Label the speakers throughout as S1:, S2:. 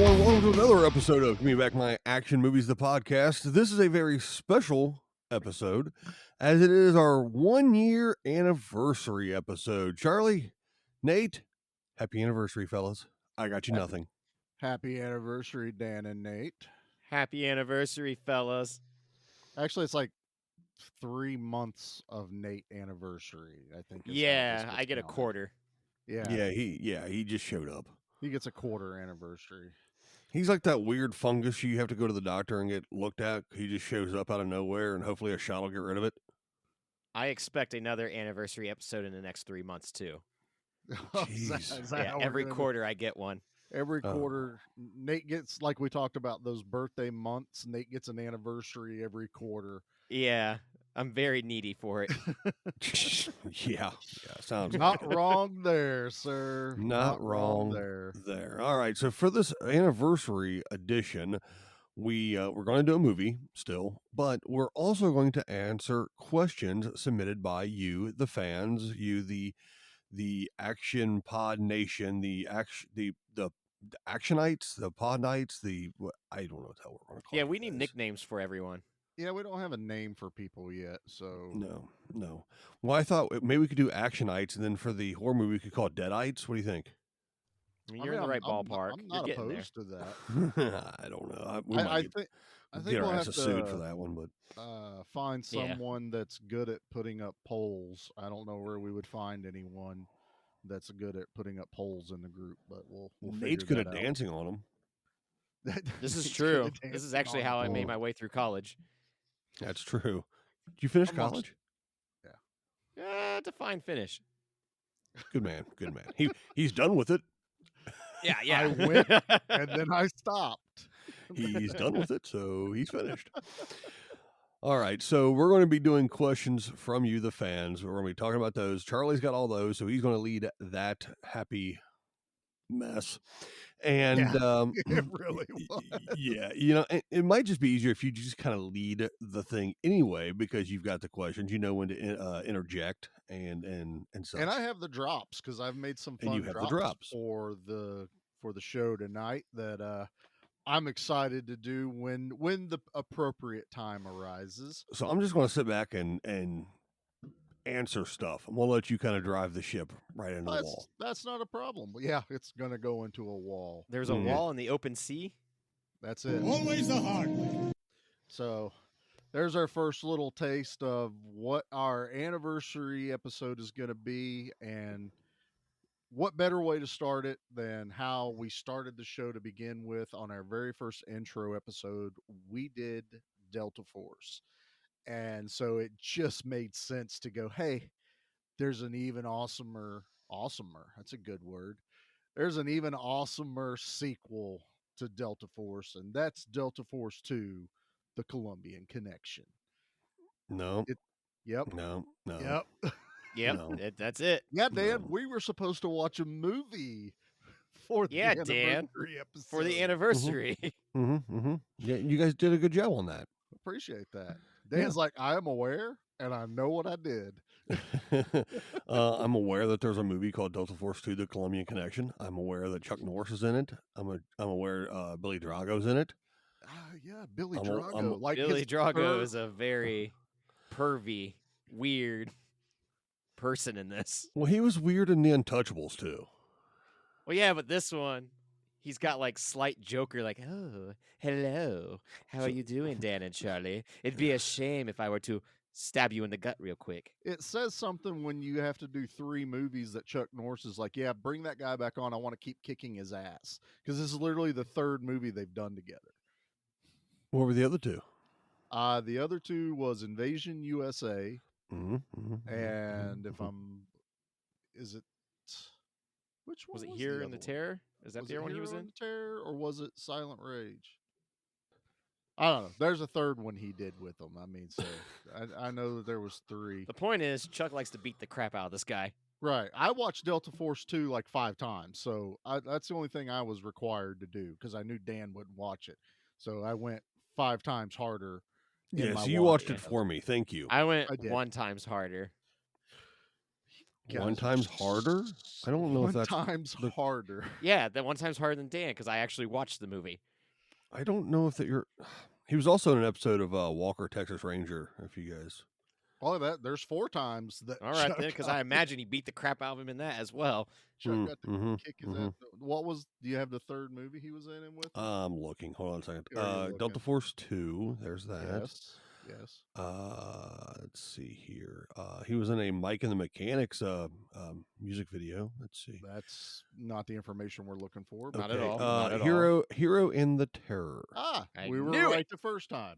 S1: everyone. Welcome to another episode of Give Me Back My Action Movies, the podcast. This is a very special episode, as it is our 1-year anniversary episode. Charlie, Nate, happy anniversary, fellas. I got you nothing.
S2: Happy anniversary, Dan and Nate.
S3: Happy anniversary, fellas.
S2: Actually, it's like 3 months of Nate anniversary, I think. is how this
S3: Yeah,
S2: gets
S3: I get a
S2: counted.
S3: quarter.
S2: Yeah,
S1: He just showed up.
S2: he gets a quarter anniversary.
S1: He's like that weird fungus you have to go to the doctor and get looked at. He just shows up out of nowhere, and hopefully a shot will get rid of it.
S3: I expect another anniversary episode in the next 3 months too.
S1: Jeez.
S2: Is that
S3: Yeah,
S2: how we're
S3: every
S2: gonna do-
S3: quarter I get one.
S2: Every
S1: Oh.
S2: quarter, Nate gets, like we talked about, those birthday months. Nate gets an anniversary every quarter.
S3: Yeah, I'm very needy for it.
S1: yeah, sounds
S2: Not
S1: good.
S2: wrong there, sir.
S1: Not wrong
S2: there.
S1: there. All right, so for this anniversary edition, we're going to do a movie still, but we're also going to answer questions submitted by you, the fans, you the Action Pod Nation, the Actionites, the Pod Knights, I don't know what the hell we're going to call.
S3: Yeah,
S1: you
S3: we need
S1: guys.
S3: nicknames for everyone.
S2: Yeah, we don't have a name for people yet, so
S1: No. Well, I thought maybe we could do Actionites, and then for the horror movie, we could call it Deadites. What do you think?
S3: I mean,
S2: I
S3: you're
S2: mean,
S3: in the right
S2: I'm
S3: ballpark.
S2: I'm
S3: you're
S2: not
S3: getting there.
S2: opposed to that.
S1: I don't know. We
S2: I
S1: might
S2: think
S1: get
S2: we'll
S1: our
S2: have
S1: asses sued for
S2: to
S1: that one, but
S2: find
S3: Yeah.
S2: someone that's good at putting up polls. I don't know where we would find anyone that's good at putting up polls in the group, but we'll
S1: Nate's
S2: figure
S1: good
S2: that
S1: at
S2: out.
S1: dancing on them.
S3: This is
S2: Nate's good
S3: true.
S2: at
S3: This is
S2: dancing
S3: actually
S2: on
S3: how
S2: a
S3: I made
S2: pole.
S3: my way through college.
S1: That's true. Did you finish
S2: Amongst-
S1: college?
S3: Define finish.
S1: Good man. Good man. He's done with it.
S3: Yeah,
S2: I went and then I stopped.
S1: He's done with it, so he's finished. All right, so we're going to be doing questions from you, the fans. We're going to be talking about those. Charlie's got all those, so he's going to lead that happy mess. And
S2: It really was.
S1: yeah, it might just be easier if you just kind of lead the thing anyway, because you've got the questions, you know when to interject and such.
S2: And I have the drops because I've made some
S1: And
S2: fun
S1: you have the
S2: drops
S1: drops.
S2: for the show tonight that I'm excited to do when the appropriate time arises.
S1: So I'm just going to sit back and answer stuff. I'm going to let you kind of drive the ship right into the wall.
S2: That's not a problem. Yeah, it's gonna go into a wall.
S3: There's a
S1: Mhm.
S3: wall in the open sea.
S2: That's it.
S4: Always the hard way.
S2: So there's our first little taste of what our anniversary episode is going to be, and what better way to start it than how we started the show to begin with. On our very first intro episode, we did Delta Force. And so it just made sense to go, hey, there's an even awesomer, that's a good word. There's an even awesomer sequel to Delta Force, and that's Delta Force 2, The Colombian Connection.
S1: No,
S2: Yep.
S1: no.
S2: Yep.
S3: Yep,
S1: No.
S3: that's it.
S2: Yeah, Dan,
S1: No.
S2: we were supposed to watch a movie for the
S3: Yeah, Dan,
S2: anniversary episode.
S3: For the anniversary.
S1: Yeah, you guys did a good job on that.
S2: Appreciate that. Dan's like, I am aware and I know what I did.
S1: I'm aware that there's a movie called Delta Force 2: The Colombian Connection. I'm aware that Chuck Norris is in it. I'm aware Billy Drago's in it.
S2: Yeah, Billy
S1: I'm a-
S2: Drago.
S1: I'm a-
S2: like
S3: Billy
S2: his
S3: Drago
S2: perv-
S3: is a very pervy, weird person in this.
S1: Well, he was weird in The Untouchables too.
S3: Well, yeah, but this one, he's got like slight Joker, like, oh, hello. How are you doing, Dan and Charlie? It'd be a shame if I were to stab you in the gut real quick.
S2: It says something when you have to do 3 movies that Chuck Norris is like, yeah, bring that guy back on. I want to keep kicking his ass. Because this is literally the 3rd movie they've done together.
S1: What were the other two?
S2: The other 2 was Invasion USA, and if is it which one
S3: Was it
S2: the
S3: Here in
S2: other
S3: the
S2: one?
S3: Terror? Is that
S2: Was
S3: the
S2: it
S3: other one he was
S2: Hero
S3: in?
S2: the Terror, or was it Silent Rage? I don't know. There's a 3rd one he did with them. I mean, so I know that there was 3.
S3: The point is, Chuck likes to beat the crap out of this guy.
S2: Right. I watched Delta Force 2 like 5 times, so that's the only thing I was required to do because I knew Dan wouldn't watch it. So I went 5 times harder. in
S1: Yeah,
S2: my
S1: so you watched
S2: watching
S1: it
S2: of
S1: for me. Thank you.
S3: I went
S2: I did.
S3: 1 times harder.
S1: One times harder? I don't know if
S2: One
S1: that's
S2: times
S1: the-
S2: harder.
S3: Yeah, that one time's harder than Dan because I actually watched the movie.
S1: I don't know if that you're. He was also in an episode of Walker Texas Ranger. If you guys,
S2: Oh, there's 4 times that.
S3: All right,
S2: Chuck
S3: then, because
S2: got-
S3: I imagine he beat the crap out of him in that as well.
S2: Chuck got to
S1: mhm,
S2: kick his ass. What was? Do you have the 3rd movie he was in it with?
S1: I'm looking. Hold on a second.
S2: Where are you
S1: Delta
S2: looking?
S1: Force 2. There's that.
S2: Yes. Yes.
S1: Let's see here. He was in a Mike and the Mechanics music video. Let's see.
S2: That's not the information we're looking for.
S3: Not at
S1: Okay,
S3: all, not at
S1: Hero in the Terror.
S2: Ah,
S3: I
S2: we were
S3: knew it.
S2: right the first time.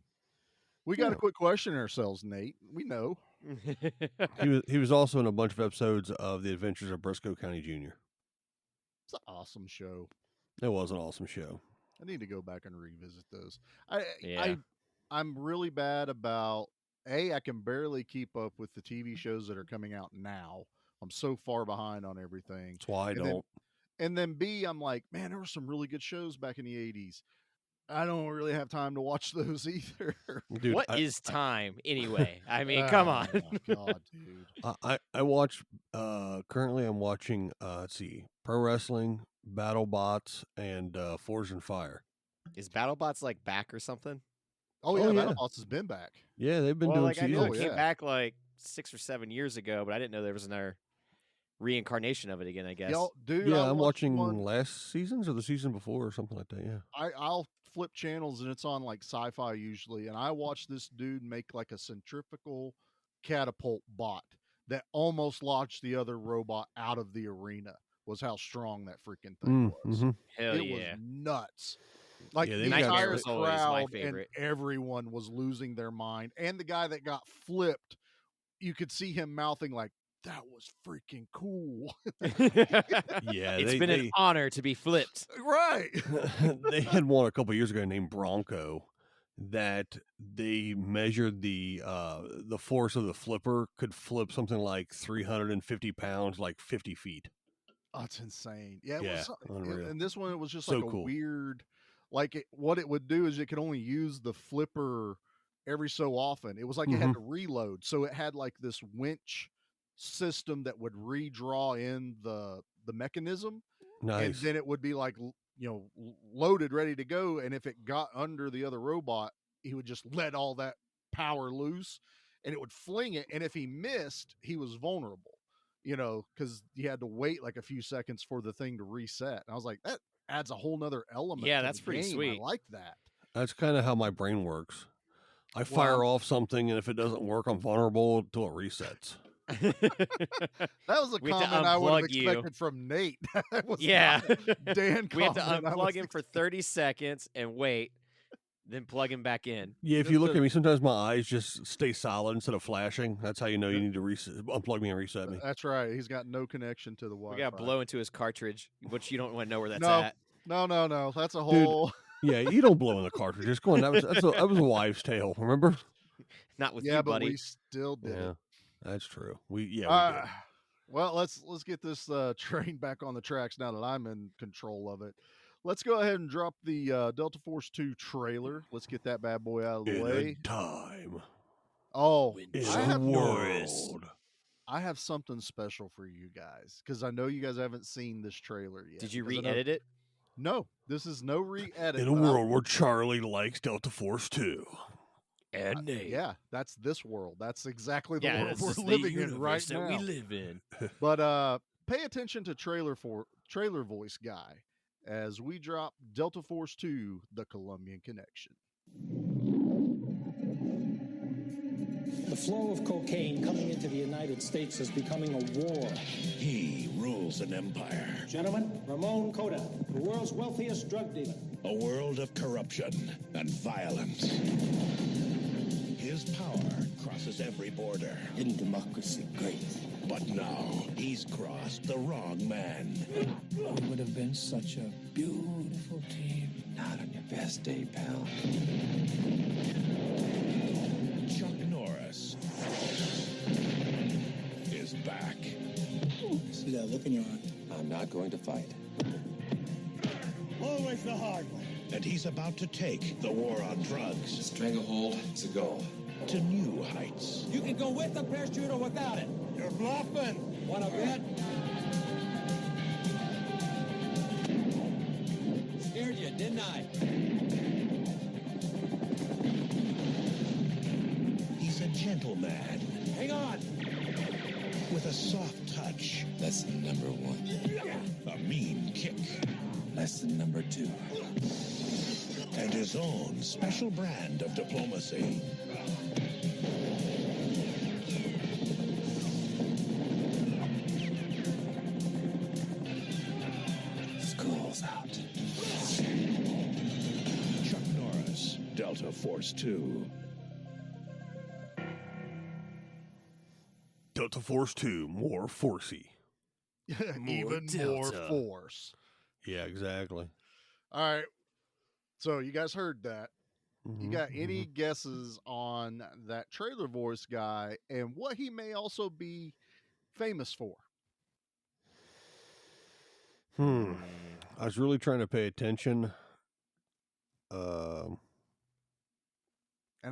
S2: We got
S1: Yeah.
S2: to quit questioning ourselves, Nate. We know.
S1: He was also in a bunch of episodes of The Adventures of Briscoe County Jr.
S2: It's an awesome show.
S1: It was an awesome show.
S2: I need to go back and revisit those.
S3: Yeah.
S2: I'm really bad about I can barely keep up with the TV shows that are coming out now. I'm so far behind on everything.
S1: That's why I
S2: And then-
S1: don't.
S2: And then B, I'm like, man, there were some really good shows back in the 80s. I don't really have time to watch those either.
S1: Dude,
S3: What is time anyway? I mean, come on.
S2: Oh my God, dude.
S1: I watch currently I'm watching let's see, Pro Wrestling, Battle Bots, and Forge and Fire.
S3: Is BattleBots like back or something?
S2: Oh yeah,
S1: Oh, yeah.
S2: BattleBots has been back.
S1: Yeah, they've been
S3: Well,
S1: doing
S3: like I know
S1: seasons.
S3: it came
S2: yeah.
S3: back like 6 or 7 years ago, but I didn't know there was another reincarnation of it again. I guess.
S2: Yo, dude,
S1: Yeah,
S2: I
S1: I'm
S2: watched
S1: watching
S2: one-
S1: last seasons or the season before or something like that. Yeah.
S2: I'll flip channels and it's on like sci-fi usually, and I watched this dude make like a centrifugal catapult bot that almost launched the other robot out of the arena. Was how strong that freaking thing was.
S1: Mhm.
S3: Hell
S2: It
S3: yeah.
S2: was nuts. Like
S1: Yeah,
S2: the
S1: they've got
S2: entire
S3: Nightmare was always my
S2: crowd and
S3: favorite.
S2: everyone was losing their mind, and the guy that got flipped, you could see him mouthing like, "That was freaking cool."
S1: Yeah,
S3: It's been an honor to be flipped.
S2: Right.
S1: they had one a couple years ago named Bronco that they measured the force of the flipper could flip something like 350 pounds, like 50 feet.
S2: Oh, it's insane. Yeah, it
S1: Yeah,
S2: was
S1: unreal.
S2: and this one it was just
S1: So
S2: like a
S1: cool.
S2: weird what it would do is it could only use the flipper every so often. It was like it had
S1: Mhm.
S2: to reload. So it had like this winch system that would redraw in the mechanism, and
S1: Nice.
S2: then it would be like loaded ready to go, and if it got under the other robot, he would just let all that power loose and it would fling it, and if he missed, he was vulnerable, because you had to wait like a few seconds for the thing to reset. And I was like, that adds a whole nother element.
S3: Yeah,
S2: to the
S3: that's pretty
S2: game.
S3: sweet.
S2: I like that.
S1: That's kind of how my brain works. I fire off something, and if it doesn't work, I'm vulnerable until it resets.
S2: That was a
S3: We have to
S2: comment I would have
S3: unplug you.
S2: expected from Nate. That was
S3: Yeah.
S2: not Dan.
S3: We have to
S2: comment I
S3: unplug
S2: was
S3: him for 30 seconds and wait, then plug him back in.
S1: Yeah, if
S2: Just
S1: you look
S2: to-
S1: at me, sometimes my eyes just stay solid instead of flashing. That's how you know you need to unplug me and reset me.
S2: That's right. He's got no connection to the Wi-Fi.
S3: We got to blow into his cartridge, which you don't want to know where that's
S2: No.
S3: at.
S2: No. That's a whole.
S1: Yeah, you don't blow in the cartridges. Go on, that was a wives' tale. Remember?
S3: Not with
S2: Yeah,
S3: you,
S2: but
S3: buddy.
S2: we still did
S1: Yeah,
S2: it.
S1: that's true. We did.
S2: Well, let's get this train back on the tracks now that I'm in control of it. Let's go ahead and drop the Delta Force 2 trailer. Let's get that bad boy out of the
S1: In
S2: way.
S1: a time,
S2: Oh,
S1: in
S2: I
S1: a
S2: have,
S1: world.
S2: I have something special for you guys because I know you guys haven't seen this trailer yet.
S3: Did you
S2: 'cause I know-
S3: re-edit it?
S2: No, this is no re-edit.
S1: In a
S2: but I-
S1: world where Charlie likes Delta Force 2.
S3: And
S2: yeah, that's this world. That's exactly the
S3: yeah,
S2: world
S3: this
S2: we're
S3: is the
S2: living in right
S3: universe that
S2: now.
S3: we live in.
S2: But pay attention to trailer voice guy as we drop Delta Force 2, The Colombian Connection.
S4: The flow of cocaine coming into the United States is becoming a war.
S5: He rules an empire,
S4: Gentlemen, Ramon Coda, the world's wealthiest drug dealer.
S5: a world of corruption and violence. His power crosses every border,
S6: In democracy, great.
S5: but now he's crossed the wrong man.
S6: We would have been such a beautiful team. Not on your best day, pal.
S5: Chuck Norris is back.
S6: See that look in your eye? I'm not going to fight.
S4: Always the hard way.
S5: And he's about to take the war on drugs
S6: Stranglehold is a goal.
S5: to new heights.
S4: You can go with the parachute or without it. You're bluffing.
S6: Want to bet? Scared you, didn't I?
S5: He's a gentleman
S6: Hang on.
S5: with a soft touch,
S6: Lesson number 1.
S5: a mean kick,
S6: Lesson number 2.
S5: and his own special brand of diplomacy.
S6: School's out.
S5: Chuck Norris, Delta Force 2.
S1: Delta Force 2, more forcey.
S2: Even more
S3: Delta.
S2: force.
S1: Yeah, exactly.
S2: All right. So you guys heard that. You
S1: Mhm,
S2: got any
S1: mhm.
S2: guesses on that trailer voice guy and what he may also be famous for?
S1: I was really trying to pay attention.
S2: And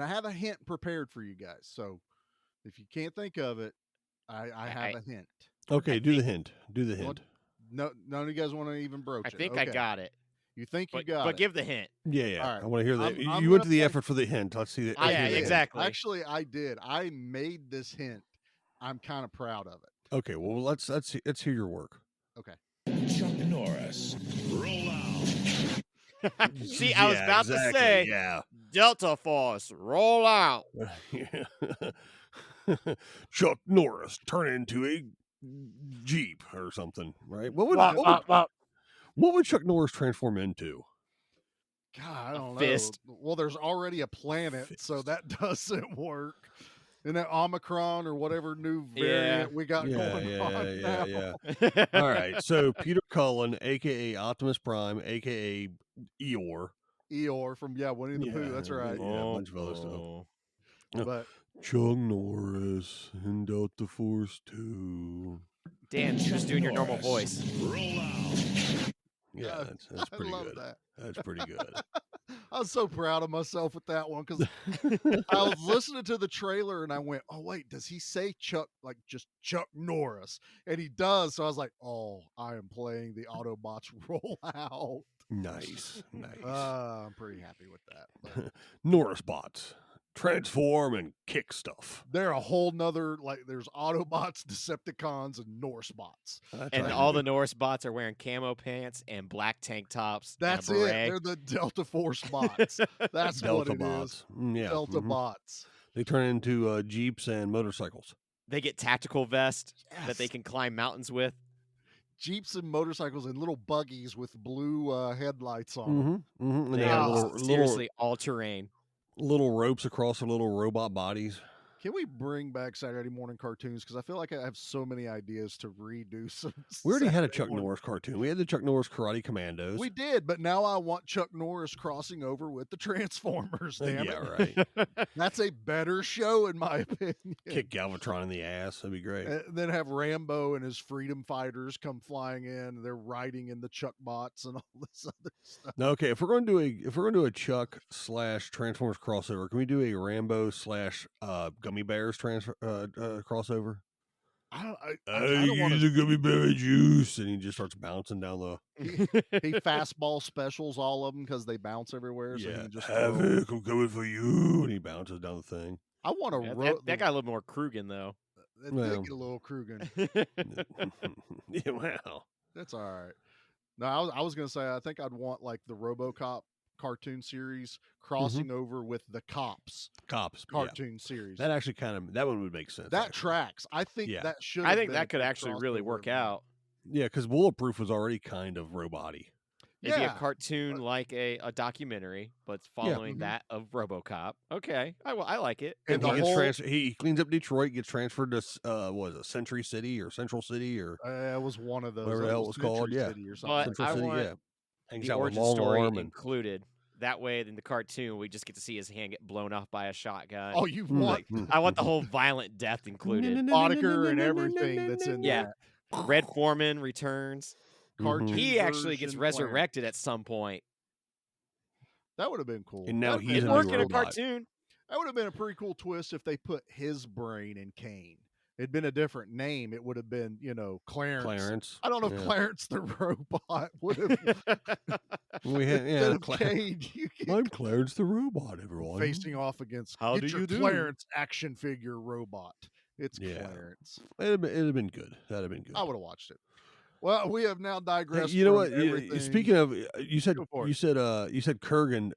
S2: I have a hint prepared for you guys. So if you can't think of it, I have a hint.
S1: Okay,
S3: I
S1: do the
S3: think-
S1: hint. Do the hint.
S2: No, none of you guys want to even broach
S3: I
S2: it.
S3: think I
S2: Okay.
S3: got it.
S2: You think you
S3: But,
S2: got
S3: but
S2: it.
S3: give the hint.
S1: Yeah, yeah.
S2: All right.
S1: I want to hear that.
S2: I'm
S1: You went
S2: gonna
S1: to the
S2: play-
S1: effort for the hint. Let's see.
S3: I
S1: hear
S3: yeah,
S1: the hint.
S3: exactly.
S2: Actually, I did. I made this hint. I'm kind of proud of it.
S1: Okay, well let's hear your work.
S5: Chuck Norris. Roll out.
S3: See, I was
S1: Yeah,
S3: about to
S1: exactly,
S3: say
S1: yeah.
S3: Delta Force, roll out.
S1: Chuck Norris turn into a Jeep or something, right? What would, what would Chuck Norris transform into?
S2: God, I don't know.
S3: fist.
S2: Well, there's already a planet, so that doesn't work. And that Omicron or whatever new variant we got going on now.
S1: yeah. All right, so Peter Cullen, aka Optimus Prime, aka Eeyore.
S2: Eeyore from Winnie the Pooh. That's right.
S1: Yeah, a bunch of other stuff.
S2: But
S1: Chuck Norris in Delta Force 2.
S3: Dan, you're just doing your normal
S5: Norris.
S3: voice.
S5: Roll out.
S1: Yeah, that's pretty
S2: I love
S1: good.
S2: that.
S1: That's pretty good.
S2: I was so proud of myself with that one because I was listening to the trailer and I went, "Oh wait, does he say Chuck like just Chuck Norris?" And he does. So I was like, "Oh, I am playing the Autobots rollout."
S1: Nice.
S2: I'm pretty happy with that. But
S1: Norris bots transform and kick stuff.
S2: they're a whole nother there's Autobots, Decepticons, and Norse bots.
S1: That's
S3: And
S1: right.
S3: all the Norse bots are wearing camo pants and black tank tops.
S2: That's
S3: and a
S2: it.
S3: beret.
S2: They're the Delta Force bots. That's
S1: Delta
S2: what it
S1: bots.
S2: is.
S1: Yeah.
S2: Delta
S1: mhm.
S2: bots.
S1: They turn into Jeeps and motorcycles.
S3: They get tactical vests that they
S2: Yes.
S3: can climb mountains with.
S2: Jeeps and motorcycles and little buggies with blue headlights on them.
S1: And
S3: They
S1: they have
S3: are seriously all terrain.
S1: little ropes across their little robot bodies.
S2: Can we bring back Saturday morning cartoons? Because I feel like I have so many ideas to redo some.
S1: We already had a
S2: Saturday
S1: Chuck
S2: morning-
S1: Norris cartoon. We had the Chuck Norris Karate Commandos.
S2: We did, but now I want Chuck Norris crossing over with the Transformers. Damn
S1: yeah,
S2: it!
S1: right.
S2: That's a better show, in my opinion.
S1: Kick Galvatron in the ass. That'd be great.
S2: And then have Rambo and his freedom fighters come flying in. And they're riding in the Chuck bots and all this other stuff.
S1: Now, okay, if we're going to do a Chuck / Transformers crossover, can we do a Rambo / Gummy Bears crossover?
S2: I don't
S1: Hey,
S2: want
S1: use
S2: to.
S1: the gummy bear juice, and he just starts bouncing down the.
S2: He fastball specials all of them because they bounce everywhere. So he
S1: Yeah,
S2: can just throw 'em.
S1: Havoc, I'm coming for you, and he bounces down the thing.
S2: I want to
S3: Yeah, that got a little more Krugen though.
S2: That
S1: Well.
S2: did get a little Krugen.
S1: Yeah, well,
S2: That's all right. No, I was gonna say I think I'd want like the RoboCop cartoon series crossing over with the Cops
S1: cops. Yeah.
S2: cartoon series.
S1: That actually that one would make sense.
S2: That
S1: actually.
S2: tracks. I think
S1: Yeah.
S2: that should.
S3: I
S2: have
S3: think
S2: been
S3: that
S2: a
S3: could
S2: good
S3: actually really
S2: crossover
S3: work
S2: event.
S3: out.
S1: Yeah, because Bulletproof was already kind of robot-y.
S3: It'd be a
S2: Yeah,
S3: cartoon like a documentary, but following
S2: mhm.
S3: that of RoboCop. Okay, I like it.
S2: And
S1: And
S2: the
S1: he gets
S2: whole-
S1: he cleans up Detroit, gets transferred to what is it, Century City or Central City or
S2: It was one of those.
S1: Whatever the
S2: that
S1: hell it was called,
S2: Century
S1: yeah.
S2: City or something.
S3: But
S1: Central
S3: I
S1: City.
S3: want
S1: Yeah, hangs
S3: The
S1: out with
S3: origin
S1: long
S3: story
S1: arm and
S3: included. That way, in the cartoon, we just get to see his hand get blown off by a shotgun.
S2: Oh, you
S1: Mm,
S2: want
S1: like,
S3: I want the whole violent death included.
S2: Boddicker and everything that's in
S3: Yeah.
S2: that
S3: Red Foreman returns.
S2: cartoon.
S3: He actually gets
S2: version plan.
S3: resurrected at some point.
S2: That would have been cool.
S1: And now
S2: That'd
S1: he's
S3: It'd
S1: a
S2: been-
S3: work
S1: new
S3: in a
S1: robot.
S3: cartoon.
S2: That would have been a pretty cool twist if they put his brain in Kane. It'd been a different name. It would have been, Clarence.
S1: Clarence.
S2: I don't know if
S1: Yeah.
S2: Clarence the robot would have
S1: We had,
S2: instead of
S1: Cla-
S2: Cage. You get
S1: I'm Clarence the robot, everyone.
S2: facing off against
S3: How
S2: get
S3: do
S2: your
S3: you do?
S2: Clarence action figure robot. It's
S1: Yeah.
S2: Clarence.
S1: It'd have been good. That'd have been good.
S2: I would have watched it. Well, we have now
S1: Hey,
S2: digressed.
S1: you know
S2: from
S1: what?
S2: everything.
S1: Speaking of, you said
S2: Go for it.
S1: you said Kurgan.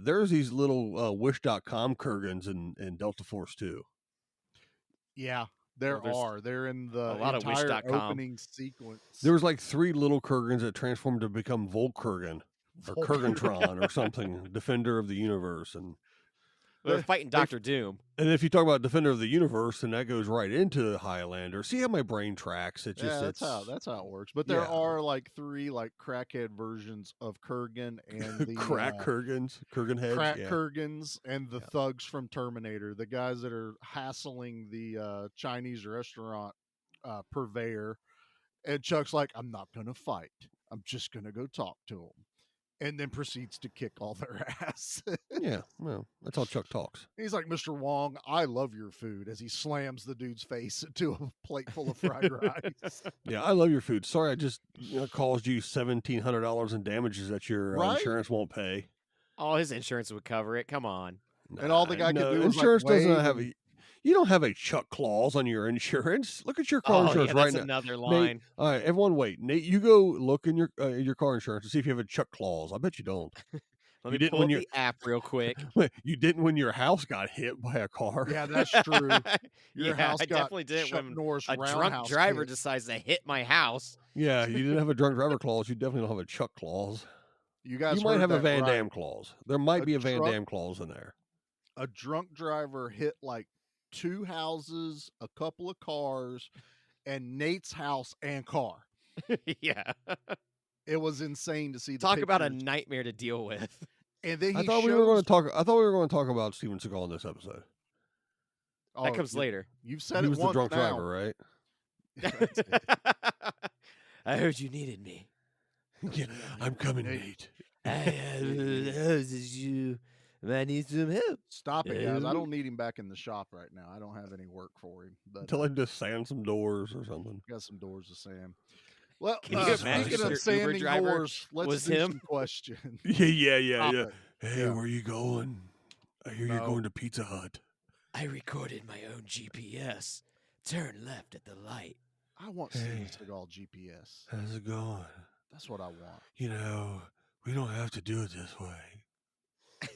S1: There's these little Wish.com Kurgans in Delta Force 2.
S2: Yeah, there
S3: Well, there's
S2: are. They're in the
S3: a lot of
S2: entire
S3: Wish.com.
S2: opening sequence.
S1: There was like 3 little Kurgans that transformed to become Volkurgan or
S2: Volk-
S1: Kurgantron or something, Defender of the Universe.
S3: They're fighting
S1: they-
S3: Doctor Doom.
S1: And if you talk about Defender of the Universe, then that goes right into Highlander. See how my brain tracks? It just
S2: Yeah,
S1: it's
S2: that's how it works. But there
S1: Yeah.
S2: are like 3 like crackhead versions of Kurgan and the
S1: crack Kurgans, Kurgan heads.
S2: crack
S1: yeah.
S2: Kurgans and the thugs from Terminator, the guys that are hassling the Chinese restaurant purveyor. And Chuck's like, I'm not going to fight. I'm just going to go talk to them. And then proceeds to kick all their ass.
S1: Yeah, well, that's how Chuck talks.
S2: He's like, Mr. Wong, I love your food, as he slams the dude's face into a plate full of fried rice.
S1: Yeah, I love your food. Sorry, I just caused you $1,700 in damages that your
S2: Right?
S1: insurance won't pay.
S3: Oh, his insurance would cover it. Come on.
S2: And all the guy could do was, like,
S1: insurance doesn't
S2: wave
S1: have
S2: and-
S1: a. You don't have a Chuck clause on your insurance. Look at your car
S3: Oh,
S1: insurance
S3: yeah,
S1: right
S3: that's
S1: now.
S3: another
S1: Nate,
S3: line.
S1: all right, everyone, wait. Nate, you go look in your car insurance and see if you have a Chuck clause. I bet you don't.
S3: Let
S1: you
S3: me
S1: didn't
S3: pull
S1: when
S3: up
S1: you're-
S3: the app real quick.
S1: You didn't when your house got hit by a car.
S2: Yeah, that's true. Your
S3: Yeah,
S2: house
S3: I
S2: got
S3: definitely didn't
S2: Chuck
S3: when
S2: Norris
S3: a drunk
S2: roundhouse
S3: driver
S2: kick.
S3: decides to hit my house.
S1: Yeah, you didn't have a drunk driver clause. You definitely don't have a Chuck clause.
S2: You guys
S1: You might
S2: heard
S1: have a
S2: that
S1: Van
S2: right.
S1: Damme clause. There might
S2: A
S1: be a Van
S2: truck-
S1: Damme clause in there.
S2: A drunk driver hit like 2 houses, a couple of cars, and Nate's house and car.
S3: Yeah.
S2: It was insane to see. The
S3: Talk about a
S2: pictures.
S3: nightmare to deal with.
S2: And then
S1: I
S2: he
S1: thought we were going
S2: shows-
S1: to talk. I thought we were going to talk about Steven Seagal in this episode.
S2: Oh,
S3: That comes
S2: you-
S3: later.
S2: You've said
S1: He
S2: it
S1: was the
S2: once
S1: drunk
S2: now.
S1: driver, right?
S2: That's it.
S3: I heard you needed me.
S1: Yeah, I'm coming,
S2: Nate.
S1: Nate.
S3: you. I need some help.
S2: Stop it, guys! I don't need him back in the shop right now. I don't have any work for him. But
S1: Tell him to sand some doors or something.
S2: got some doors to sand. Well,
S3: Can
S1: you
S2: speaking
S1: imagine
S2: of
S3: your Uber
S2: sanding
S3: driver
S2: doors, let's
S3: was
S2: do
S3: him?
S2: some questions.
S1: Yeah.
S2: Stop it.
S1: Hey,
S2: Yeah.
S1: where you going? I hear you're
S2: No.
S1: going to Pizza Hut.
S3: I recorded my own GPS. Turn left at the light.
S2: I want
S1: Hey.
S2: Steven Seagal GPS.
S1: How's it going?
S2: That's what I want.
S1: You know, we don't have to do it this way.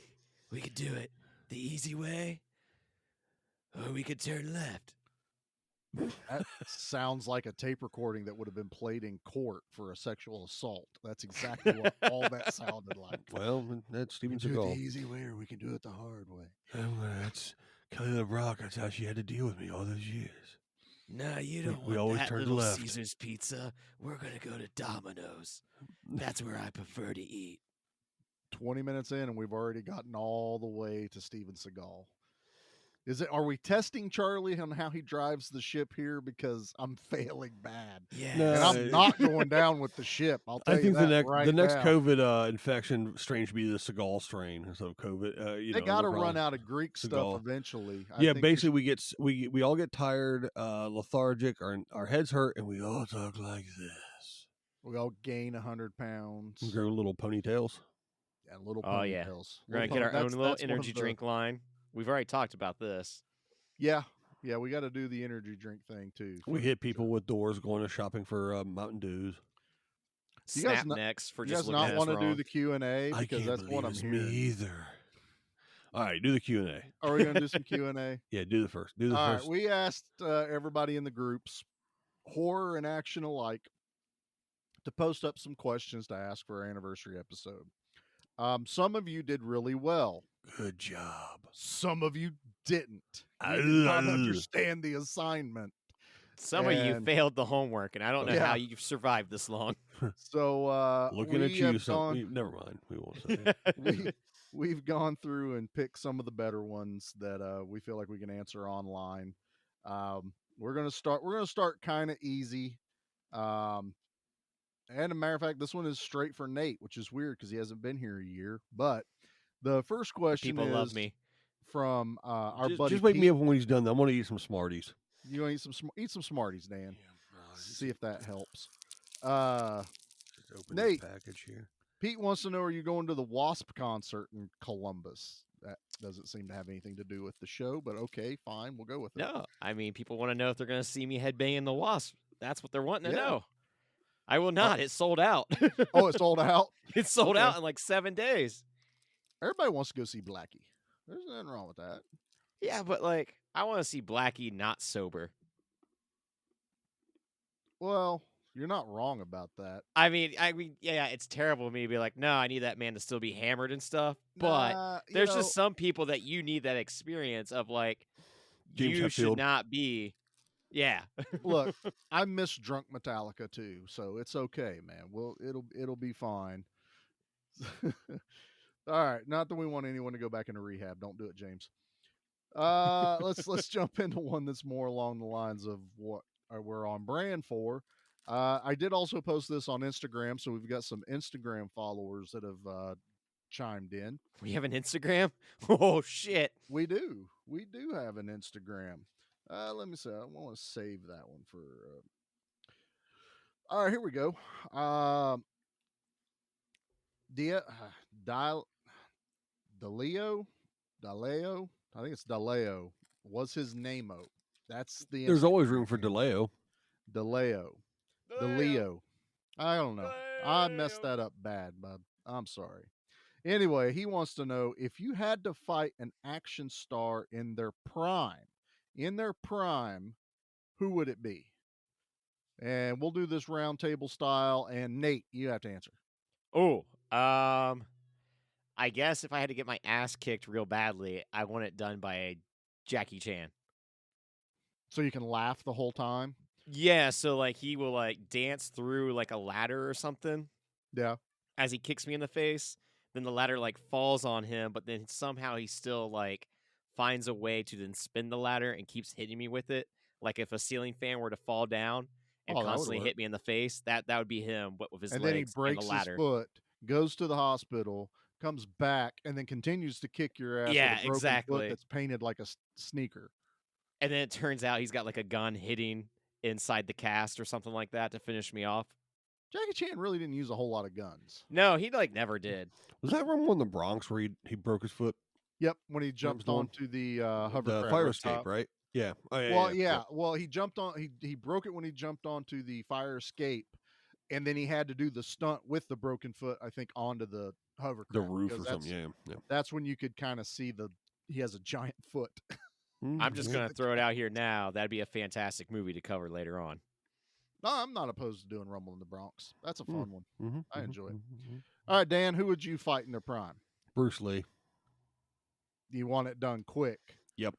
S3: We could do it the easy way, or we could turn left.
S2: That sounds like a tape recording that would have been played in court for a sexual assault. That's exactly what all that sounded like.
S1: Well, that's Steven
S2: We can do it the
S1: Seagal.
S2: easy way, or we can do it the hard way.
S1: That's Kelly LeBrock. That's how she had to deal with me all those years.
S3: No, you don't
S1: we
S3: want
S1: always
S3: that
S1: turn
S3: little
S1: left.
S3: Caesar's pizza. We're gonna go to Domino's. That's where I prefer to eat.
S2: 20 minutes in, and we've already gotten all the way to Steven Seagal. Are we testing Charlie on how he drives the ship here? Because I'm failing bad.
S3: Yeah.
S1: No,
S2: And
S1: Uh,
S2: I'm not going down with the ship. I'll tell
S1: I think
S2: you that
S1: the next
S2: now.
S1: COVID infection strain should be the Seagal strain. So COVID,
S2: They got to
S1: LeBron.
S2: run out of Greek stuff
S1: Seagal.
S2: eventually. I
S1: Yeah,
S2: think
S1: basically we all get tired, lethargic, our heads hurt, and we all talk like this.
S2: we all gain 100 pounds.
S1: We grow little ponytails.
S2: And little
S3: Oh, yeah.
S2: ponytails.
S3: We're gonna
S2: Little
S3: get our
S2: pony-
S3: own
S2: that's-
S3: little
S2: that's one of
S3: energy
S2: the-
S3: drink line. We've already talked about this.
S2: Yeah, we got to do the energy drink thing too.
S1: We
S2: for
S1: hit people
S2: sure.
S1: with doors going to shopping for Mountain Dews.
S2: You guys
S3: Snap
S2: not-
S3: necks for
S2: You
S3: just
S2: guys
S3: looking
S2: not
S3: at us
S2: want to do
S3: wrong.
S2: the Q&A
S1: I
S2: because
S1: can't
S2: that's
S1: believe
S2: what I'm
S1: it's
S2: hearing.
S1: me either. All right, do the Q&A.
S2: Are we gonna do some Q&A?
S1: Yeah, do the first. Do the
S2: All right,
S1: first.
S2: we asked everybody in the groups, horror and action alike, to post up some questions to ask for our anniversary episode. Some of you did really well.
S1: Good job.
S2: Some of you didn't.
S1: I
S2: You did not
S1: love-
S2: understand the assignment.
S3: Some of you
S2: And-
S3: failed the homework, and I don't know
S2: Yeah.
S3: how you've survived this long.
S2: So
S1: Looking at
S2: we
S1: you,
S2: have
S1: so
S2: gone-
S1: never mind. We won't say it.
S2: we've gone through and picked some of the better ones that we feel like we can answer online. We're gonna start kind of easy. And a matter of fact, this one is straight for Nate, which is weird because he hasn't been here a year. But the first question
S3: People
S2: is
S3: love me.
S2: from our
S1: just,
S2: buddy
S1: just wake
S2: Pete.
S1: me up when he's done. I'm going to eat some Smarties.
S2: You want to eat some Smarties, Dan. See if that helps.
S1: Just open
S2: Nate.
S1: the package here.
S2: Pete wants to know, are you going to the Wasp concert in Columbus? That doesn't seem to have anything to do with the show, but okay, fine. We'll go with it.
S3: No, I mean, people want to know if they're going to see me headbanging the Wasp. That's what they're wanting to
S2: Yeah.
S3: know. I will not. It's sold out.
S2: Oh, it's sold out?
S3: It's sold
S2: Okay.
S3: out in like 7 days.
S2: Everybody wants to go see Blackie. There's nothing wrong with that.
S3: Yeah, but like, I want to see Blackie not sober.
S2: Well, you're not wrong about that.
S3: I mean, yeah, it's terrible of me to be like, no, I need that man to still be hammered and stuff. But
S2: Nah, you
S3: there's
S2: know,
S3: just some people that you need that experience of like,
S1: James
S3: you
S1: Hetfield.
S3: should not be. Yeah.
S2: look, I miss drunk Metallica too, so it's okay, man. Well, it'll be fine. All right, not that we want anyone to go back into rehab. Don't do it, James. Let's jump into one that's more along the lines of what we're on brand for. I did also post this on Instagram, so we've got some Instagram followers that have chimed in.
S3: We have an Instagram? Oh, shit.
S2: We do have an Instagram. Let me see. I want to save that one for. All right, here we go. Daleo. I think it's Daleo. Was his name-o. That's the.
S1: There's always room for DeLeo.
S2: Daleo. Daleo. I don't know. I messed that up bad, bud. I'm sorry. Anyway, he wants to know if you had to fight an action star in their prime, who would it be? And we'll do this round table style. And Nate, you have to answer.
S3: Oh, I guess if I had to get my ass kicked real badly, I want it done by Jackie Chan.
S2: So you can laugh the whole time.
S3: Yeah, so like he will like dance through like a ladder or something
S2: Yeah.
S3: as he kicks me in the face. Then the ladder like falls on him, but then somehow he still like finds a way to then spin the ladder and keeps hitting me with it. Like if a ceiling fan were to fall down and
S2: Oh, that would
S3: constantly
S2: work.
S3: hit me in the face, that would be him, but with his
S2: And
S3: legs
S2: then he breaks
S3: and
S2: his
S3: the ladder.
S2: foot, goes to the hospital, comes back, and then continues to kick your ass.
S3: Yeah,
S2: with a broken
S3: exactly.
S2: Foot that's painted like a sneaker.
S3: And then it turns out he's got like a gun hitting inside the cast or something like that to finish me off.
S2: Jackie Chan really didn't use a whole lot of guns.
S3: No, he like never did.
S1: Was that from one in the Bronx where he broke his foot?
S2: Yep, when he jumped
S1: the one?
S2: onto the hovercraft.
S1: The fire
S2: right
S1: escape,
S2: top.
S1: right? Yeah. Oh, yeah.
S2: Well, yeah. Well, he jumped on. He broke it when he jumped onto the fire escape, and then he had to do the stunt with the broken foot. I think onto the hovercraft.
S1: The roof or
S2: because
S1: something. Yeah.
S2: That's when you could kind of see he has a giant foot.
S3: I'm just
S1: Yeah.
S3: gonna throw it out here now. That'd be a fantastic movie to cover later on.
S2: No, I'm not opposed to doing Rumble in the Bronx. That's a fun one.
S1: Mhm,
S2: I
S1: mhm,
S2: enjoy it.
S1: mhm.
S2: All right, Dan, who would you fight in their prime?
S1: Bruce Lee.
S2: You want it done quick.
S1: Yep.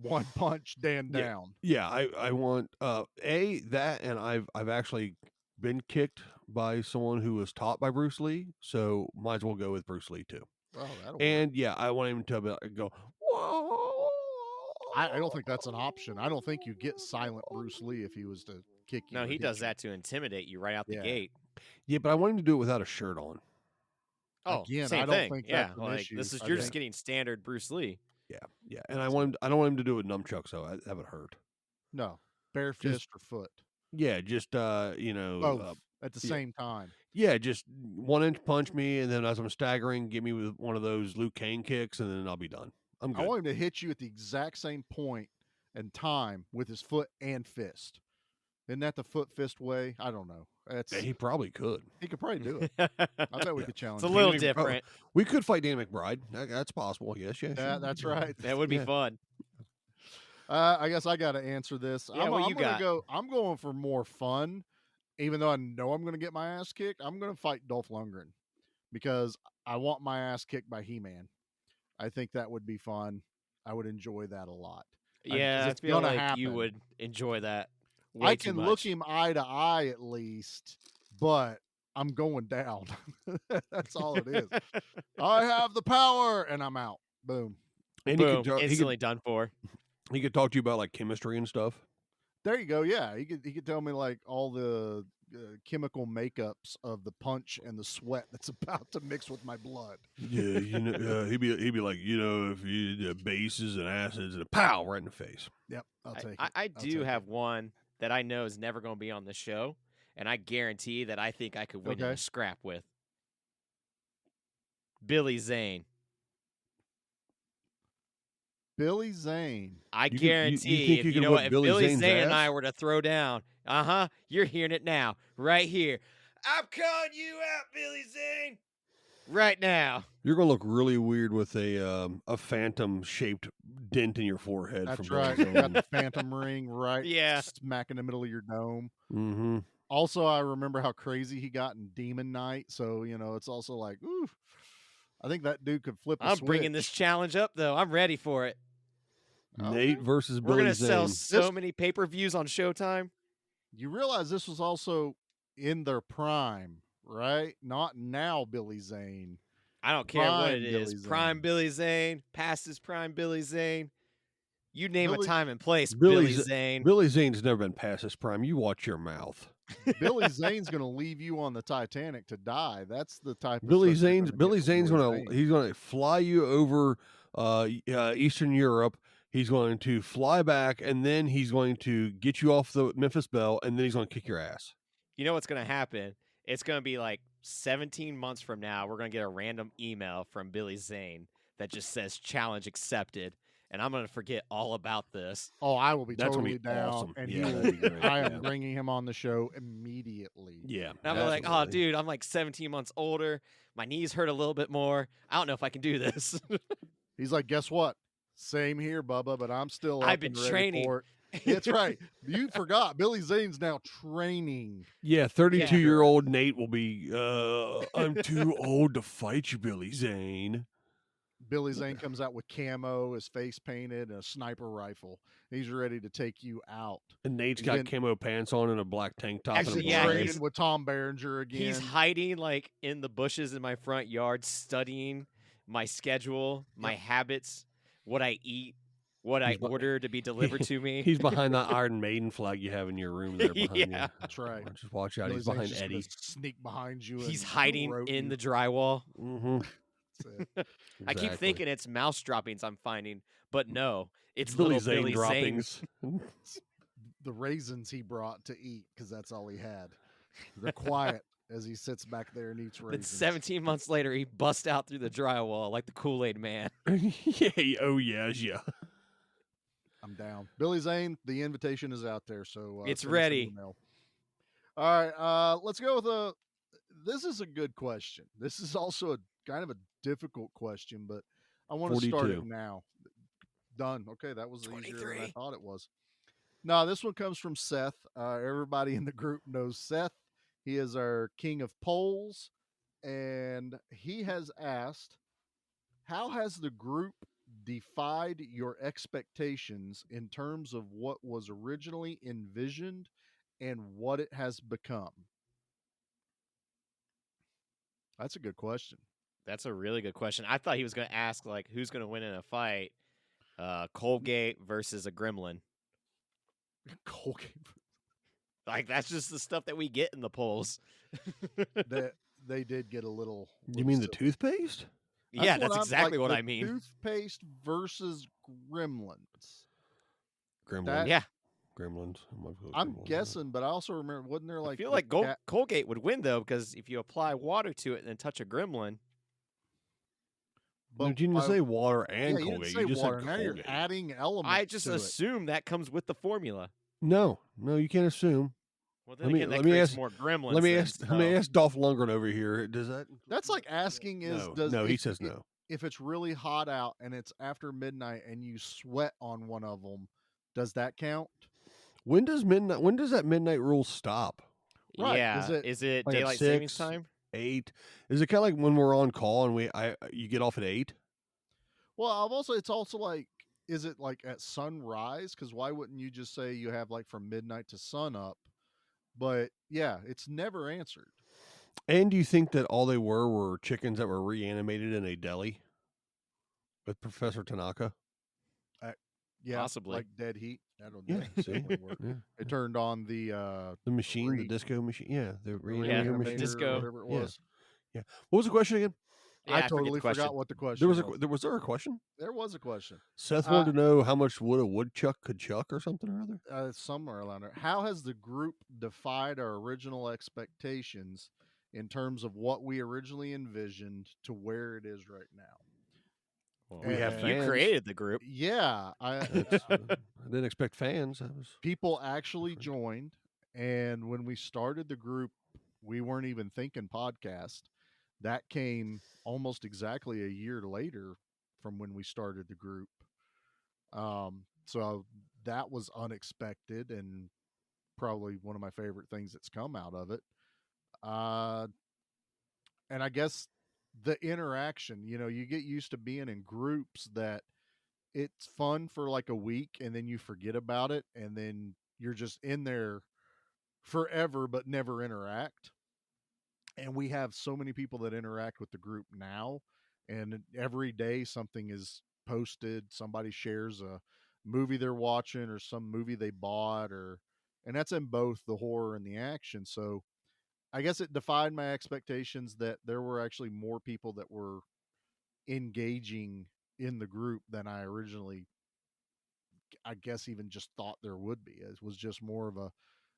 S2: One punch, Dan
S1: Yeah.
S2: down.
S1: Yeah, I want that, and I've actually been kicked by someone who was taught by Bruce Lee, so might as well go with Bruce Lee too.
S2: Oh, that'll work.
S1: And yeah, I want him to go. Whoa!
S2: I don't think that's an option. I don't think you get silent Bruce Lee if he was to kick you.
S3: No,
S2: or
S3: he
S2: hit
S3: does
S2: you.
S3: that to intimidate you right out the
S2: Yeah.
S3: gate.
S1: Yeah, but I want him to do it without a shirt on.
S3: Oh,
S2: Again,
S3: same
S2: I don't
S3: thing.
S2: think
S3: yeah,
S2: that's an
S3: like
S2: issue.
S3: this is
S2: I
S3: you're just
S2: think-
S3: getting standard Bruce Lee.
S1: Yeah, and I don't want him to do it with nunchucks, though. That would hurt.
S2: No, bare
S1: Just-
S2: fist or foot.
S1: Yeah, just
S2: Both at the
S1: yeah.
S2: same time.
S1: yeah, just 1 inch punch me, and then as I'm staggering, give me with one of those Luke Kane kicks, and then I'll be done. I'm
S2: I
S1: good.
S2: want him to hit you at the exact same point and time with his foot and fist. Isn't that the foot fist way? I don't know. That's
S1: Yeah, he probably could.
S2: he could probably do it.
S3: it's
S2: I bet we could challenge
S3: a
S2: him.
S3: little
S1: Danny- oh,
S3: different.
S1: We could fight Dan McBride. That's possible. Yes, yes.
S2: Yeah,
S1: sure.
S2: that's right.
S3: That would be
S1: Yeah.
S3: fun.
S2: I guess I got to answer this.
S3: Yeah, what you
S2: gonna
S3: got?
S2: go. I'm going for more fun, even though I know I'm going to get my ass kicked. I'm going to fight Dolph Lundgren because I want my ass kicked by He-Man. I think that would be fun. I would enjoy that a lot. 'cause
S3: Yeah, I
S2: it's
S3: feel
S2: gonna
S3: like you
S2: happen.
S3: would enjoy that. Way
S2: I
S3: too
S2: can
S3: much.
S2: look him eye to eye at least, but I'm going down. That's all it is. I have the power, and I'm out. Boom.
S1: And
S3: Boom,
S1: he
S3: instantly done for.
S1: could talk to you about like chemistry and stuff.
S2: There you go. Yeah, he could tell me like all the chemical makeups of the punch and the sweat that's about to mix with my blood.
S1: Yeah, he'd be like, if you did bases and acids and pow right in the face.
S2: Yep, I'll take it.
S3: I
S2: I'll
S3: do
S2: take
S3: have
S2: it.
S3: one that I know is never going to be on the show, and I guarantee that I think I could win in
S2: Okay.
S3: a scrap with Billy Zane.
S2: Billy Zane.
S3: I
S1: You think
S3: guarantee
S1: you
S3: if
S1: can
S3: you know
S1: whip
S3: what, if
S1: Billy
S3: Billy
S1: Zane's
S3: Zane and
S1: ass?
S3: I were to throw down, you're hearing it now, right here. I'm calling you out, Billy Zane, right now.
S1: You're gonna look really weird with a phantom shaped dent in your forehead.
S2: That's
S1: from
S2: right.
S1: Billy
S2: You got
S1: Zane.
S2: the phantom ring right
S3: Yeah.
S2: smack in the middle of your dome.
S1: Mm-hmm.
S2: Also, I remember how crazy he got in Demon Knight. So, it's also like, ooh, I think that dude could flip a
S3: I'm bringing this
S2: switch.
S3: challenge up though. I'm ready for it.
S1: Nate versus
S3: We're
S1: Billy
S3: gonna sell
S1: Zane.
S3: so many pay-per-views on Showtime.
S2: You realize this was also in their prime, right? Not now, Billy Zane.
S3: I don't care what
S2: Prime
S3: it is.
S2: Billy
S3: Prime
S2: Zane.
S3: Billy Zane, past his prime Billy Zane. You name a
S2: Billy-
S3: time and place,
S1: Billy
S3: Billy
S1: Z-
S3: Zane.
S1: Billy Zane's never been past his prime. You watch your mouth.
S2: Billy Zane's going to leave you on the Titanic to die. That's the type of
S1: Billy
S2: stuff you're
S1: Zane's
S2: gonna
S1: Billy
S2: get with
S1: Zane's
S2: Billy
S1: gonna
S2: Zane.
S1: he's gonna fly you over Eastern Europe. He's going to fly back, and then he's going to get you off the Memphis Belle, and then he's going to kick your ass.
S3: You know what's going to happen? It's going to be like 17 months from now, we're going to get a random email from Billy Zane that just says challenge accepted. And I'm going to forget all about this.
S2: Oh, I will be
S1: That's gonna
S2: totally
S1: be
S2: down,
S1: awesome.
S2: and
S1: Yeah,
S2: he will,
S1: that'd be great.
S2: I am
S1: Yeah.
S2: bringing him on the show immediately.
S1: Yeah,
S3: And I'm like, oh,
S1: absolutely.
S3: dude, I'm like 17 months older. My knees hurt a little bit more. I don't know if I can do this.
S2: He's like, guess what? Same here, Bubba, but I'm still.
S3: I've
S2: up
S3: been
S2: and ready
S3: training.
S2: for it. That's right. You forgot. Billy Zane's now training.
S1: Yeah, 32-year-old Nate will be. I'm too old to fight you, Billy Zane.
S2: Billy Zane comes out with camo, his face painted, and a sniper rifle. He's ready to take you out.
S1: And Nate's
S2: He's
S1: got
S2: been-
S1: camo pants on and a black tank top.
S3: Actually,
S1: and a
S3: yeah,
S1: beret.
S2: training with Tom Berenger again.
S3: He's hiding like in the bushes in my front yard, studying my schedule, my habits, what I eat, what I
S1: He's bu-
S3: order to be delivered to me.
S1: He's behind that Iron Maiden flag you have in your room there behind
S3: Yeah.
S1: you.
S2: That's right.
S1: Just watch out.
S2: Billy
S1: He's
S2: Zane's
S1: behind
S2: just gonna
S1: Eddie.
S2: sneak behind you.
S3: He's
S2: and
S3: hiding
S2: rope
S3: in
S2: you.
S3: the drywall.
S1: Mm-hmm.
S2: That's it.
S3: I keep thinking it's mouse droppings I'm finding, but no, it's
S1: Billy
S3: little
S1: Zane
S3: Billy Zane.
S1: droppings.
S2: The raisins he brought to eat because that's all he had. They're quiet as he sits back there and eats
S3: Then
S2: raisins.
S3: 17 months later, he busts out through the drywall like the Kool-Aid man.
S1: Yeah. Oh yes. Yeah.
S2: I'm down. Billy Zane, the invitation is out there, so
S3: It's
S2: send us an
S3: ready.
S2: email. All right, let's go with a. This is a good question. This is also a kind of a difficult question, but I want to start it
S1: 42.
S2: now. Done. Okay, that was easier than I
S3: 23.
S2: thought it was. No, this one comes from Seth. Everybody in the group knows Seth. He is our king of polls, and he has asked, "How has the group defied your expectations in terms of what was originally envisioned and what it has become?" That's a good question.
S3: That's a really good question. I thought he was going to ask like who's going to win in a fight, Colgate versus a gremlin.
S2: Colgate.
S3: Like that's just the stuff that we get in the polls.
S2: They did get a little.
S1: You mean the
S2: silly.
S1: toothpaste?
S3: Yeah, that's
S2: what I'm-
S3: exactly
S2: like
S3: what
S2: the
S3: I mean.
S2: Toothpaste versus gremlins.
S1: Gremlins.
S2: That-
S3: Yeah,
S1: Gremlins.
S2: I'm guessing, but I also remember, wasn't there like
S3: I feel
S2: the
S3: like
S2: cat-
S3: Colgate would win though because if you apply water to it and then touch a gremlin,
S1: But you didn't
S2: I-
S1: say water
S2: yeah,
S1: and
S2: you
S1: Colgate.
S2: didn't say
S1: You just
S2: water.
S1: said
S2: Now you're
S1: Colgate.
S2: adding elements.
S3: I just
S2: to it.
S3: assume that comes with the formula.
S1: No, you can't assume.
S3: Well, then
S1: Let me-
S3: again, that
S1: let me
S3: creates
S1: ask-
S3: more gremlins.
S1: Let me
S3: then,
S1: ask. Let me
S3: so-
S1: ask Dolph Lundgren over here. Does that?
S2: That's like asking is
S1: No,
S2: does
S1: no. He
S2: if-
S1: says
S2: if-
S1: no.
S2: If it's really hot out and it's after midnight and you sweat on one of them, does that count?
S1: When does midnight? When does that midnight rule stop?
S2: Right,
S3: Yeah,
S2: is
S3: is
S2: it-
S3: it
S1: like at
S3: daylight savings
S1: 6?
S3: time?
S1: 8? Is it kind of like when we're on call and you get off at 8?
S2: Well, it's also like, is it like at sunrise? Because why wouldn't you just say you have like from midnight to sun up? But yeah, it's never answered.
S1: And do you think that all they were chickens that were reanimated in a deli with Professor Tanaka?
S2: Yeah,
S3: Possibly.
S2: like dead heat. That'll
S1: Yeah, see,
S2: definitely work.
S1: yeah.
S2: It turned on the
S1: The
S2: Re-
S1: disco machine. Yeah, the
S3: Yeah,
S1: reanimator machine.
S3: disco.
S2: or whatever it
S1: Yeah.
S2: was.
S1: Yeah. What was the question again?
S3: Yeah,
S2: I
S3: I forget the
S2: totally
S3: question.
S2: forgot what the question
S1: There was
S2: was.
S1: was there a question?
S2: There was a question.
S1: Seth
S2: Uh,
S1: wanted to know how much wood a woodchuck could chuck or something or other.
S2: Somewhere around there. How has the group defied our original expectations in terms of what we originally envisioned to where it is right now?
S1: We have
S2: And-
S3: You
S1: fans.
S3: created the group.
S2: Yeah,
S1: That's, I didn't expect fans. That was
S2: people actually
S1: different.
S2: joined, and when we started the group, we weren't even thinking podcast. That came almost exactly a year later from when we started the group. So that was unexpected and probably one of my favorite things that's come out of it. And I guess the interaction, you get used to being in groups that it's fun for like a week and then you forget about it and then you're just in there forever but never interact. And we have so many people that interact with the group now, and every day something is posted, somebody shares a movie they're watching or some movie they bought, and that's in both the horror and the action. So I guess it defied my expectations that there were actually more people that were engaging in the group than I originally, I guess, even just thought there would be. It was just more of a,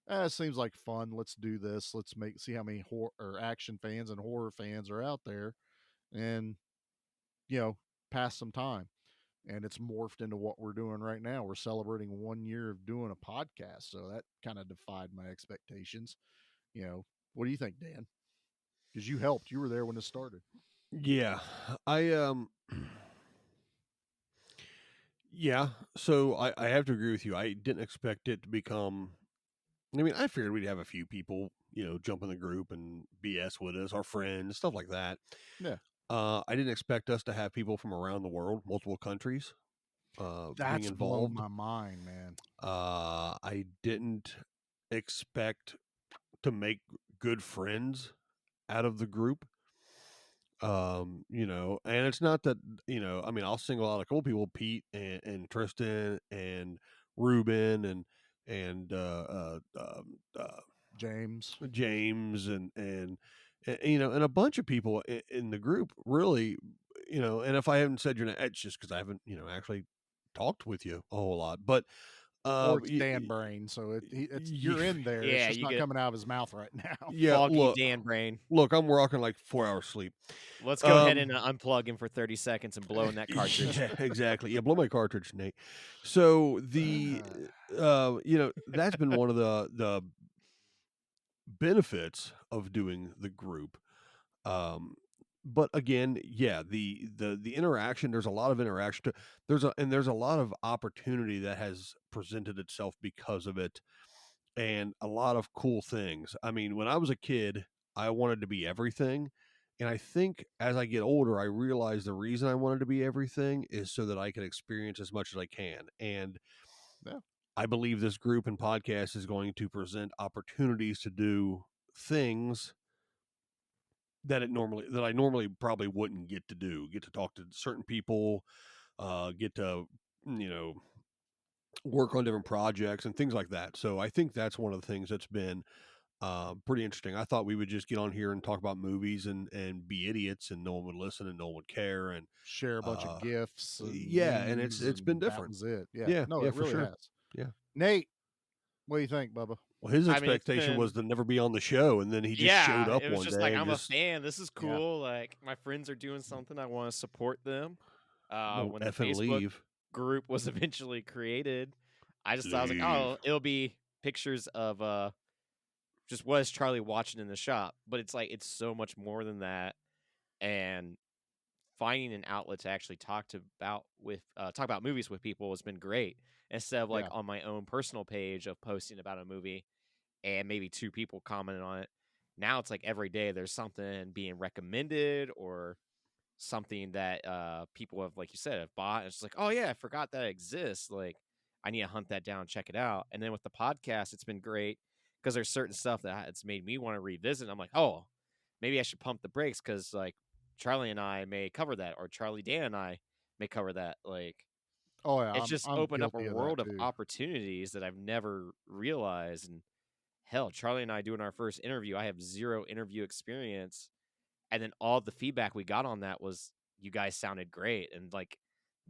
S2: it seems like fun. Let's do this. Let's see how many horror or action fans and horror fans are out there, and pass some time. And it's morphed into what we're doing right now. We're celebrating 1 year of doing a podcast, so that kind of defied my expectations. What do you think, Dan? Because you helped. You were there when it started.
S1: Yeah, I yeah. So I have to agree with you. I didn't expect it to become. I mean, I figured we'd have a few people, jump in the group and BS with us, our friends, stuff like that.
S2: Yeah.
S1: I didn't expect us to have people from around the world, multiple countries, being
S2: That's blown
S1: involved.
S2: my mind, man.
S1: I didn't expect to make good friends out of the group. And it's not that, I mean, I'll single out a couple people, Pete and Tristan and Ruben and
S2: James.
S1: James and and a bunch of people in the group, really. And if I haven't said your name, it's just because I haven't actually talked with you a whole lot. But
S2: Or it's Dan Brain, so you're in there.
S3: Yeah,
S2: it's just
S3: you
S2: not
S3: get-
S2: coming out of his mouth right now.
S1: yeah,
S3: Foggy Dan Brain.
S1: look, I'm rocking like 4 hours sleep.
S3: Let's go ahead
S1: Um,
S3: and unplug him for 30 seconds and blow in that cartridge.
S1: Yeah, exactly. Yeah, blow my cartridge, Nate. So that's been one of the benefits of doing the group. But again, yeah, the interaction, there's a lot of interaction there's a lot of opportunity that has presented itself because of it, and a lot of cool things. I mean, when I was a kid, I wanted to be everything. And I think as I get older, I realize the reason I wanted to be everything is so that I can experience as much as I can. And
S2: Yeah.
S1: I believe this group and podcast is going to present opportunities to do things that I normally probably wouldn't get to do. Get to talk to certain people, get to, work on different projects and things like that. So I think that's one of the things that's been pretty interesting. I thought we would just get on here and talk about movies and be idiots, and no one would listen and no one would care. And
S2: Share a bunch of gifts. And
S1: yeah, and it's
S2: memes,
S1: been
S2: and
S1: different.
S2: That was it. Yeah.
S1: Yeah,
S2: No,
S1: yeah,
S2: it
S1: for
S2: really
S1: sure.
S2: has.
S1: Yeah.
S2: Nate, what do you think, Bubba?
S1: Well, his
S3: I mean, it's
S1: expectation was
S3: been-
S1: to never be on the show, and then he just showed up
S3: it was
S1: one
S3: just
S1: day.
S3: like,
S1: and
S3: I'm
S1: just,
S3: a fan. This is
S2: Yeah.
S3: cool. Like, my friends are doing something. I want to support them.
S1: Don't
S3: When the
S1: effing
S3: Facebook
S1: leave.
S3: group was eventually created, I was like,
S1: Leave.
S3: oh, it'll be pictures of just what is Charlie watching in the shop. But it's like, it's so much more than that. And finding an outlet to actually talk about movies with people has been great, instead of like
S2: Yeah.
S3: on my own personal page of posting about a movie and maybe 2 people commented on it. Now it's like every day there's something being recommended or something that people have, like you said, have bought. And it's just like, oh yeah, I forgot that exists. Like, I need to hunt that down and check it out. And then with the podcast, it's been great because there's certain stuff that it's made me want to revisit. I'm like, oh, maybe I should pump the brakes because like Charlie and I may cover that, or Charlie, Dan, and I may cover that. Like,
S2: Oh yeah,
S3: It's just
S2: I'm
S3: opened up a
S2: guilty of that
S3: world of
S2: too.
S3: opportunities that I've never realized. And hell, Charlie and I doing our first interview, I have zero interview experience. And then all the feedback we got on that was you guys sounded great. And like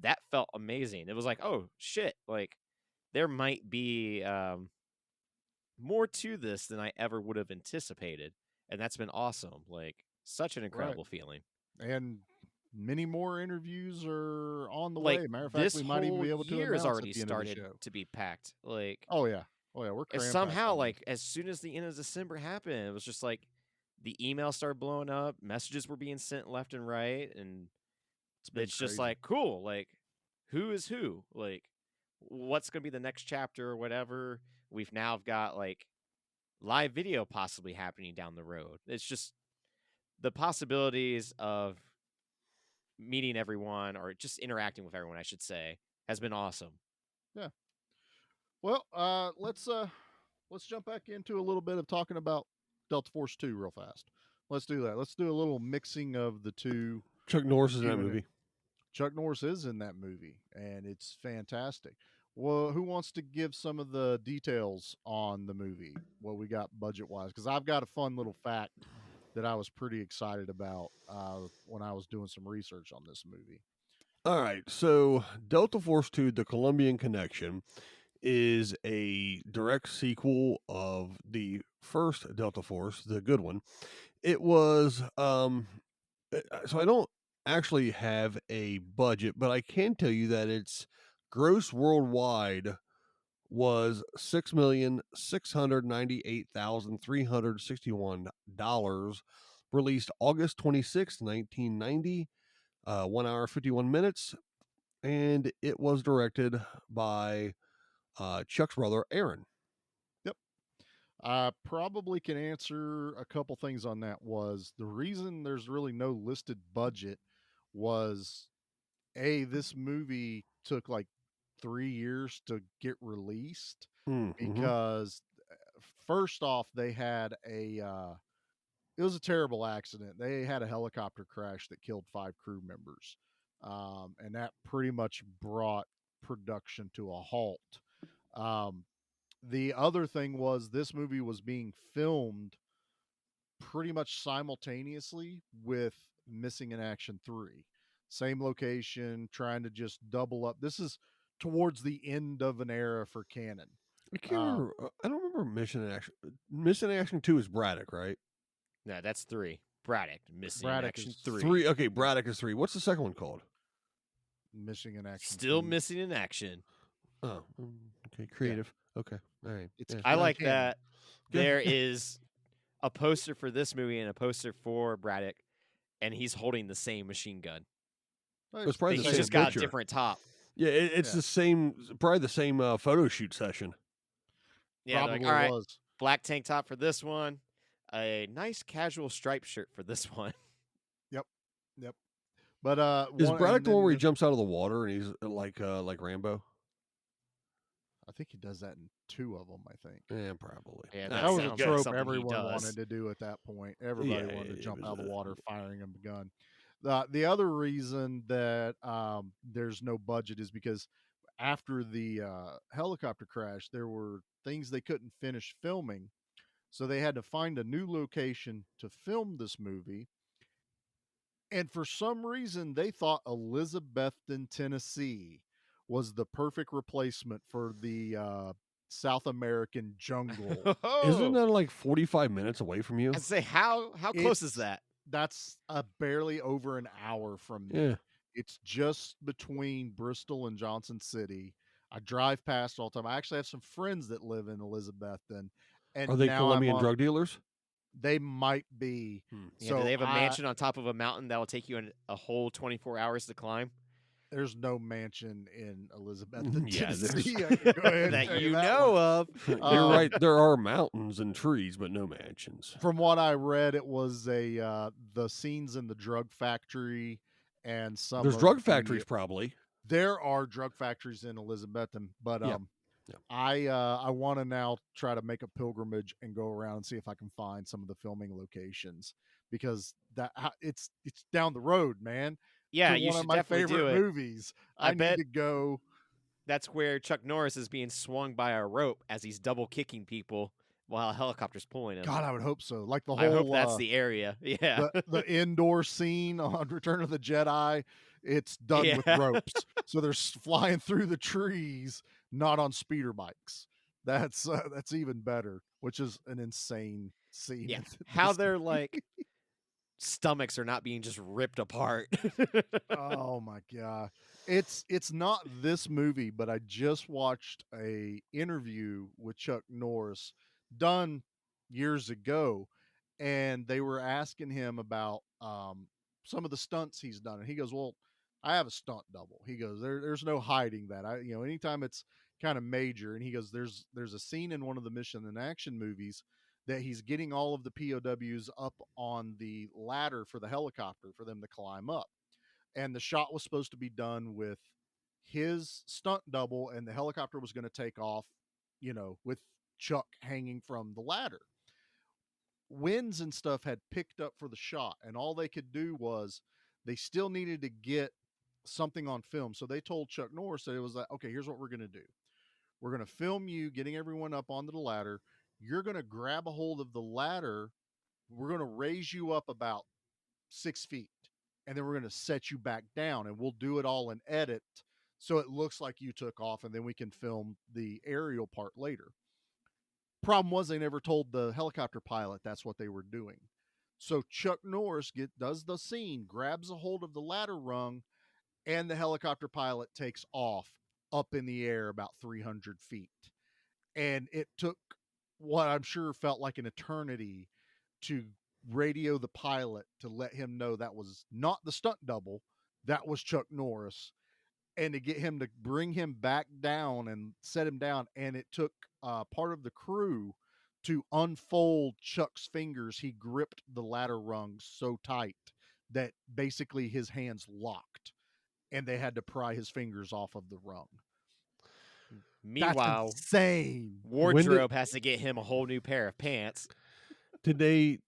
S3: that felt amazing. It was like, oh shit, like there might be more to this than I ever would have anticipated. And that's been awesome. Like such an
S2: Right.
S3: incredible feeling.
S2: And many more interviews are on the
S3: Like
S2: way. Matter of fact,
S3: this
S2: we might even
S3: whole
S2: be able to
S3: year has
S2: announce
S3: already
S2: at the end of the
S3: started
S2: show.
S3: to be packed. Like
S2: Oh yeah, we're
S3: and
S2: cram-packed
S3: somehow,
S2: on
S3: like as soon as the end of December happened, it was just like the email started blowing up, messages were being sent left and right, and
S2: been
S3: it's just
S2: crazy.
S3: like cool. Like who is who? Like what's gonna be the next chapter or whatever? We've now got like live video possibly happening down the road. It's just the possibilities of meeting everyone or just interacting with everyone, I should say, has been awesome.
S2: Yeah. Well, let's jump back into a little bit of talking about Delta Force 2 real fast. Let's do that. Let's do a little mixing of the two.
S1: Chuck Norris is in that
S2: Even it-
S1: movie.
S2: Chuck Norris is in that movie, and it's fantastic. Well, who wants to give some of the details on the movie? What we got budget wise? Because I've got a fun little fact that I was pretty excited about when I was doing some research on this movie.
S1: All right, so Delta Force 2, The Colombian Connection, is a direct sequel of the first Delta Force, the good one. It was, so I don't actually have a budget, but I can tell you that its gross worldwide was $6,698,361, released August 26th, 1990, 1 hour 51 minutes, and it was directed by Chuck's brother Aaron.
S2: Yep. I probably can answer a couple things on that. Was the reason there's really no listed budget was this movie took like 3 years to get released because first off they had it was a terrible accident. They had a helicopter crash that killed 5 crew members. And that pretty much brought production to a halt. The other thing was this movie was being filmed pretty much simultaneously with Missing in Action 3. Same location, trying to just double up. This is towards the end of an era for Canon.
S1: I can't remember. I don't remember Mission in Action. Mission in Action 2 is Braddock, right?
S3: No, that's 3. Braddock, Missing in
S2: Braddock
S3: Action
S2: is
S3: 3.
S1: 3. Okay, Braddock is 3. What's the second one called?
S2: Missing in Action.
S3: Still
S2: 2.
S3: Missing in Action.
S1: Oh, okay, creative. Okay, all right.
S2: It's
S1: yeah.
S3: I like
S2: Canon.
S3: that there is a poster for this movie and a poster for Braddock, and he's holding the same machine gun.
S1: It's probably
S3: He's
S1: the same
S3: just got
S1: picture.
S3: a different top.
S1: Yeah, it's
S2: Yeah.
S1: the same, probably the same photo shoot session.
S3: Yeah, they're
S2: Probably
S3: like, all right,
S2: was.
S3: black tank top for this one, a nice casual striped shirt for this one.
S2: But
S1: Is
S2: one-
S1: Braddock
S2: and
S1: the one
S2: then
S1: where he jumps out of the water and he's like Rambo?
S2: I think he does that in 2 of them. I think.
S1: Yeah, probably.
S3: Yeah,
S2: That
S3: that
S2: was a
S3: sounds like
S2: trope
S3: something he
S2: everyone
S3: does.
S2: wanted to do at that point. Everybody
S1: Yeah,
S2: wanted to
S1: it
S2: jump
S1: was
S2: out of the
S1: a-
S2: water firing a gun. The other reason that there's no budget is because after the helicopter crash, there were things they couldn't finish filming, so they had to find a new location to film this movie. And for some reason, they thought Elizabethton, Tennessee, was the perfect replacement for the South American jungle.
S1: Isn't that like 45 minutes away from you?
S3: I say, how close is
S2: It's-
S3: that?
S2: That's barely over an hour from me.
S1: Yeah.
S2: It's just between Bristol and Johnson City. I drive past all the time. I actually have some friends that live in Elizabethton. And
S1: Are they
S2: now I'm
S1: Colombian
S2: on-
S1: drug dealers?
S2: They might be.
S3: Yeah,
S2: So
S3: do they have a
S2: I-
S3: mansion on top of a mountain that will take you a whole 24 hours to climb?
S2: There's no mansion in Elizabethton,
S1: Yeah,
S2: Tennessee. I can go ahead and
S3: that
S2: tell
S3: you
S2: that
S3: know
S2: one.
S3: of.
S1: You're
S2: Uh,
S1: right. There are mountains and trees, but no mansions.
S2: From what I read, it was the scenes in the drug factory and some.
S1: There's
S2: of
S1: drug
S2: the-
S1: factories, probably.
S2: There are drug factories in Elizabethton, but
S1: Yeah. Yeah.
S2: I want to now try to make a pilgrimage and go around and see if I can find some of the filming locations because it's down the road, man.
S3: Yeah,
S2: to
S3: you
S2: one
S3: should
S2: of my
S3: definitely
S2: favorite
S3: do it.
S2: movies.
S3: I
S2: I
S3: bet-
S2: need to go
S3: that's where Chuck Norris is being swung by a rope as he's double kicking people while a helicopter's pulling him.
S2: God, I would hope so. Like the
S3: I hope
S2: whole
S3: that's the area. Yeah.
S2: the indoor scene on Return of the Jedi, it's done with
S3: Yeah.
S2: ropes, so they're flying through the trees, not on speeder bikes. That's even better, which is an insane scene.
S3: Yeah.
S2: in
S3: How
S2: this
S3: their
S2: movie.
S3: like stomachs are not being just ripped apart.
S2: Oh my god. It's not this movie, but I just watched a interview with Chuck Norris done years ago, and they were asking him about some of the stunts he's done, and he goes, "Well, I have a stunt double." He goes, "There's no hiding that. Anytime it's kind of major," and he goes, "There's a scene in one of the Mission and Action movies that he's getting all of the POWs up on the ladder for the helicopter for them to climb up." And the shot was supposed to be done with his stunt double, and the helicopter was going to take off, with Chuck hanging from the ladder. Winds and stuff had picked up for the shot, and all they could do was they still needed to get something on film. So they told Chuck Norris that it was like, okay, here's what we're going to do. We're going to film you getting everyone up onto the ladder. You're going to grab a hold of the ladder. We're going to raise you up about 6 feet, and then we're going to set you back down, and we'll do it all in edit so it looks like you took off, and then we can film the aerial part later. Problem was they never told the helicopter pilot that's what they were doing. So Chuck Norris does the scene, grabs a hold of the ladder rung, and the helicopter pilot takes off up in the air about 300 feet. And it took what I'm sure felt like an eternity to radio the pilot to let him know that was not the stunt double, that was Chuck Norris, and to get him to bring him back down and set him down. And it took part of the crew to unfold Chuck's fingers. He gripped the ladder rungs so tight that basically his hands locked, and they had to pry his fingers off of the rung.
S3: Meanwhile,
S2: That's insane.
S3: Wardrobe has to get him a whole new pair of pants.
S1: Did they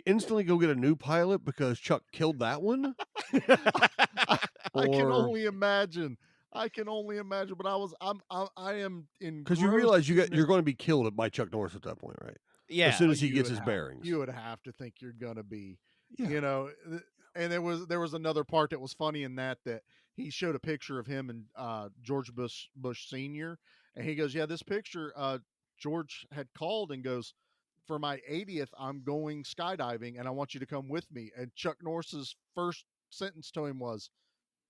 S1: instantly go get a new pilot because Chuck killed that one?
S2: I can
S1: Or-
S2: only imagine. But I am in,
S1: Because you realize you're going to be killed by Chuck Norris at that point, right?
S3: Yeah.
S1: As soon as he
S2: you
S1: gets
S2: would
S1: his
S2: have-
S1: bearings.
S2: You would have to think you're gonna be,
S1: Yeah.
S2: And there was another part that was funny in that he showed a picture of him and George Bush Sr. and he goes, "Yeah, this picture George had called and goes, for my 80th, I'm going skydiving and I want you to come with me." And Chuck Norris's first sentence to him was,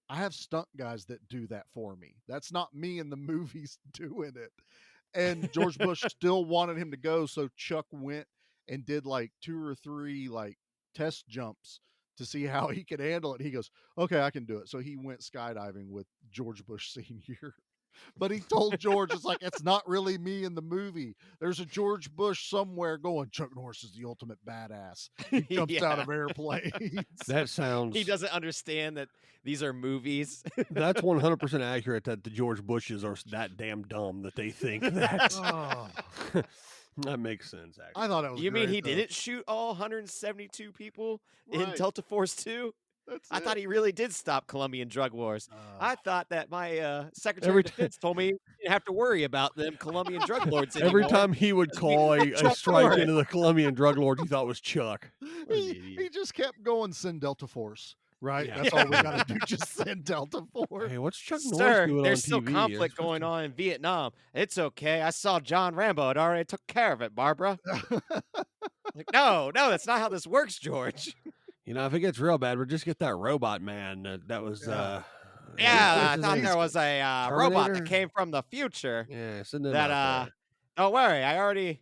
S2: "I have stunt guys that do that for me. That's not me in the movies doing it." And George Bush still wanted him to go, so Chuck went and did like 2 or 3 like test jumps to see how he could handle it. He goes, "Okay, I can do it." So he went skydiving with George Bush Sr. But he told George, it's like, it's not really me in the movie. There's a George Bush somewhere going, "Chuck Norris is the ultimate badass." He jumps out of airplanes.
S1: That sounds.
S3: He doesn't understand that these are movies.
S1: That's 100% accurate. That the George Bushes are that damn dumb that they think that.
S2: Oh,
S1: That makes sense. Actually,
S2: I thought it was
S3: You mean
S2: great,
S3: he
S2: though.
S3: didn't shoot all 172 people in
S2: Right.
S3: Delta Force 2?
S2: That's
S3: I thought
S2: it.
S3: he really did stop Colombian drug wars. I thought that my Secretary
S1: Every
S3: of Defense told me he didn't have to worry about them Colombian drug lords anymore.
S1: every time he would call a
S3: Chuck
S1: strike
S3: Norris.
S1: into the Colombian drug lord, he thought was Chuck. What an
S2: he
S1: idiot.
S2: just kept going, "Send Delta Force." Right?
S1: Yeah.
S2: That's all we gotta do. Just send Delta Force.
S1: Hey, what's Chuck Norris
S3: Sir,
S1: doing
S3: there's
S1: on
S3: still
S1: TV?
S3: conflict going on in Vietnam. It's okay. I saw John Rambo had already took care of it, Barbara. Like, no, that's not how this works, George.
S1: You know, if it gets real bad, we'll just get that robot man. That was.
S3: Yeah, I
S1: what's his
S3: thought
S1: name?
S3: there was a robot
S1: Terminator?
S3: that came from the future.
S1: Yeah, send them
S3: That
S1: out there.
S3: don't worry, I already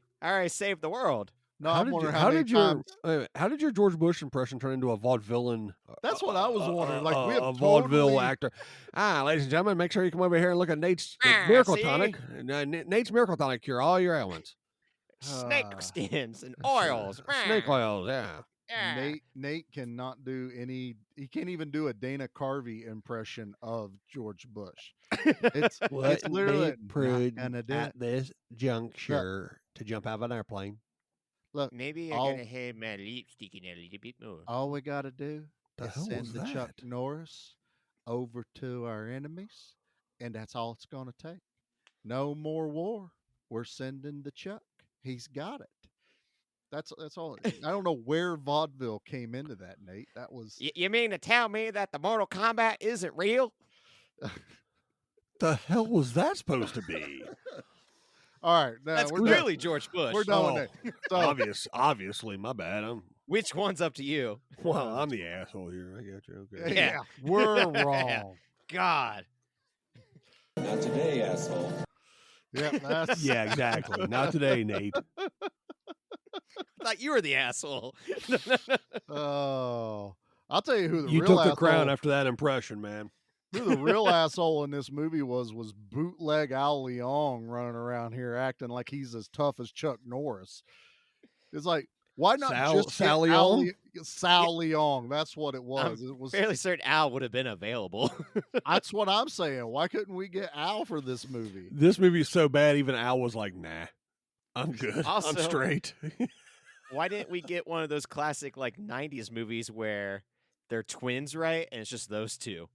S3: saved the world.
S2: No,
S1: How
S2: I'm
S1: did,
S2: wondering
S1: you,
S2: how
S1: how,
S2: many
S1: did your,
S2: times.
S1: wait a minute, how did your George Bush impression turn into a vaudevillain?
S2: That's what I was wondering. Like, we have
S1: a vaudeville
S2: totally-
S1: actor. Ladies and gentlemen, make sure you come over here and look at Nate's
S3: Ah,
S1: Miracle
S3: see?
S1: Tonic. Nate's Miracle Tonic cure all your ailments.
S3: Snake
S2: Ah.
S3: skins and oils.
S1: Snake oils, yeah.
S3: Yeah.
S2: Nate cannot do any. He can't even do a Dana Carvey impression of George Bush. It's literally
S1: Nate Prude
S2: not gonna do
S1: at
S2: it.
S1: this juncture to jump out of an airplane.
S2: Look,
S3: Maybe
S2: all-
S3: I'm gonna have my lipstick in a little bit more.
S2: all we got to do
S1: The
S2: is
S1: hell
S2: send
S1: was
S2: the Chuck
S1: that?
S2: Norris over to our enemies, and that's all it's going to take. No more war. We're sending the Chuck. He's got it. That's all. I don't know where vaudeville came into that, Nate. That was
S3: You mean to tell me that the Mortal Kombat isn't real?
S1: The hell was that supposed to be?
S2: all right. Now
S3: That's
S2: we're done.
S3: clearly George Bush.
S2: We're done with
S1: Oh,
S2: it. So,
S1: obviously, my bad.
S3: Which one's up to you?
S1: I'm the asshole here. I got you. Okay.
S2: yeah, we're wrong.
S3: God.
S6: Not today, asshole.
S2: Yep, that's
S1: Yeah, exactly. Not today, Nate.
S3: I thought you were the asshole.
S2: Oh, I'll tell you who the
S1: You
S2: real
S1: took the crown
S2: asshole-
S1: after that impression, man.
S2: Who the real asshole in this movie was bootleg Al Leong running around here acting like he's as tough as Chuck Norris. It's like, why not just
S1: Sal
S2: get Al
S1: Leong?
S2: Sal Leong? That's what it was. It was.
S3: Fairly certain Al would have been available.
S2: That's what I'm saying. Why couldn't we get Al for this movie?
S1: This movie's so bad, even Al was like, nah, I'm good.
S3: Also-
S1: I'm straight.
S3: Why didn't we get one of those classic like 90s movies where they're twins, right? And it's just those two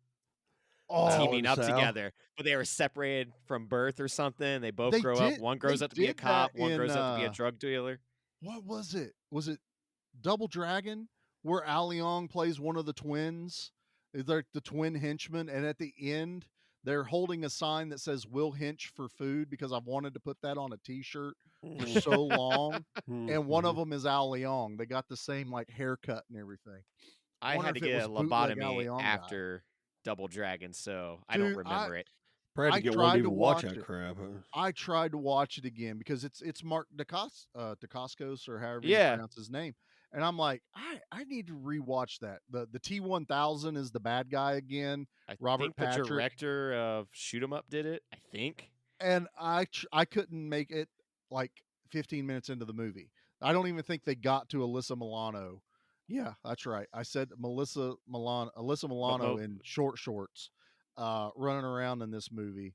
S3: teaming up
S1: Sal.
S3: together, but they were separated from birth or something. They both
S2: They
S3: grow up.
S2: did-
S3: One grows
S2: they
S3: up to be a
S2: did
S3: cop.
S2: that
S3: One grows
S2: in,
S3: up to be a drug dealer.
S2: What was it? Was it Double Dragon where Al Leong plays one of the twins? Is like the twin henchman, and at the end they're holding a sign that says "Will Hinch for food" because I've wanted to put that on a T-shirt for so long. And one of them is Al Leong. They got the same like haircut and everything.
S3: I
S2: wonder
S3: had to
S2: if it
S3: get a
S2: was bootleg Al
S3: lobotomy
S2: Leong guy.
S3: after Double Dragon, so I don't
S2: Dude,
S3: remember it.
S1: Probably had
S2: I
S1: to get
S2: tried
S1: one to
S2: to
S1: even watch
S2: watch
S1: that
S2: it.
S1: crap.
S2: I tried to watch it again because it's Mark Dacascos or however
S3: Yeah.
S2: you pronounce his name. And I'm like, I need to rewatch that. The T-1000 is the bad guy again.
S3: I
S2: Robert
S3: think
S2: Patrick.
S3: the director of Shoot 'Em Up did it. I think.
S2: And I couldn't make it like 15 minutes into the movie. I don't even think they got to Alyssa Milano. Yeah, that's right. I said Alyssa Milano in short shorts running around in this movie,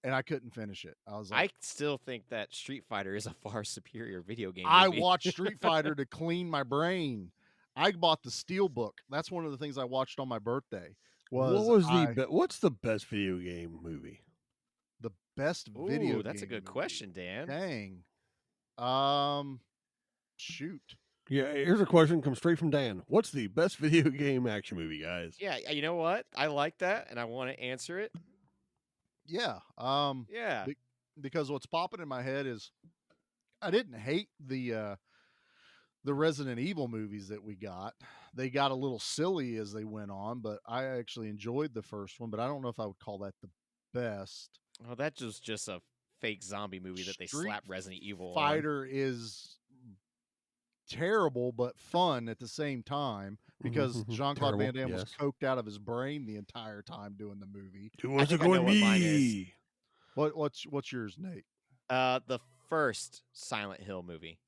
S2: and I couldn't finish it. I was
S3: I
S2: like,
S3: still think that Street Fighter is a far superior video game.
S2: I
S3: movie.
S2: watched Street Fighter to clean my brain. I bought the Steelbook. That's one of the things I watched on my birthday.
S1: What's the best video game movie?
S2: the best video?
S3: Ooh, that's a
S2: game
S3: good
S2: movie?
S3: question, Dan.
S2: Dang. Shoot.
S1: Yeah, here's a question comes straight from Dan. What's the best video game action movie, guys?
S3: Yeah, you know what? I like that, and I want to answer it.
S2: Yeah.
S3: Yeah,
S2: Because what's popping in my head is I didn't hate the Resident Evil movies that we got. They got a little silly as they went on, but I actually enjoyed the first one, but I don't know if I would call that the best.
S3: well, that was just a fake zombie movie that they
S2: Street
S3: slapped Resident Evil on.
S2: Fighter is terrible but fun at the same time because Jean-Claude Van
S1: Terrible,
S2: Damme was
S1: yes.
S2: coked out of his brain the entire time doing the movie.
S1: Who wants to
S3: think I
S1: go
S3: know
S1: with
S3: what mine is.
S1: me?
S2: What's yours, Nate?
S3: The first Silent Hill movie.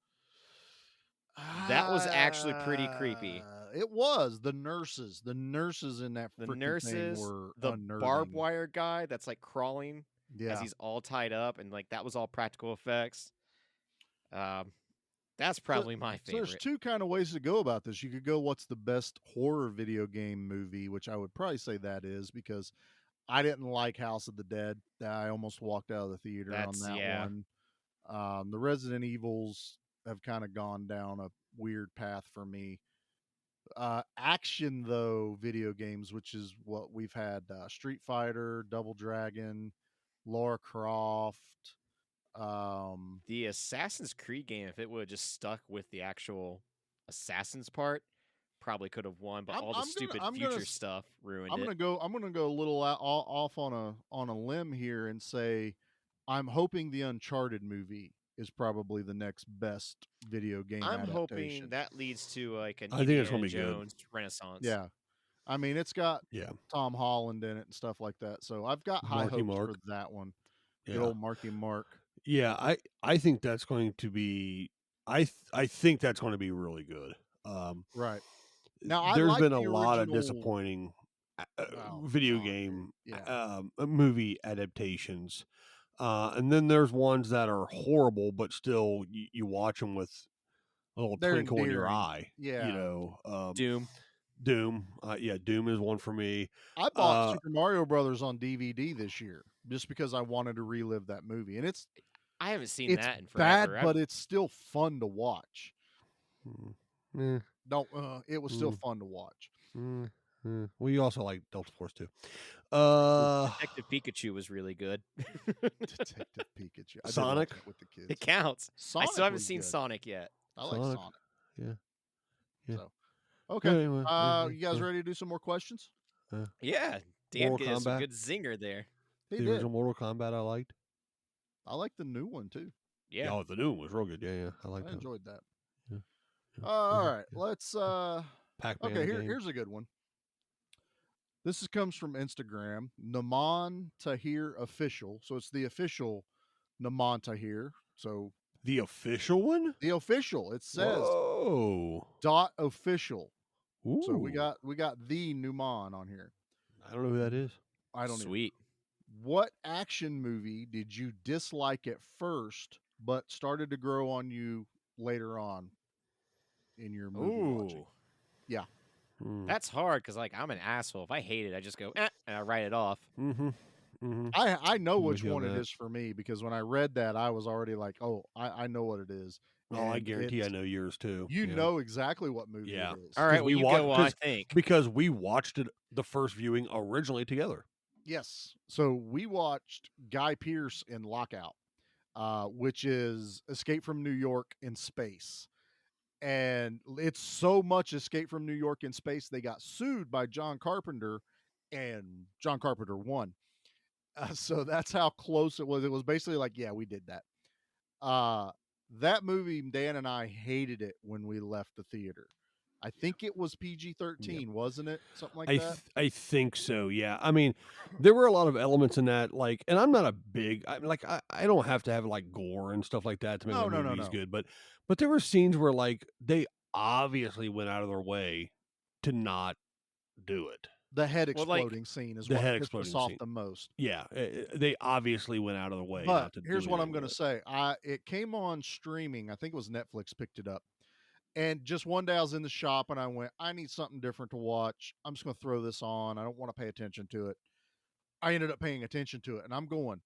S3: That was actually pretty creepy.
S2: It was the nurses. The nurses in that
S3: The
S2: frickin'
S3: nurses,
S2: thing were
S3: the barbed
S2: unnerving.
S3: wire guy that's like crawling
S2: Yeah,
S3: as he's all tied up, and like that was all practical effects. That's probably my
S2: so there's
S3: favorite.
S2: two kind of ways to go about this. You could go, what's the best horror video game movie, which I would probably say that is because I didn't like House of the Dead. I almost walked out of the theater
S3: That's-
S2: on that
S3: yeah.
S2: one. The Resident Evils have kind of gone down a weird path for me. Action though, video games, which is what we've had: Street Fighter, Double Dragon, Lara Croft.
S3: The Assassin's Creed game, if it would have just stuck with the actual Assassin's part, probably could have won. But all the stupid future stuff ruined
S2: I'm
S3: it.
S2: gonna go a little off on a limb here and say I'm hoping the Uncharted movie is probably the next best video game
S3: I'm
S2: adaptation.
S3: hoping that leads to like an
S1: I think it's
S3: Indiana
S1: gonna be good.
S3: Jones renaissance.
S2: Yeah, I mean it's got
S1: Yeah.
S2: Tom Holland in it and stuff like that, so I've got high
S1: Marky
S2: hopes
S1: Mark.
S2: for that one.
S1: Yeah.
S2: Good old Marky Mark.
S1: Yeah, I think that's going to be I think that's going to be really good.
S2: Right. Now, I
S1: there's
S2: like
S1: been a
S2: the
S1: lot of
S2: original-
S1: disappointing
S2: Oh,
S1: video
S2: God,
S1: game
S2: yeah.
S1: movie adaptations. And then there's ones that are horrible, but still you watch them with a little
S2: They're
S1: twinkle in your
S2: endearing.
S1: eye.
S2: Yeah.
S1: You know,
S3: Doom.
S1: Doom. Yeah, Doom is one for me.
S2: I bought Super Mario Brothers on DVD this year just because I wanted to relive that movie, and it's
S3: I haven't seen that in
S2: bad,
S3: forever.
S2: but it's still fun to watch.
S1: Eh,
S2: No, it was still fun to watch.
S1: well, you also like Delta Force too.
S3: Detective Pikachu was really good.
S2: Detective Pikachu. I did watch
S1: Sonic?
S2: that with the kids.
S3: It counts. I
S2: Sonic
S3: still haven't
S2: was
S3: seen
S2: good.
S3: Sonic yet.
S2: I like
S1: Sonic.
S2: Sonic.
S1: Yeah.
S2: So, okay.
S1: Anyway,
S2: You guys ready to do some more questions?
S3: Yeah, Dan
S1: Mortal
S3: gave us a
S1: Kombat?
S3: good zinger there.
S2: He
S1: The
S2: did.
S1: original Mortal Kombat I liked.
S2: I like the new one too.
S3: Yeah.
S1: Oh, the new one was real good. Yeah, I
S2: I
S1: liked that.
S2: enjoyed that.
S1: Yeah.
S2: All right, let's.
S1: Pac-Man
S2: Okay,
S1: game.
S2: here's a good one. This comes from Instagram, Naman Tahir official. So it's the official Naman Tahir. So
S1: The official one?
S2: the official. It says
S1: Whoa.
S2: .official.
S1: Ooh.
S2: So we got the Numan on here.
S1: I don't know who that is.
S2: I don't know.
S3: Sweet.
S2: What action movie did you dislike at first, but started to grow on you later on in your movie watching?
S3: Ooh.
S2: Yeah.
S3: That's hard because, like, I'm an asshole. If I hate it, I just go, and I write it off.
S2: I know
S1: I'm
S2: which
S1: with you on
S2: one it
S1: that.
S2: is for me because when I read that, I was already like, oh, I know what it is.
S1: Oh, I
S2: And
S1: guarantee I
S2: it's-
S1: know yours too.
S2: You
S1: Yeah.
S2: know exactly what movie
S1: Yeah.
S2: it is.
S3: All right, well,
S1: we
S3: you
S1: watched-
S3: go on, I
S1: 'cause-
S3: think.
S1: Because we watched it the first viewing originally together.
S2: Yes. So we watched Guy Pearce in Lockout, which is Escape from New York in space. And it's so much Escape from New York in space, they got sued by John Carpenter, and John Carpenter won. So that's how close it was. It was basically like, yeah, we did that. That movie, Dan and I hated it when we left the theater. I think it was PG-13, wasn't it? Something like that.
S1: I think so. Yeah. I mean, there were a lot of elements in that, like, and I'm not a big, I don't have to have like gore and stuff like that to make
S2: No,
S1: my
S2: no, no,
S1: movies
S2: no.
S1: good, but there were scenes where like they obviously went out of their way to not do it.
S2: The head
S3: Well, like,
S2: exploding scene is
S1: the
S2: what
S1: head
S2: pissed us
S1: exploding
S2: off
S1: scene.
S2: the most.
S1: Yeah, they obviously went out of their way.
S2: But
S1: not to
S2: here's
S1: do
S2: what I'm
S1: anything
S2: going to
S1: with it.
S2: say. It came on streaming. I think it was Netflix picked it up. And just one day I was in the shop and I went, I need something different to watch. I'm just going to throw this on. I don't want to pay attention to it. I ended up paying attention to it and I'm going,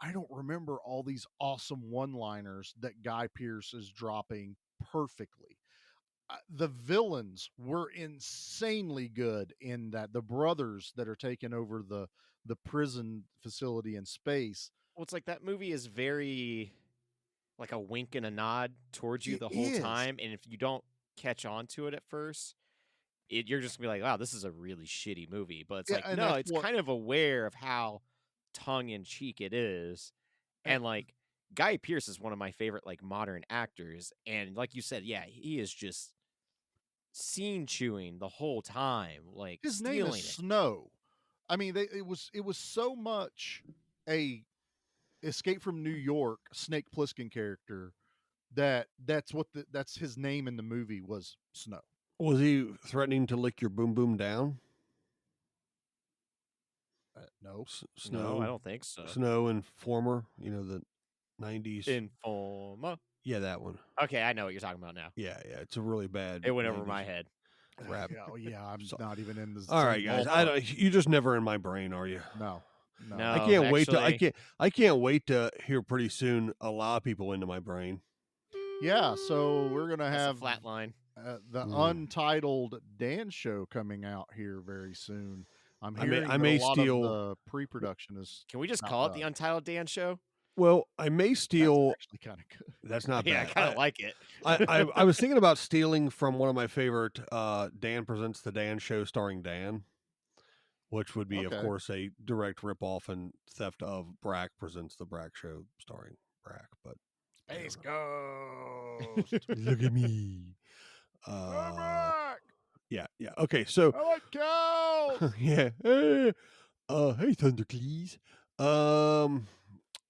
S2: I don't remember all these awesome one-liners that Guy Pearce is dropping perfectly. The villains were insanely good in that. The brothers that are taking over the prison facility in space.
S3: Well, it's like that movie is very like a wink and a nod towards you
S2: It
S3: the whole
S2: is.
S3: time, and if you don't catch on to it at first, you're just gonna be like, "Wow, this is a really shitty movie." But it's
S2: Yeah,
S3: like,
S2: and
S3: no,
S2: that's
S3: it's
S2: what-
S3: kind of aware of how tongue in cheek it is, and like Guy Pearce is one of my favorite like modern actors, and like you said, yeah, he is just scene chewing the whole time, like
S2: His name
S3: stealing
S2: is
S3: it.
S2: Snow. I mean, it was so much a Escape from New York Snake Plissken character that's his name in the movie was Snow.
S1: Was he threatening to lick your boom boom down?
S2: No,
S1: Snow.
S3: No, I don't think so.
S1: Snow and Former. You know the '90s.
S3: Informa.
S1: Yeah, that one.
S3: Okay, I know what you're talking about now.
S1: Yeah, it's a really bad.
S3: It went over
S1: 90s
S3: my head.
S1: Rap.
S2: yeah, I'm
S1: So-
S2: not even in the.
S1: All
S2: same
S1: right, guys.
S2: ballpark.
S1: You just never in my brain, are you?
S2: No.
S3: No.
S1: I can't wait to.
S3: actually-
S1: I can't wait to hear pretty soon a lot of people into my brain.
S2: Yeah, so we're gonna
S3: That's a
S2: have
S3: flat line.
S2: the
S1: Mm.
S2: Untitled Dan show coming out here very soon. I'm
S1: I may-
S2: hearing
S1: I
S2: that
S1: may
S2: a lot
S1: steal-
S2: of the pre-production is
S3: Can we just
S2: not
S3: call it the
S2: done.
S3: Untitled Dan Show?
S1: Well, I may steal.
S2: That's actually kind of good.
S1: That's not
S3: Yeah, I
S1: bad.
S3: kind of like it.
S1: I was thinking about stealing from one of my favorite Dan Presents the Dan show starring Dan, which would be, of
S2: Okay.
S1: course, a direct ripoff and theft of Brack Presents the Brack show starring Brack. But
S2: Space
S1: whatever.
S2: Ghost.
S1: Look at me.
S2: I'm back.
S1: Yeah. Okay, so
S2: I like cows.
S1: yeah. Hey, Thundercleese.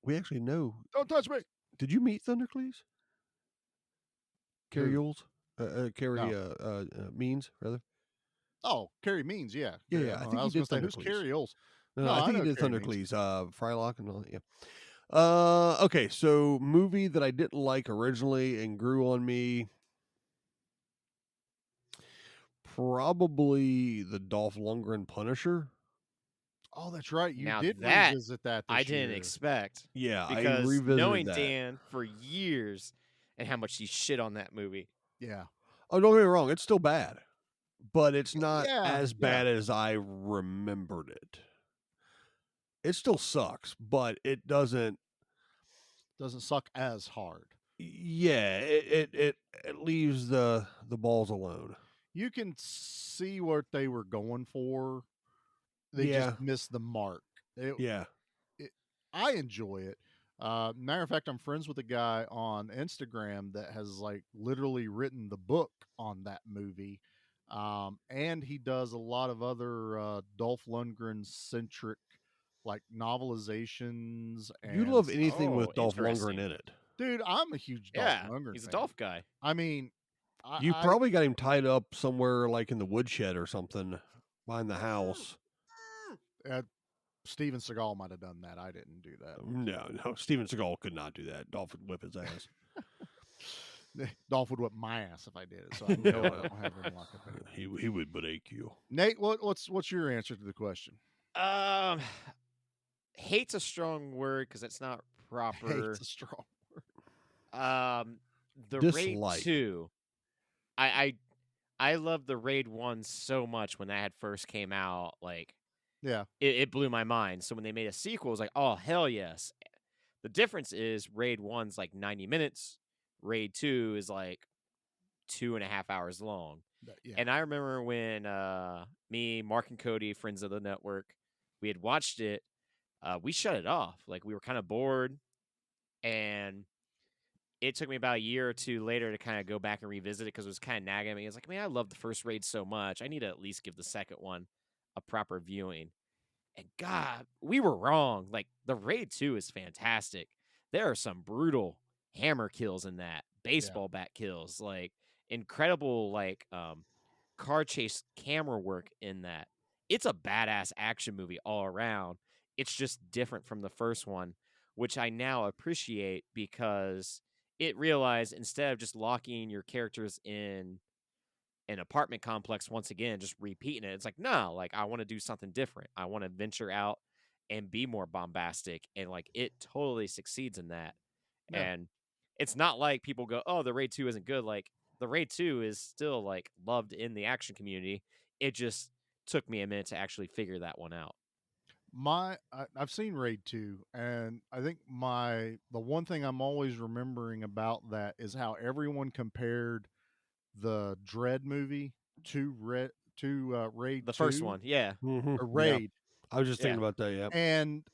S1: We actually know.
S2: Don't touch me.
S1: Did you meet Thundercleese? Carrie
S2: Who?
S1: Yules? Carrie Means, rather.
S2: Oh, Carrie Means, yeah.
S1: Yeah, I think
S2: I
S1: he
S2: was
S1: did
S2: gonna say, who's
S1: Thundercleese.
S2: Carrie Oles?
S1: No,
S2: No,
S1: I
S2: I
S1: think he
S2: know
S1: did
S2: Carrie
S1: Thundercleese, Frylock and all that. Yeah. Okay, so movie that I didn't like originally and grew on me. probably the Dolph Lundgren Punisher.
S2: Oh, that's right. You
S3: Now
S2: did
S3: that
S2: revisit that this
S3: I didn't
S2: year.
S3: expect
S1: Yeah, I
S3: because
S1: revisited
S3: knowing
S1: that.
S3: Dan for years and how much he shit on that movie.
S2: Yeah.
S1: Oh, don't get me wrong, it's still bad, but it's not
S2: Yeah,
S1: as
S2: yeah.
S1: bad as I remembered it. It still sucks, but it doesn't.
S2: Doesn't suck as hard.
S1: Yeah, it leaves the balls alone.
S2: You can see what they were going for. They
S1: Yeah.
S2: just missed the mark.
S1: Yeah.
S2: I enjoy it. Matter of fact, I'm friends with a guy on Instagram that has like literally written the book on that movie. And he does a lot of other Dolph Lundgren centric like novelizations. And
S1: You love anything with
S3: Oh,
S1: Dolph
S3: interesting.
S1: Lundgren in it.
S2: dude, I'm a huge Dolph
S3: Yeah,
S2: Lundgren
S3: he's a
S2: fan.
S3: Dolph guy.
S2: I mean,
S1: You
S2: I
S1: probably got him tied up somewhere like in the woodshed or something behind the house.
S2: Steven Seagal might have done that. I didn't do that.
S1: No, Steven Seagal could not do that. Dolph would whip his ass.
S2: Dolph would whip my ass if I did it, so I know I don't have him locked up anymore.
S1: He would break you.
S2: Nate, what's your answer to the question?
S3: Hate's a strong word because it's not proper.
S2: Hate's a strong.
S3: The
S1: Dislike.
S3: Raid 2. I loved the Raid 1 so much when that had first came out. Like,
S2: Yeah,
S3: it blew my mind. So when they made a sequel, it was like, oh, hell yes. The difference is Raid 1's like 90 minutes. Raid 2 is like 2.5 hours long.
S2: yeah.
S3: And I remember when me, Mark, and Cody, friends of the network, we had watched it. We shut it off. Like, we were kind of bored. And it took me about a year or two later to kind of go back and revisit it because it was kind of nagging me. It's like, man, I love the first Raid so much. I need to at least give the second one a proper viewing. And God, we were wrong. Like, the Raid 2 is fantastic. There are some brutal hammer kills in that, baseball bat kills, like incredible, like car chase camera work in that. It's a badass action movie all around. It's just different from the first one, which I now appreciate because it realized instead of just locking your characters in an apartment complex once again, just repeating it, it's like, no, like I want to do something different. I want to venture out and be more bombastic, and like it totally succeeds in that.
S2: Yeah.
S3: And it's not like people go, oh, the Raid 2 isn't good. Like, the Raid 2 is still like loved in the action community. It just took me a minute to actually figure that one out.
S2: I've seen Raid 2, and I think the one thing I'm always remembering about that is how everyone compared the Dread movie to Raid
S3: The
S2: 2,
S3: first one, yeah.
S1: Mhm,
S2: or
S1: yeah.
S2: Raid.
S1: I was just thinking
S3: Yeah.
S1: about that. Yeah.
S2: And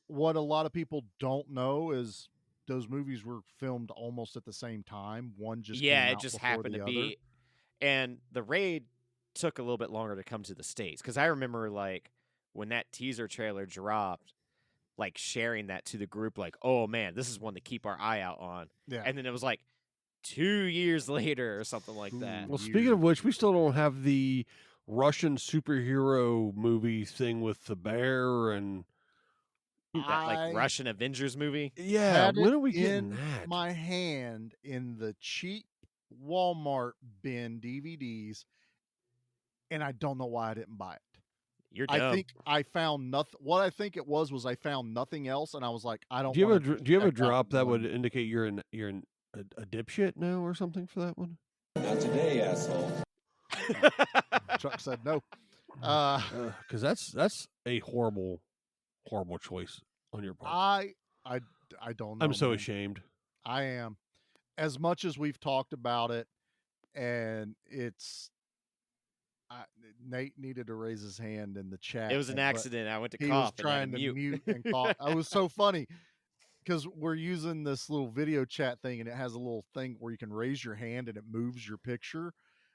S2: what a lot of people don't know is those movies were filmed almost at the same time. One just
S3: Yeah,
S2: came
S3: it
S2: out
S3: just
S2: before
S3: happened
S2: the
S3: to
S2: other.
S3: be. And the Raid took a little bit longer to come to the States because I remember like when that teaser trailer dropped, like sharing that to the group, like, oh man, this is one to keep our eye out on.
S2: Yeah.
S3: And then it was like 2 years later or something like that.
S2: Ooh.
S1: Well, speaking of which, we still don't have the Russian superhero movie thing with the bear and
S3: That
S2: I
S3: like Russian Avengers movie.
S1: yeah.
S2: had
S1: When
S2: it
S1: are we getting
S2: in
S1: that?
S2: my hand in the cheap Walmart bin DVDs, and I don't know why I didn't buy it.
S3: You're dumb.
S2: I think I found nothing. What I think it was I found nothing else, and I was like, I don't.
S1: Do you have
S2: wanna
S1: do you have a
S2: check out
S1: drop that
S2: one.
S1: would indicate you're a dipshit now or something for that one?
S6: Not today, asshole.
S2: Chuck said no.
S1: Because that's a horrible choice on your part.
S2: I don't know.
S1: I'm so
S2: man.
S1: ashamed.
S2: I am. As much as we've talked about it, and Nate needed to raise his hand in the chat.
S3: It was an
S2: but
S3: accident. I went to
S2: He
S3: cough
S2: was
S3: and I had
S2: trying
S3: to
S2: to
S3: mute.
S2: mute and cough. It was so funny because we're using this little video chat thing, and it has a little thing where you can raise your hand and it moves your picture.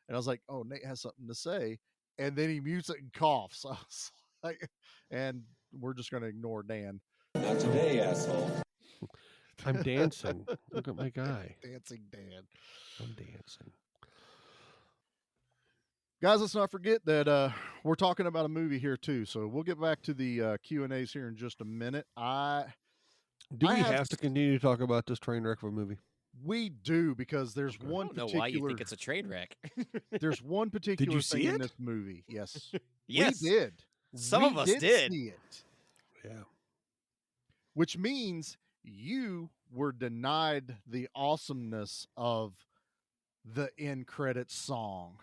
S2: And I was like, "Oh, Nate has something to say," and then he mutes it and coughs. I was like, and we're just going to ignore Dan.
S6: Not today, asshole.
S1: I'm dancing. Look at my guy.
S2: Dancing Dan.
S1: I'm dancing.
S2: Guys, let's not forget that we're talking about a movie here too. So we'll get back to the Q&As here in just a minute.
S1: Do we have to continue to talk about this train wreck of a movie?
S2: We do, because there's
S3: I
S2: one
S3: don't know
S2: particular.
S3: why you think it's a train wreck.
S2: There's one particular
S1: you
S2: thing
S1: see
S2: in
S1: it?
S2: this movie. Yes,
S3: Yes,
S2: we did.
S3: some
S2: We
S3: of us did.
S2: see it,
S1: Yeah.
S2: which means you were denied the awesomeness of the end credits song.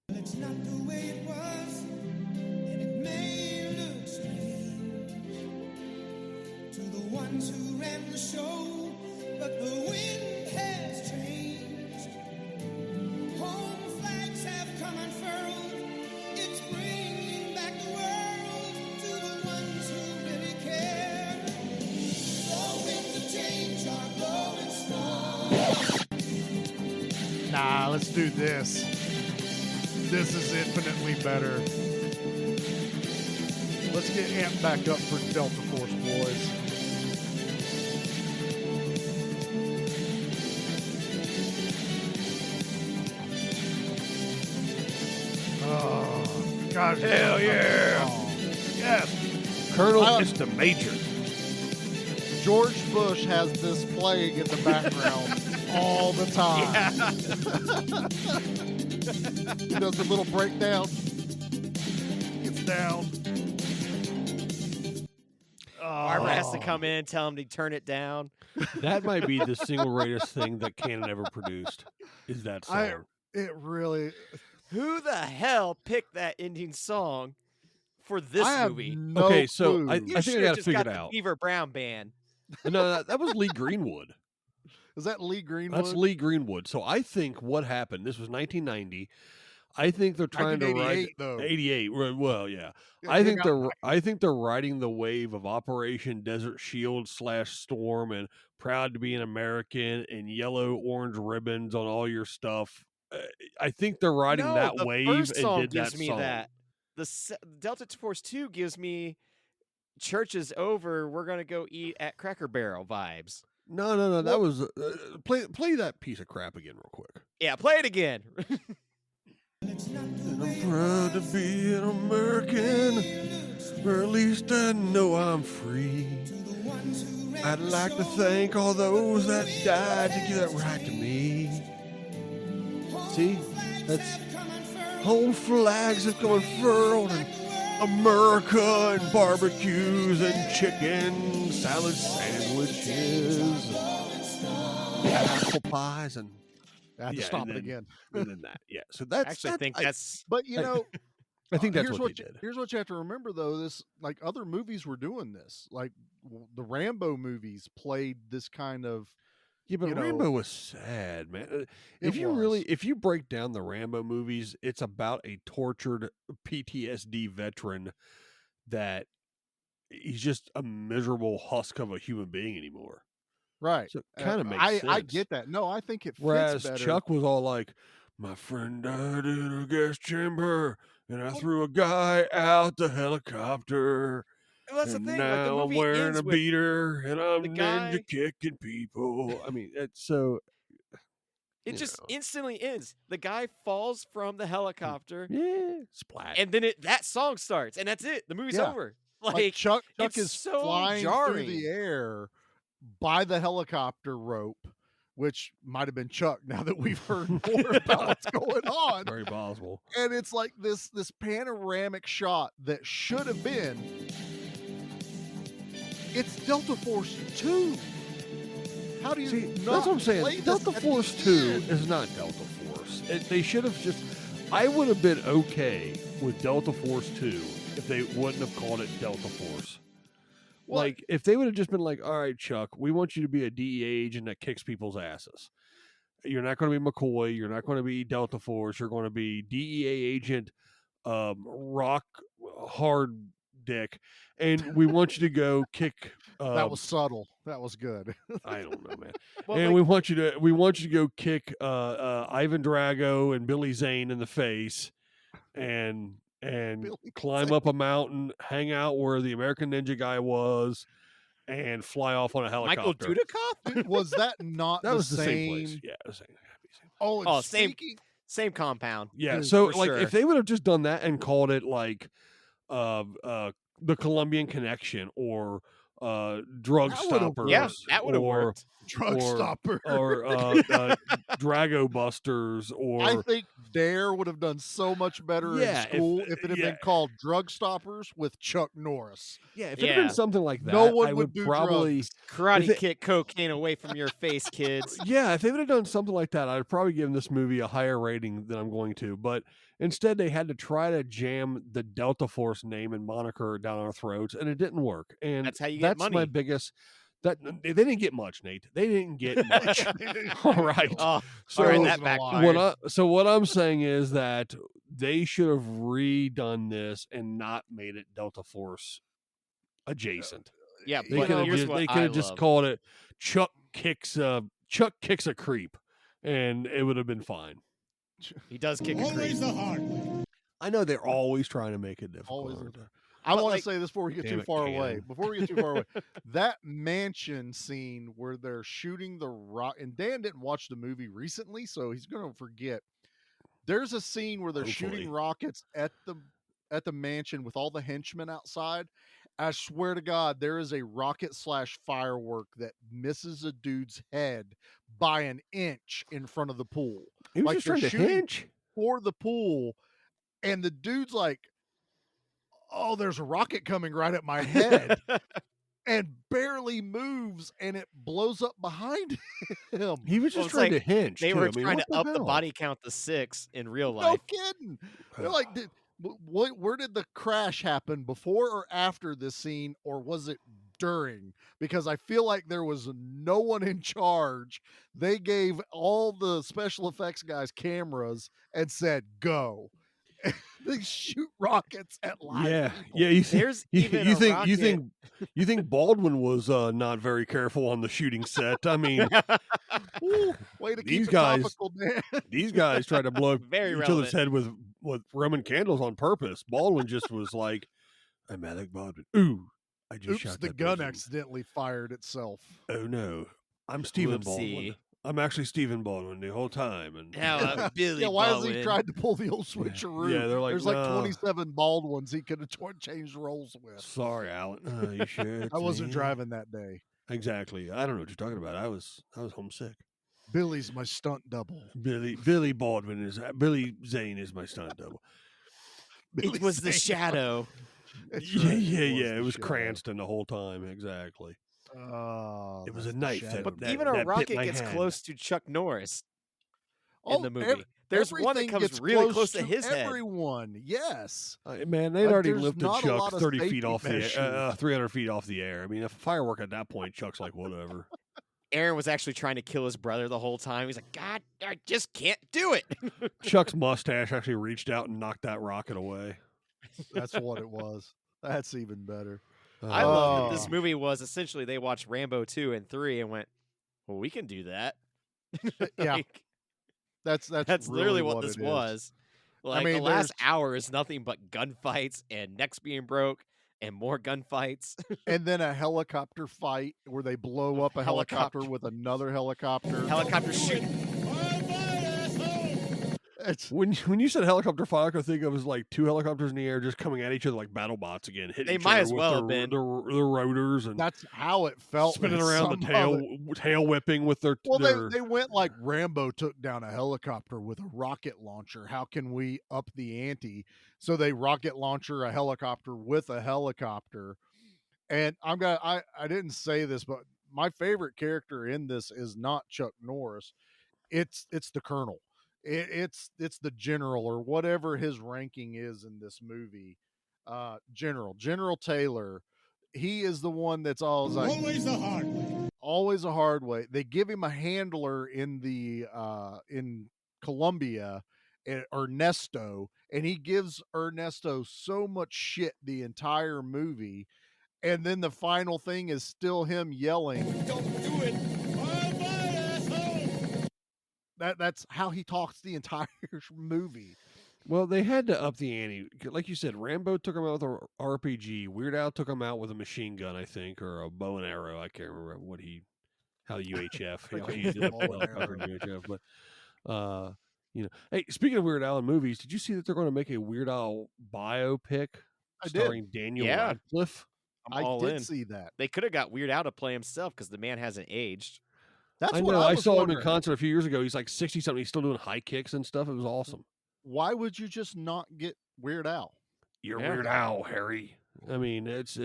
S7: It's not the way it was, and it may look strange to the ones who ran the show, but the wind has changed. Home flags have come unfurled. It's bringing back the world to the ones who really care. The winds of change are blowing strong.
S2: Nah, let's do this. This is infinitely better. Let's get amped back up for Delta Force, boys. Oh, God.
S1: Hell yeah.
S2: Yes.
S1: Colonel,
S2: I-
S1: it's the Major.
S2: George Bush has this playing in the background all the time. He does a little breakdown. Gets down.
S3: Barbara has to
S2: Oh.
S3: come in, tell him to turn it down.
S1: That might be the single greatest thing that Canon ever produced. Is that song?
S2: It really.
S3: Who the hell picked that ending song for this
S2: I have
S3: movie?
S2: no
S1: Okay, so
S2: clue.
S1: I
S3: You
S1: think I
S3: should
S1: got
S3: have
S1: to
S3: just
S1: figure
S3: got
S1: it
S3: the
S1: out.
S3: Beaver Brown band.
S1: No, that was Lee Greenwood.
S2: Is that Lee Greenwood?
S1: That's Lee Greenwood. So I think what happened. This was 1990. I think they're trying to write
S2: 1988 though.
S1: 88. Well, yeah.
S2: Yeah,
S1: I
S2: came
S1: think
S2: out
S1: they're I think they're riding the wave of Operation Desert Shield / Storm and Proud to be an American and yellow orange ribbons on all your stuff. I think they're riding
S3: No,
S1: that
S3: the
S1: wave
S3: first
S1: and
S3: song
S1: did
S3: gives
S1: that
S3: me
S1: song.
S3: that. Delta Force 2 gives me church is over, we're going to go eat at Cracker Barrel vibes.
S1: No. That was play that piece of crap again real quick.
S3: Yeah, play it again.
S1: And I'm proud to be an American, or at least I know I'm free. I'd like to thank all those that died to give that right to me. See, that's whole flags have come unfurled, and America and barbecues and chicken salad sandwiches, and apple pies, and
S2: I have to
S1: yeah,
S2: stop
S1: and
S2: it
S1: then-
S2: again.
S1: and then that. Yeah, so that's
S3: Actually, I think that's
S2: But you know,
S1: I think that's
S2: here's
S1: what they
S2: you,
S1: did.
S2: Here's what you have to remember, though. This, like, other movies were doing this. Like the Rambo movies played this kind of.
S1: Yeah, but
S2: you know,
S1: Rambo was sad, man.
S2: It
S1: If you
S2: was.
S1: if you break down the Rambo movies, it's about a tortured PTSD veteran that he's just a miserable husk of a human being anymore.
S2: Right.
S1: So it kind of makes
S2: I
S1: sense.
S2: get that. No, I think it fits
S1: Whereas
S2: better.
S1: Chuck was all like, "My friend died in a gas chamber, and I threw a guy out the helicopter.
S3: Well, that's the
S1: And
S3: thing. Like, the
S1: now I'm
S3: movie
S1: wearing
S3: ends
S1: a
S3: with
S1: beater, and I'm
S3: the
S1: ninja
S3: guy-
S1: kicking people." I mean, it's so
S3: it
S1: you
S3: just
S1: know.
S3: instantly ends. The guy falls from the helicopter,
S1: yeah, splat.
S3: and then that song starts, and that's it. The movie's
S2: Yeah.
S3: over.
S2: Like
S3: Like,
S2: Chuck
S3: it's
S2: is
S3: so
S2: flying
S3: jarring.
S2: through the air by the helicopter rope, which might have been Chuck. Now that we've heard more about what's going on,
S1: Very possible.
S2: and it's like this panoramic shot that should have been. It's Delta Force 2. How do you
S1: See,
S2: not
S1: that's what I'm
S2: play
S1: saying.
S2: this
S1: Delta
S2: at the
S1: Force 2
S2: end?
S1: is not Delta Force. They should have just. I would have been okay with Delta Force 2 if they wouldn't have called it Delta Force.
S2: Well,
S1: Like, if they would have just been like, "All right, Chuck, we want you to be a DEA agent that kicks people's asses. You're not going to be McCoy. You're not going to be Delta Force. You're going to be DEA agent, rock hard dick, and we want you to go kick."
S2: that was subtle. That was good.
S1: I don't know, man.
S3: well,
S1: And
S3: like,
S1: we want you to go kick Ivan Drago and Billy Zane in the face, and
S2: Billy
S1: climb up a mountain, hang out where the American Ninja guy was, and fly off on a
S3: Michael
S1: helicopter.
S3: Dudikoff?
S2: Was that not
S1: That
S2: the
S1: was the
S2: same?
S1: same place. Yeah, the same.
S2: Oh, and
S3: Oh, same-
S2: speaking-
S3: Same compound.
S1: Yeah.
S2: Mm,
S1: So
S3: for
S1: like,
S3: sure.
S1: if they would have just done that and called it like, the Colombian Connection or drug
S2: That would've
S1: stoppers,
S3: Yeah, that would have
S1: or
S3: worked.
S2: Drug
S1: or
S2: stopper.
S1: or Drago Busters,
S2: I
S1: or
S2: think Dare would have done so much better in
S1: Yeah, if-
S2: school if it had
S1: yeah.
S2: been called Drug Stoppers with Chuck Norris.
S1: yeah, if it had been
S3: Yeah.
S1: something like that,
S2: No one
S1: I
S2: would
S1: would
S2: do
S1: probably
S2: drugs.
S3: Karate
S1: If it-
S3: kick cocaine away from your face, kids.
S1: Yeah, if they would have done something like that, I'd probably give this movie a higher rating than I'm going to. But instead, they had to try to jam the Delta Force name and moniker down our throats, and it didn't work. And
S3: That's how you get
S1: my
S3: money.
S1: biggest. That they didn't get much, Nate. They didn't get much. All right.
S3: Oh,
S1: So
S3: all right,
S2: wasn't
S3: that
S2: a lie.
S3: backfired.
S1: what I'm saying is that they should have redone this and not made it Delta Force adjacent.
S3: Yeah,
S1: They
S3: but
S1: could have
S3: here's
S1: just,
S3: what
S1: they
S3: I
S1: could have just
S3: love.
S1: called it Chuck kicks a creep, and it would have been fine.
S3: He does kick a creep.
S5: Always the hard way.
S1: I know they're always trying to make it difficult.
S2: Always
S1: aren't they?
S2: I
S3: But,
S2: want
S3: like-
S2: to say this before we get
S1: Damn
S2: too
S1: it,
S2: far away.
S1: Cam.
S2: Before we get too far away, that mansion scene where they're shooting the rock, and Dan didn't watch the movie recently, so he's going to forget. There's a scene where they're
S1: Hopefully.
S2: shooting rockets at the mansion with all the henchmen outside. I swear to God, there is a rocket / firework that misses a dude's head by an inch in front of the pool.
S1: He was
S2: Like
S1: just
S2: they're
S1: trying to
S2: shooting
S1: hinge.
S2: for the pool, and the dude's like, "Oh, there's a rocket coming right at my head," and barely moves, and it blows up behind him.
S1: He was
S3: Well,
S1: just
S3: it's
S1: trying
S3: like
S1: to hinge.
S3: They
S1: too.
S3: were
S1: I mean,
S3: trying
S1: what
S3: to up the
S1: hell?
S3: body count to 6 in real
S2: No
S3: life.
S2: kidding. They're like, where did the crash happen? Before or after this scene, or was it during? Because I feel like there was no one in charge. They gave all the special effects guys cameras and said, "Go." They shoot rockets at live
S1: Yeah,
S2: people.
S1: yeah. You,
S3: There's
S1: you,
S3: even
S1: you
S3: a
S1: think
S3: rocket.
S1: you think Baldwin was not very careful on the shooting set? I mean,
S2: Ooh, way to
S1: These
S2: keep it
S1: guys-
S2: topical, Dan.
S1: these guys tried to blow
S3: Very
S1: each other's
S3: relevant.
S1: head with Roman candles on purpose. Baldwin just was like, "I'm Alec Baldwin." Ooh, I just
S2: Oops,
S1: shot
S2: the
S1: that
S2: gun
S1: person.
S2: accidentally fired itself.
S1: Oh no, I'm Stephen Baldwin.
S3: Whoopsie.
S1: I'm actually Stephen Baldwin the whole time. And
S3: Now, Billy
S2: Yeah, why has he
S3: Baldwin.
S2: tried to pull the old switcheroo?
S1: Yeah, they're like,
S2: there's like
S1: "No."
S2: 27 Baldwins he could have changed roles with.
S1: sorry, Alan. You sure?
S2: I wasn't
S1: man?
S2: driving that day.
S1: Exactly. I don't know what you're talking about. I was homesick.
S2: Billy's my stunt double.
S1: Billy Baldwin is Billy Zane is my stunt double.
S2: Billy
S3: It was the
S2: Zane.
S3: shadow.
S2: That's
S1: Yeah,
S2: right,
S1: yeah.
S2: the
S1: It was
S2: shadow.
S1: Cranston the whole time. Exactly.
S2: Oh,
S1: It was a
S2: that's the
S1: knife
S2: shadow.
S1: that-
S3: But
S1: that-
S3: even a
S1: bit
S3: rocket
S1: my
S3: gets
S1: hand.
S3: close to Chuck Norris
S2: Oh,
S3: in the movie. There's one that
S2: everything
S3: comes
S2: gets
S3: really close to his head.
S2: everyone. Yes.
S1: Man, they'd
S2: Like,
S1: already
S2: there's
S1: lifted
S2: not a
S1: Chuck
S2: lot of
S1: 30 feet
S2: safety
S1: off the
S2: measures.
S1: 300 feet off the air. I mean, a firework at that point, Chuck's like, whatever.
S3: Aaron was actually trying to kill his brother the whole time. He's like, God, I just can't do it.
S1: Chuck's mustache actually reached out and knocked that rocket away.
S2: That's what it was. That's even better.
S3: I love that
S2: Oh.
S3: this movie was essentially they watched Rambo 2 and 3 and went, well, we can do that.
S2: Yeah.
S3: Like,
S2: That's
S3: that's literally what this
S2: it is.
S3: was. Like
S2: mean,
S3: the last
S2: there's-
S3: hour is nothing but gunfights and necks being broke and more gunfights.
S2: And then a helicopter fight where they blow up a helicopter
S3: Helicopter.
S2: with another helicopter.
S3: Helicopter shooting.
S2: It's,
S1: When you said helicopter fire, I could think of as like two helicopters in the air just coming at each other like battle bots again. Hitting
S3: They
S1: each
S3: might
S1: other
S3: as
S1: with
S3: well
S1: their,
S3: have been.
S1: their rotors and
S2: that's how it felt.
S1: spinning
S2: with
S1: around the
S2: some of it.
S1: tail whipping with their.
S2: Well,
S1: their
S2: they went like Rambo took down a helicopter with a rocket launcher. How can we up the ante? So they rocket launcher a helicopter with a helicopter. And I didn't say this, but my favorite character in this is not Chuck Norris. It's the Colonel. It's the general or whatever his ranking is in this movie. General Taylor. He is the one that's always like
S5: Always the hard way.
S2: always a hard way. They give him a handler in the in Colombia, Ernesto, and he gives Ernesto so much shit the entire movie. And then the final thing is still him yelling.
S5: Don't do it. Bye-bye, asshole.
S2: That's how he talks the entire movie.
S1: Well, they had to up the ante. Like you said, Rambo took him out with a RPG. Weird Al took him out with a machine gun, I think, or a bow and arrow. I can't remember how UHF.
S2: think
S1: how
S2: it
S1: he
S2: was
S1: did it
S2: bow and
S1: with helicopter
S2: arrow.
S1: and UHF. But hey, speaking of Weird Al in movies, did you see that they're going to make a Weird Al biopic
S2: I did.
S1: starring Daniel
S3: Yeah.
S1: Radcliffe?
S3: I'm
S2: I
S3: all
S2: did
S3: in.
S2: see that.
S3: They could have got Weird Al to play himself because the man hasn't aged.
S2: That's
S1: I
S2: what
S1: know.
S2: I
S1: I
S2: was
S1: saw him
S2: wondering.
S1: in concert a few years ago. He's like 60 something. He's still doing high kicks and stuff. It was awesome.
S2: Why would you just not get Weird Al?
S1: You're
S3: Yeah.
S1: Weird Al, Harry. I mean, it's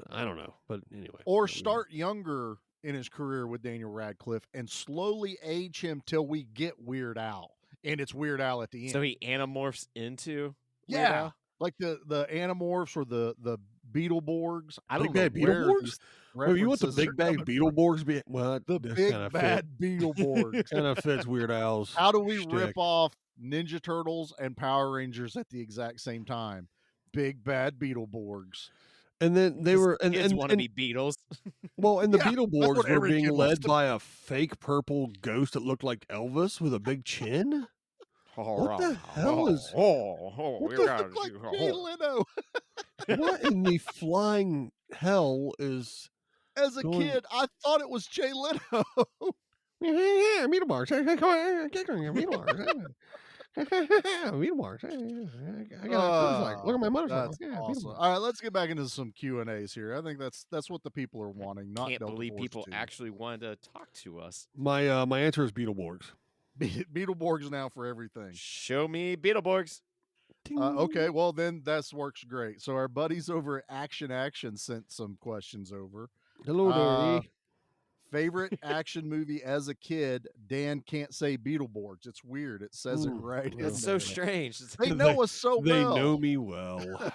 S1: I don't know, but anyway.
S2: Or start younger in his career with Daniel Radcliffe and slowly age him till we get Weird Al, and it's Weird Al at the end.
S3: So he anamorphs into Weird
S2: yeah,
S3: Al?
S2: like the Animorphs or the Beetleborgs. I don't
S1: Big
S2: know
S1: Bad
S2: where
S1: Beetleborgs?
S2: these
S1: Well, you want the
S2: references are
S1: big bad
S2: coming from.
S1: Beetleborgs? Well,
S2: The
S1: this
S2: big
S1: kinda
S2: bad Beetleborgs.
S1: kind of fits Weird Al's.
S2: How do we
S1: shtick.
S2: rip off Ninja Turtles and Power Rangers at the exact same time? Big bad Beetleborgs.
S1: And then they
S3: 'Cause
S1: were and
S3: kids
S1: and,
S3: want to
S1: and
S3: be Beatles.
S1: well, and the
S2: Yeah, that's
S1: Beetleborgs
S2: what
S1: were
S2: every
S1: being
S2: kid wants
S1: led
S2: to
S1: by a fake purple ghost that looked like Elvis with a big chin. What the hell is
S3: Oh,
S2: What
S3: we
S2: the
S3: gotta
S2: fuck like
S3: do-
S2: Jay
S3: oh.
S2: Leno?
S1: what in the flying hell is
S2: As a
S1: going-
S2: kid, I thought it was Jay Leno.
S1: yeah, Beetleborgs. Come on, get on your Beetleborgs. Beetleborgs. I got a motorcycle. Look at my motorcycle.
S2: That's
S1: Yeah,
S2: awesome.
S1: Beetleborgs.
S2: All right, let's get back into some Q&As here. I think that's what the people are wanting. Not
S3: Can't
S2: Delta
S3: believe
S2: Force
S3: people
S2: 2.
S3: actually wanted to talk to us.
S1: My answer is Beetleborgs.
S2: Beetleborgs now for everything.
S3: Show me Beetleborgs.
S2: Okay, well then that works great. So our buddies over at Action sent some questions over.
S1: Hello there.
S2: Favorite action movie as a kid? Dan can't say Beetleborgs. It's weird. It says it
S1: Ooh,
S2: right. in
S3: That's so
S2: there.
S3: strange.
S2: They know us so
S1: They
S2: well.
S1: know me well.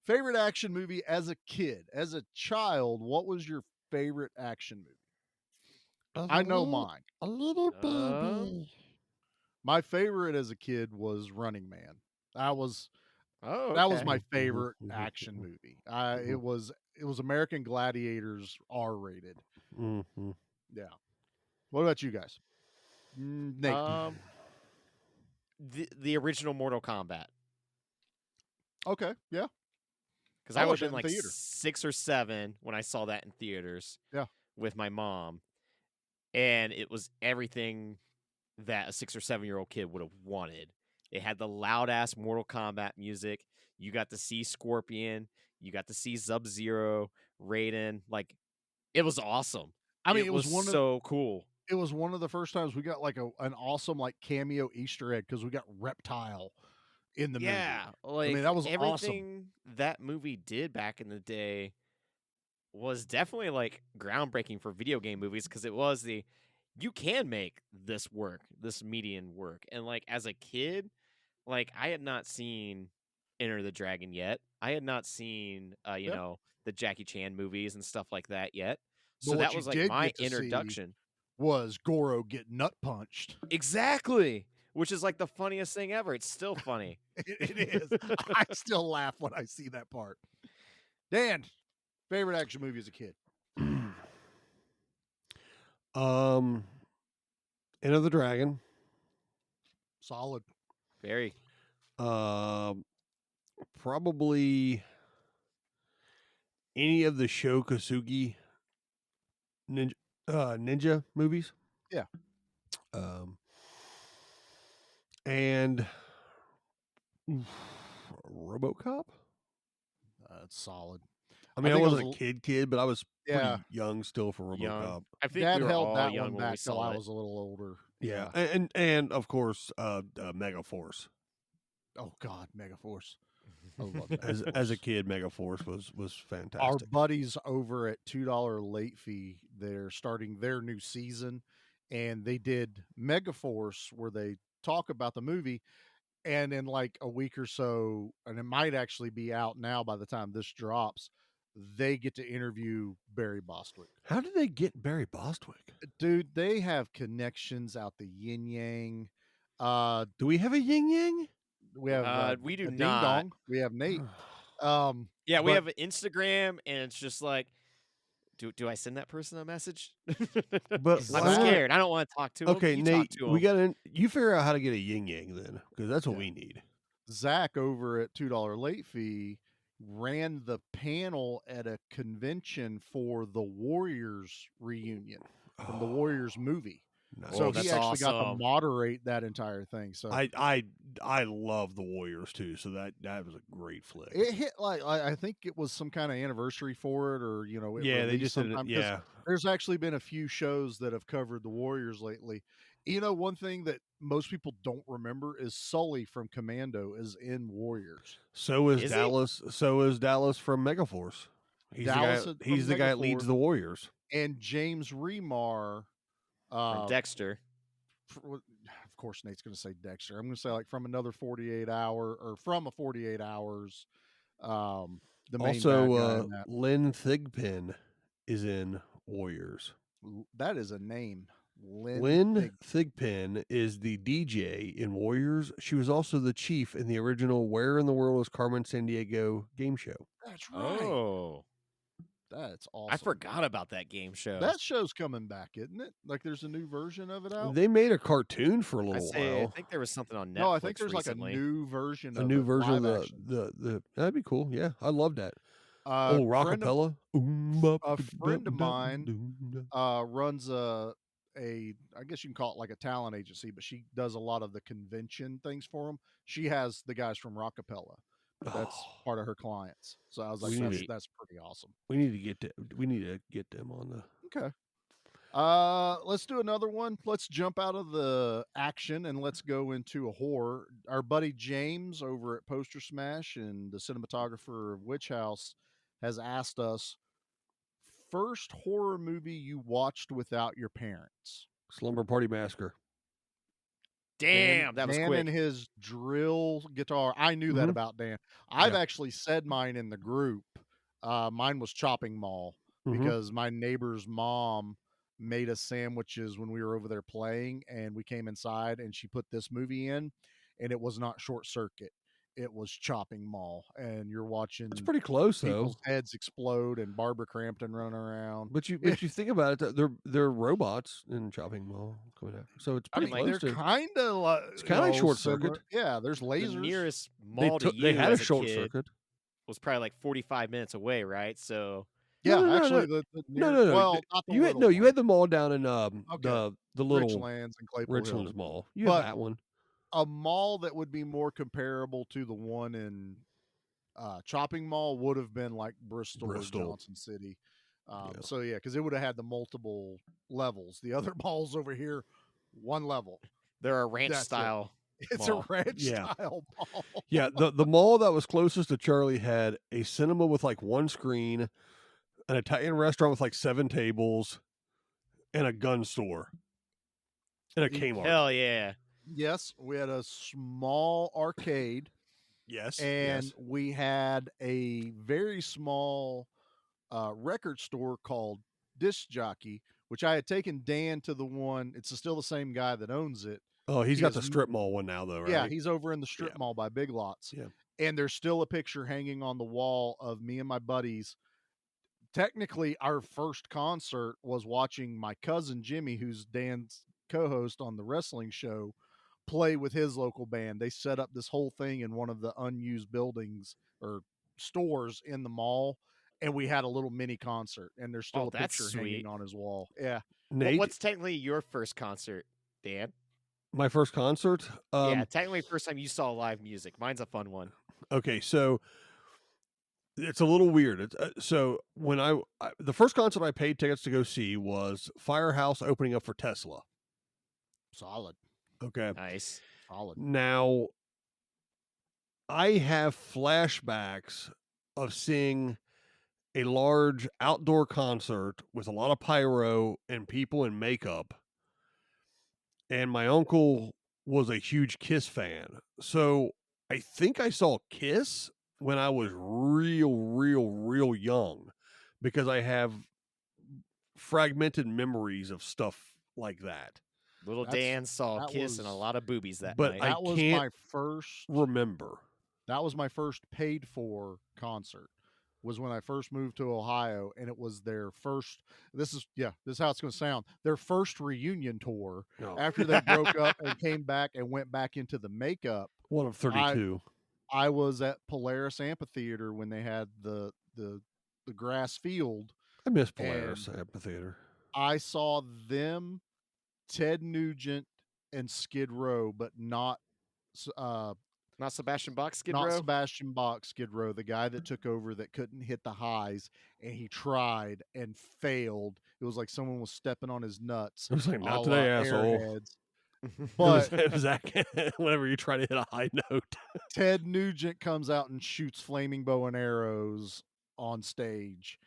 S2: Favorite action movie as a kid? As a child, what was your favorite action movie? I know mine.
S1: A little
S3: baby.
S2: My favorite as a kid was Running Man. That was
S3: Oh,
S2: that was
S3: okay.
S2: my favorite
S1: Mhm,
S2: action
S1: mhm.
S2: movie. It was American Gladiators R-rated.
S1: Mhm.
S2: Yeah. What about you guys? Nate.
S3: The original Mortal Kombat.
S2: Okay. Yeah.
S3: Because
S2: I
S3: I would
S2: watched
S3: have been
S2: that in
S3: like
S2: theater.
S3: 6 or 7 when I saw that in theaters.
S2: Yeah.
S3: With my mom, and it was everything that a 6 or 7-year-old kid would have wanted. It had the loud ass Mortal Kombat music. You got to see Scorpion. You got to see Sub-Zero, Raiden. Like, it was awesome.
S2: I mean, it was
S3: so cool.
S2: It was one of the first times we got like an awesome like cameo Easter egg because we got Reptile in the
S3: Yeah,
S2: movie.
S3: like
S2: that was awesome.
S3: everything that movie did back in the day was definitely like groundbreaking for video game movies because it was you can make this work, this median work. And like as a kid, like I had not seen Enter the Dragon yet. I had not seen you
S2: Yep.
S3: know, the Jackie Chan movies and stuff like that yet.
S2: But
S3: So
S2: what
S3: that
S2: you
S3: was like
S2: did
S3: my
S2: get to see
S3: introduction.
S2: Was Goro get nut punched?
S3: Exactly. Which is like the funniest thing ever. It's still funny.
S2: It is. I still laugh when I see that part. Dan, favorite action movie as a kid?
S1: Enter the Dragon.
S2: Solid.
S3: Very.
S1: Probably any of the Sho Kosugi ninja movies.
S2: Yeah.
S1: And RoboCop.
S2: That's solid.
S1: I mean, I,
S2: think it was
S1: wasn't
S2: a
S1: a kid, but I was
S2: Yeah.
S1: pretty young still for RoboCop.
S3: Young. I think
S2: Dad
S3: we were
S2: held
S3: all
S2: that
S3: young
S2: one
S3: when we
S2: back till
S3: saw
S2: I
S3: it.
S2: was a little older.
S1: Yeah, and of course, Megaforce.
S2: Oh God, Megaforce. I love
S1: As
S2: Megaforce.
S1: a kid, Megaforce was
S2: Our
S1: fantastic.
S2: buddies over at $2 late fee, they're starting their new season, and they did Megaforce where they talk about the movie, and in like a week or so, and it might actually be out now by the time this drops, they get to interview Barry Bostwick.
S1: How did they get Barry Bostwick?
S2: Dude, they have connections out the yin yang.
S1: Do we have a yin yang?
S2: We have
S3: We do
S2: a Ding
S3: not.
S2: Dong. We have Nate.
S3: Yeah, we
S2: but-
S3: have an Instagram, and it's just like, do I send that person a message?
S1: But
S3: I'm
S2: Wow.
S3: scared. I don't want to talk to him.
S1: Okay,
S3: You
S1: Nate,
S3: talk to
S1: we
S3: him.
S1: got to you figure out how to get a yin yang then, because that's what
S2: Yeah.
S1: we need.
S2: Zach over at $2 late fee ran the panel at a convention for the Warriors reunion from the Warriors movie.
S1: Nice.
S2: So
S3: that's
S2: he actually got to
S3: awesome.
S2: moderate that entire thing. So
S1: I love the Warriors too, so that was a great flick.
S2: it hit like I think it was some kind of anniversary for it, or it
S1: Yeah, they
S2: released
S1: just did it.
S2: sometime, 'cause
S1: Yeah,
S2: there's actually been a few shows that have covered the Warriors lately. One thing that most people don't remember is Sully from Commando is in Warriors.
S1: so is
S3: Is he?
S1: Dallas. So is Dallas from Megaforce. He's
S2: Dallas
S1: the guy.
S2: from
S1: He's the guy that leads
S2: Megaforce.
S1: the Warriors.
S2: And James Remar,
S3: From Dexter.
S2: of course, Nate's going to say Dexter. I'm going to say like from another 48 hour or from a 48 hours. The main bad guy
S1: Also,
S2: in that.
S1: Lynn Thigpen is in Warriors.
S2: That is a name.
S1: Lynn Thigpen is the DJ in Warriors. She was also the chief in the original Where in the World is Carmen Sandiego game show.
S2: That's right.
S3: Oh,
S2: That's awesome.
S3: I forgot about that game show.
S2: That show's coming back, isn't it? Like there's a new version of it out.
S1: They made a cartoon for a
S3: I
S1: little
S3: say, I
S1: while.
S3: think there was something on Netflix.
S2: No, I think there's
S3: recently.
S2: like a new version.
S1: A
S2: of
S1: new
S2: it,
S1: version of
S2: live
S1: the,
S2: action.
S1: the that'd be cool. Yeah, I love that.
S2: Friend of-
S1: Rockapella.
S2: a friend of mine, runs I guess you can call it like a talent agency, but she does a lot of the convention things for them. She has the guys from Rockapella. That's part of her clients. So I was like,
S1: Sweet.
S2: that's pretty awesome.
S1: We need to get them on the.
S2: Okay. Let's do another one. Let's jump out of the action and let's go into a horror. Our buddy James over at Poster Smash and the cinematographer of Witch House has asked us first horror movie you watched without your parents.
S1: Slumber Party Massacre.
S3: Damn, that was
S2: Dan
S3: quick.
S2: and his drill guitar. I knew that about Dan. I've actually said mine in the group. Mine was Chopping Mall because my neighbor's mom made us sandwiches when we were over there playing, and we came inside and she put this movie in, and it was not Short Circuit. It was Chopping Mall, and you're watching
S1: It's pretty close though.
S2: people's heads explode and Barbara Crampton running around.
S1: But you think about it, they're robots in Chopping Mall coming out, so it's
S2: I
S1: pretty
S2: mean,
S1: close
S2: they're
S1: to.
S2: kind of like
S1: It's kinda like Short Circuit.
S2: Yeah, there's
S3: The
S2: lasers.
S3: nearest
S1: They
S3: mall to you
S1: they had a
S3: as
S1: Short
S3: kid
S1: Circuit.
S3: was probably like 45 minutes away, right? So
S2: Yeah,
S1: No,
S2: actually,
S1: no.
S2: the
S1: No,
S2: near-
S1: no.
S2: Well, not the
S1: You had
S2: little
S1: you
S2: one.
S1: had the mall down in the little
S2: Richlands and Claypool Hill.
S1: Richlands Mall. You
S2: But-
S1: have that one.
S2: A mall that would be more comparable to the one in Chopping Mall would have been like Bristol. Or Johnson City. So yeah, because it would have had the multiple levels. The other malls over here, one level.
S3: they're a ranch
S2: That's it.
S3: style.
S2: It's
S3: Mall.
S2: a ranch
S1: Yeah.
S2: style mall.
S1: Yeah, the mall that was closest to Charlie had a cinema with like one screen, an Italian restaurant with like 7 tables, and a gun store, and a Kmart.
S3: Hell yeah.
S2: Yes, we had a small arcade.
S1: Yes,
S2: And
S1: yes.
S2: we had a very small record store called Disc Jockey, which I had taken Dan to the one. It's still the same guy that owns it.
S1: Oh, he's
S2: he
S1: got
S2: has
S1: the strip mall one now, though, right?
S2: Yeah, he's over in the strip
S1: Yeah.
S2: mall by Big Lots.
S1: Yeah.
S2: And there's still a picture hanging on the wall of me and my buddies. Technically, our first concert was watching my cousin Jimmy, who's Dan's co-host on the wrestling show, play with his local band. They set up this whole thing in one of the unused buildings or stores in the mall, and we had a little mini concert. And there's still
S3: Oh,
S2: a
S3: that's
S2: picture
S3: sweet.
S2: hanging on his wall. Yeah,
S1: Nate,
S3: What's technically your first concert, Dan?
S1: my first concert.
S3: Yeah, technically first time you saw live music. Mine's a fun one.
S1: Okay, so it's a little weird. It's, so when the first concert I paid tickets to go see was Firehouse opening up for Tesla.
S2: solid,
S1: Okay,
S3: Nice.
S2: solid.
S1: now I have flashbacks of seeing a large outdoor concert with a lot of pyro and people in makeup. And my uncle was a huge Kiss fan. So I think I saw Kiss when I was real young because I have fragmented memories of stuff like that.
S3: Little
S2: That's-
S3: Dan saw
S2: that
S3: Kiss and a
S2: was-
S3: lot of boobies that
S1: But
S3: night.
S1: I
S2: That was
S1: can't
S2: my first.
S1: Remember.
S2: That was my first paid for concert. Was when I first moved to Ohio, and it was their first. This is how it's going to sound. Their first reunion tour
S1: No.
S2: after they broke up and came back and went back into the makeup.
S1: One of 32.
S2: I was at Polaris Amphitheater when they had the grass field.
S1: I miss Polaris Amphitheater.
S2: I saw them Ted Nugent and Skid Row, but not
S3: Not Sebastian Bach Skid
S2: not
S3: Row?
S2: Sebastian Bach Skid Row, the guy that took over that couldn't hit the highs, and he tried and failed. It was like someone was stepping on his nuts.
S1: It was like,
S2: a
S1: not
S2: la
S1: today, asshole.
S2: Airheads.
S1: But
S2: But
S1: it was that whenever you try to hit a high note.
S2: Ted Nugent comes out and shoots flaming bow and arrows on stage.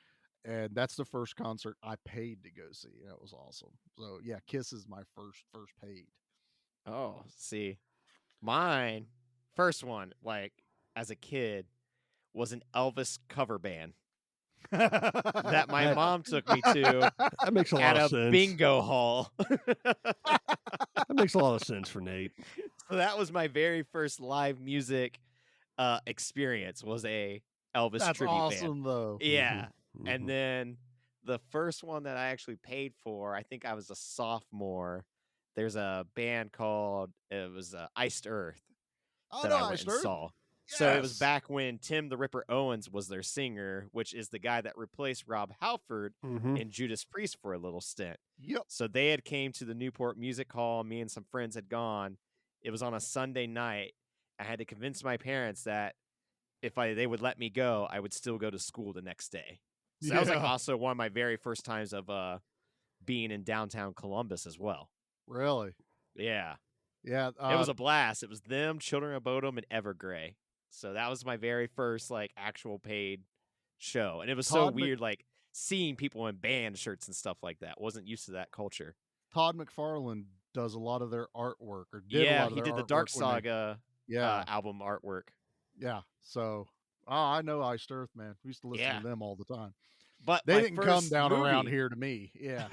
S2: And that's the first concert I paid to go see. That was awesome. So yeah, Kiss is my first paid.
S3: Oh, see. Mine, first one, like, as a kid, was an Elvis cover band that my mom took me to
S1: That makes a lot
S3: at
S1: of
S3: a
S1: sense.
S3: bingo hall.
S1: That makes a lot of sense for Nate.
S3: So that was my very first live music experience, was a Elvis
S2: That's
S3: tribute
S2: awesome
S3: band.
S2: though.
S3: Yeah.
S1: Mhm.
S3: And then the first one that I actually paid for, I think I was a sophomore. There's a band called, it was Iced Earth
S2: Oh
S3: that
S2: no,
S3: I went
S2: Iced
S3: and
S2: Earth?
S3: saw. So it was
S2: Yes.
S3: back when Tim the Ripper Owens was their singer, which is the guy that replaced Rob Halford
S1: Mhm.
S3: in Judas Priest for a little stint.
S2: Yep.
S3: So they had came to the Newport Music Hall. Me and some friends had gone. It was on a Sunday night. I had to convince my parents that if they would let me go, I would still go to school the next day. So that was like
S2: Yeah.
S3: also one of my very first times of being in downtown Columbus as well.
S2: Really?
S3: Yeah.
S2: Yeah.
S3: It was a blast. It was them, Children of Bodom, and Evergrey. So that was my very first like actual paid show. And it was so
S2: Todd Mc-
S3: weird, like seeing people in band shirts and stuff like that. Wasn't used to that culture.
S2: Todd McFarlane does a lot of their artwork, or did a
S3: Yeah,
S2: lot of
S3: he
S2: their
S3: did the
S2: artwork
S3: Dark
S2: when they-
S3: Saga
S2: Yeah,
S3: album artwork.
S2: yeah. So, I know Iced Earth, man. We used to listen
S3: Yeah.
S2: to them all the time.
S3: But
S2: They
S3: my
S2: didn't come
S3: first
S2: down around
S3: movie-
S2: here to me. Yeah.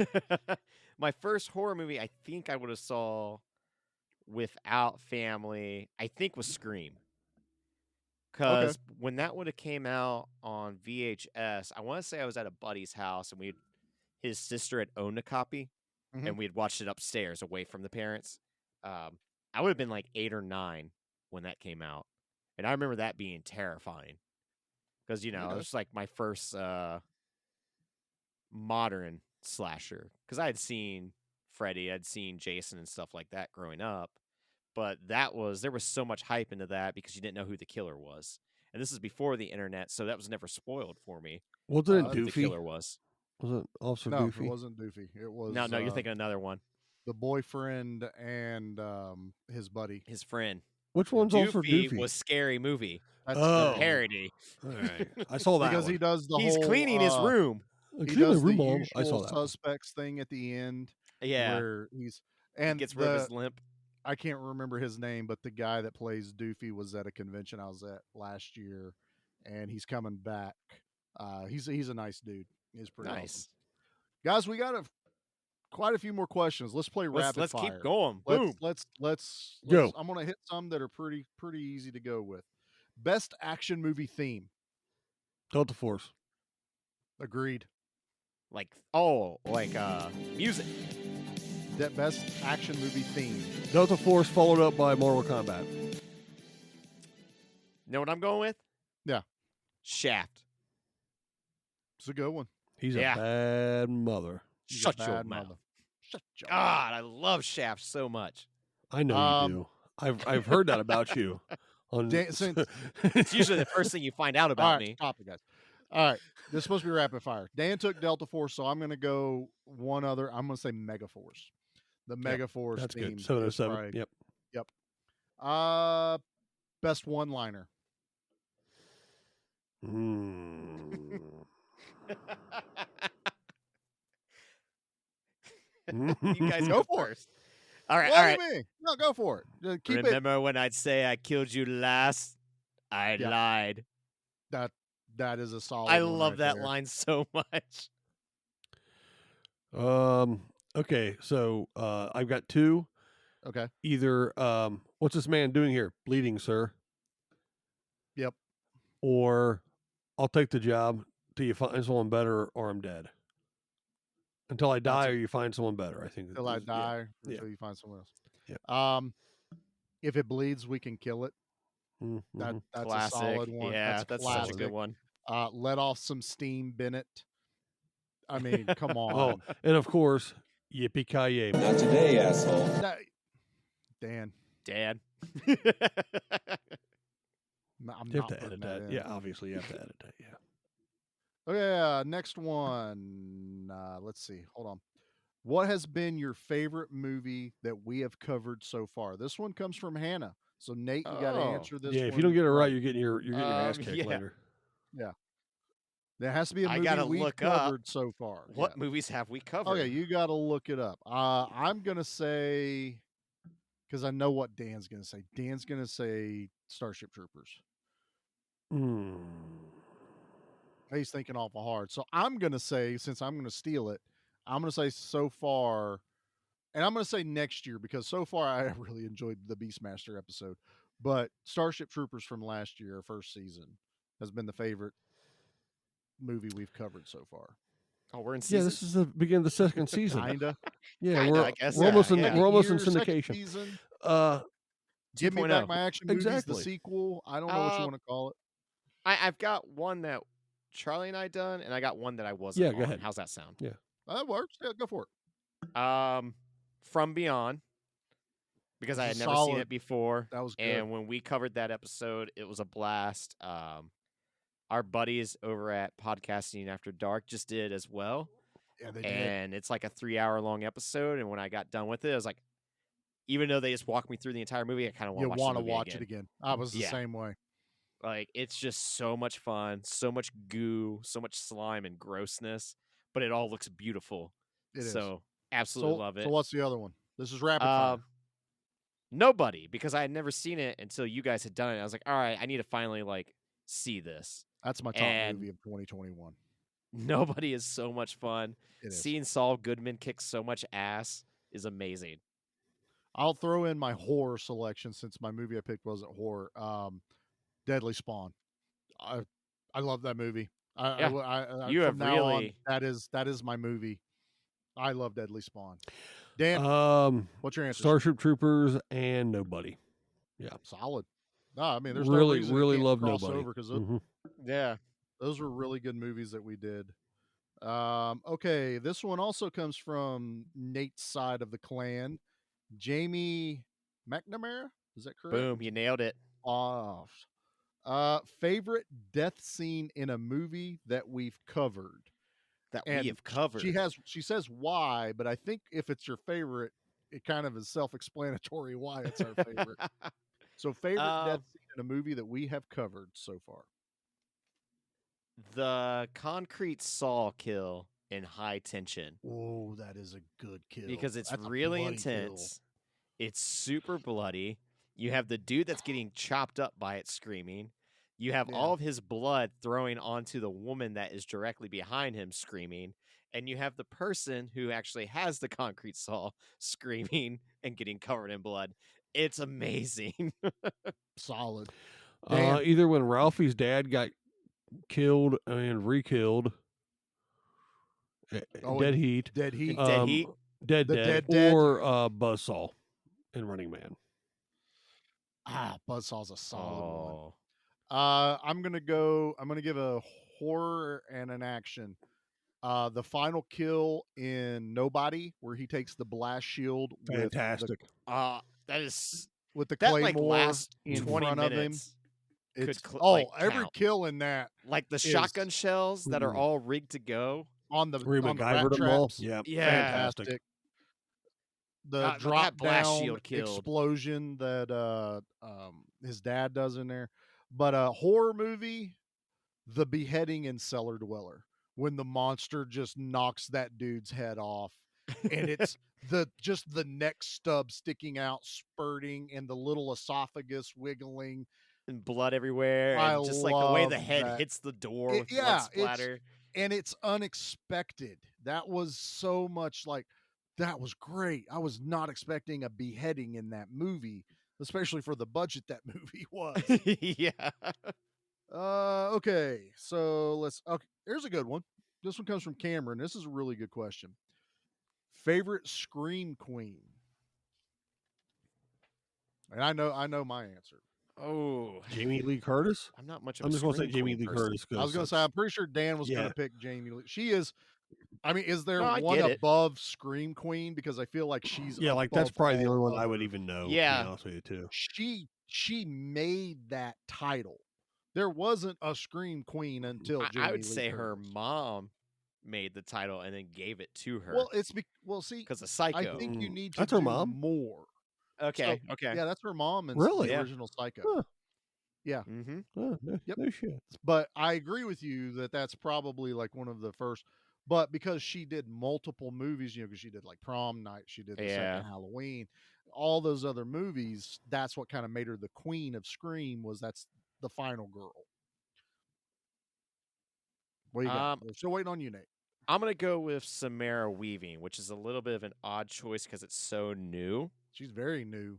S3: My first horror movie, I think I would have saw without family, I think was Scream. Because when that would have came out on VHS, I want to say I was at a buddy's house and his sister had owned a copy
S2: Mhm.
S3: and we had watched it upstairs away from the parents. I would have been like 8 or 9 when that came out. And I remember that being terrifying. Because, it
S2: Okay.
S3: was like my first modern slasher. Because I had seen Freddy, I'd seen Jason and stuff like that growing up. But there was so much hype into that because you didn't know who the killer was. And this is before the internet, so that was never spoiled for me.
S1: Wasn't it
S3: Who the
S1: Doofy?
S3: killer was.
S1: Was it Officer
S2: No,
S1: Doofy?
S2: it wasn't Doofy. It was
S3: No, you're thinking another one.
S2: the boyfriend and his buddy.
S3: His friend.
S1: Which one's Officer
S3: Doofy
S1: Doofy?
S3: was Scary Movie.
S2: That's
S1: Oh.
S3: The parody.
S1: All right. I saw that
S2: because
S1: one.
S2: he does the
S3: He's
S2: whole,
S3: cleaning his room.
S2: He
S1: Clean the
S2: does the
S1: room, Mom. I saw
S2: usual
S1: that one.
S2: suspects thing at the end.
S3: Yeah.
S2: Where he's
S3: He
S2: and
S3: gets rid of his limp.
S2: I can't remember his name, but the guy that plays Doofy was at a convention I was at last year, and he's coming back. He's a nice dude. He's pretty
S3: Nice.
S2: awesome. Guys, we got quite a few more questions. Let's play rapid
S3: Let's
S2: fire.
S3: keep going. Boom.
S2: Let's
S1: Go.
S2: I'm gonna hit some that are pretty easy to go with. Best action movie theme.
S1: Delta Force.
S2: Agreed.
S3: Like music.
S2: That best action movie theme.
S1: Delta Force followed up by Mortal Kombat.
S3: Know what I'm going with?
S2: Yeah.
S3: Shaft.
S2: It's a good one.
S1: He's
S3: Yeah.
S1: a bad mother.
S2: He's a
S3: Shut your
S2: bad
S3: mouth.
S2: mother. Shut your
S3: God, I love Shaft so much.
S1: I know you do. I've heard that about you. On
S3: It's usually the first thing you find out
S2: All
S3: about
S2: right,
S3: me.
S2: stop it, guys. All right, this is supposed to be rapid fire. Dan took Delta Force, so I'm going to go one other. I'm going to say Mega Force. The Mega Force
S1: That's
S2: theme.
S1: good.
S2: is
S1: 707.
S2: probably-
S1: Yep.
S2: Best one-liner.
S1: Mm.
S3: You guys
S2: Go
S3: go
S2: for it.
S3: first. All right,
S2: What
S3: all
S2: do
S3: right.
S2: you mean? No, go for it. Keep it.
S3: Remember when I'd say I killed you last? I
S2: Yeah.
S3: lied.
S2: That is a solid.
S3: I
S2: one
S3: love
S2: right
S3: that
S2: there.
S3: line so much.
S1: Okay, so I've got two.
S2: Okay.
S1: Either what's this man doing here? Bleeding, sir.
S2: Yep.
S1: Or I'll take the job till you find someone better or I'm dead. Until I die or you find someone better, I think.
S2: Until I
S1: is- yeah.
S2: die,
S1: Yeah.
S2: until you find someone else.
S1: Yep.
S2: If it bleeds, we can kill it.
S1: Mhm.
S2: That's
S3: Classic.
S2: a solid one.
S3: Yeah, that's such a
S2: classic.
S3: good one.
S2: Let off some steam, Bennett. I mean, come on.
S1: Oh, and of course, Yippee-ki-yay.
S8: Not today, asshole.
S2: Dan,
S3: Dad.
S2: I'm
S1: You have
S2: not
S1: to
S2: putting
S1: edit
S2: that
S1: that.
S2: in.
S1: Yeah, obviously you have to edit that. Yeah.
S2: Okay, next one. Let's see. Hold on. What has been your favorite movie that we have covered so far? This one comes from Hannah. So Nate, you got to
S3: Oh.
S2: answer this.
S1: Yeah, if you
S2: one
S1: don't get it right, you're getting your ass
S3: Um,
S1: kicked
S3: yeah.
S1: later.
S2: There has to be a
S3: I
S2: movie
S3: gotta
S2: we've
S3: look up
S2: covered so far.
S3: What movies have we covered?
S2: Okay, you got to look it up. I'm gonna say, because I know what Dan's gonna say. Dan's gonna say Starship Troopers.
S1: Hmm.
S2: He's thinking awful hard. So I'm gonna say, since I'm gonna steal it, I'm gonna say so far, and I'm gonna say next year because so far I really enjoyed the Beastmaster episode. But Starship Troopers from last year, first season, has been the favorite movie we've covered so far.
S3: Oh, we're in
S1: Yeah,
S3: season.
S1: this is the beginning of the second season.
S2: Kinda.
S1: Yeah,
S3: Kinda,
S1: we're
S3: I guess,
S1: we're almost
S3: yeah,
S1: in
S3: yeah.
S1: we're almost in
S2: Year, second
S1: syndication.
S2: season,
S1: Uh,
S2: Give Me
S3: 2.0.
S2: Back My Action Movies,
S1: Exactly.
S2: the sequel. I don't know what you
S3: Uh,
S2: want to call it.
S3: I've got one that Charlie and I done, and I got one that I wasn't.
S1: Yeah, go
S3: on.
S1: ahead.
S3: How's that sound?
S2: That works. Yeah, go for it.
S3: From Beyond, because I
S2: This
S3: had
S2: is
S3: never seen
S2: solid.
S3: it before.
S2: That was good.
S3: And when we covered that episode, it was a blast. Our buddies over at Podcasting After Dark just did as well.
S2: Yeah, they did.
S3: And it's like a 3-hour-long episode. And when I got done with it, I was like, even though they just walked me through the entire movie, I kind of
S2: You
S3: want
S2: want
S3: to
S2: to watch it again. I was the
S3: Yeah.
S2: same way.
S3: Like, it's just so much fun, so much goo, so much slime and grossness, but it all looks beautiful.
S2: It is.
S3: So absolutely love it.
S2: So what's the other one? This is rapid fire.
S3: Nobody, because I had never seen it until you guys had done it. I was like, all right, I need to finally like see this.
S2: That's my top
S3: and-
S2: movie of 2021.
S3: Nobody is so much fun.
S2: It is.
S3: Seeing Saul Goodman kick so much ass is amazing.
S2: I'll throw in my horror selection since my movie I picked wasn't horror. Deadly Spawn. I love that movie. I
S3: You
S2: from
S3: have
S2: now on,
S3: really-
S2: that is my movie. I love Deadly Spawn. Dan, what's your answer?
S1: Starship Troopers and Nobody.
S2: Solid. No, I mean, there's
S1: Really,
S2: no reason
S1: really
S2: it can't
S1: love
S2: cross
S1: Nobody.
S2: over because
S1: Mhm.
S3: Yeah.
S2: those were really good movies that we did. Okay, this one also comes from Nate's side of the clan. Jamie McNamara, is that correct?
S3: Boom, you nailed it.
S2: Off. Favorite death scene in a movie that we've covered.
S3: That
S2: And
S3: we have covered.
S2: She says why, but I think if it's your favorite, it kind of is self-explanatory why it's our favorite. So favorite death scene in a movie that we have covered so far.
S3: The concrete saw kill in High Tension.
S2: Oh, that is a good kill.
S3: Because it's
S2: That's a
S3: really
S2: bloody kill.
S3: intense. It's super bloody. You have the dude that's getting chopped up by it screaming. You have
S2: Yeah.
S3: all of his blood throwing onto the woman that is directly behind him screaming. And you have the person who actually has the concrete saw screaming and getting covered in blood. It's amazing.
S2: Solid. Dan.
S1: Either when Ralphie's dad got killed and re-killed,
S2: Oh,
S1: Dead Heat,
S2: Dead Heat.
S3: Dead Heat?
S1: Dead
S2: The
S1: Dead,
S2: Dead.
S1: or Buzzsaw in Running Man.
S2: Buzzsaw's a solid one.
S3: Oh.
S2: I'm gonna give a horror and an action. The final kill in Nobody, where he takes the blast shield
S1: Fantastic.
S3: That is
S2: with the
S3: that
S2: claymore
S3: like last
S2: in
S3: 20
S2: front of him.
S3: minutes.
S2: It's
S3: like,
S2: every
S3: count.
S2: kill in that
S3: Like the
S2: is-
S3: shotgun shells that are
S1: Mhm.
S3: all rigged to go.
S2: on the
S1: Where he
S2: on the rat
S1: MacGyvered them all.
S2: traps.
S1: Yeah,
S3: Yeah.
S1: fantastic.
S2: The
S3: But that
S2: drop
S3: blast
S2: down
S3: shield killed.
S2: explosion that his dad does in there. But a horror movie, the beheading in Cellar Dweller, when the monster just knocks that dude's head off, and it's just the neck stub sticking out, spurting, and the little esophagus wiggling.
S3: And blood everywhere.
S2: I
S3: And just like the way the
S2: love
S3: head
S2: that.
S3: hits the door
S2: It-
S3: with
S2: yeah,
S3: blood
S2: it's-
S3: splatter.
S2: And it's unexpected. That was so much like that was great. I was not expecting a beheading in that movie, especially for the budget that movie was.
S3: Yeah.
S2: Okay, so okay, here's a good one. This one comes from Cameron. This is a really good question. Favorite scream queen? And I know my answer.
S3: Oh.
S1: Jamie Lee Curtis.
S3: I'm not much of
S1: I'm
S3: a
S1: just going to say
S3: Scream
S1: Jamie
S3: Queen
S1: Lee
S3: person.
S1: Curtis.
S2: I was going to say I'm pretty sure Dan was going
S1: Yeah.
S2: to pick Jamie Lee. She is I mean, is there
S3: No, I
S2: one
S3: get it.
S2: above Scream Queen? Because I feel like she's
S1: Yeah, like that's
S2: above
S1: probably the
S2: all
S1: only one I would
S2: other-
S1: even know.
S3: Yeah.
S1: To be honest with you too.
S2: She made that title. There wasn't a Scream Queen until Jamie
S3: I would
S2: Lee
S3: say her
S2: Curtis.
S3: mom made the title and then gave it to her
S2: Well, see,
S3: because of
S2: I
S3: Psycho.
S2: think you need to
S1: That's her
S2: do
S1: mom?
S2: more.
S3: Okay,
S2: So,
S3: okay.
S2: Yeah, that's her mom in
S1: Really?
S2: the
S3: Yeah.
S2: original Psycho.
S1: Huh.
S2: Yeah,
S3: Mm-hmm.
S1: Oh, no,
S2: Yep.
S1: no shit.
S2: but I agree with you that that's probably like one of the first. But because she did multiple movies, because she did like Prom Night, she did the
S3: Yeah.
S2: second Halloween, all those other movies. That's what kind of made her the queen of Scream. That's the final girl. What do you got? We're still waiting on you, Nate.
S3: I'm gonna go with Samara Weaving, which is a little bit of an odd choice because it's so new.
S2: She's very new.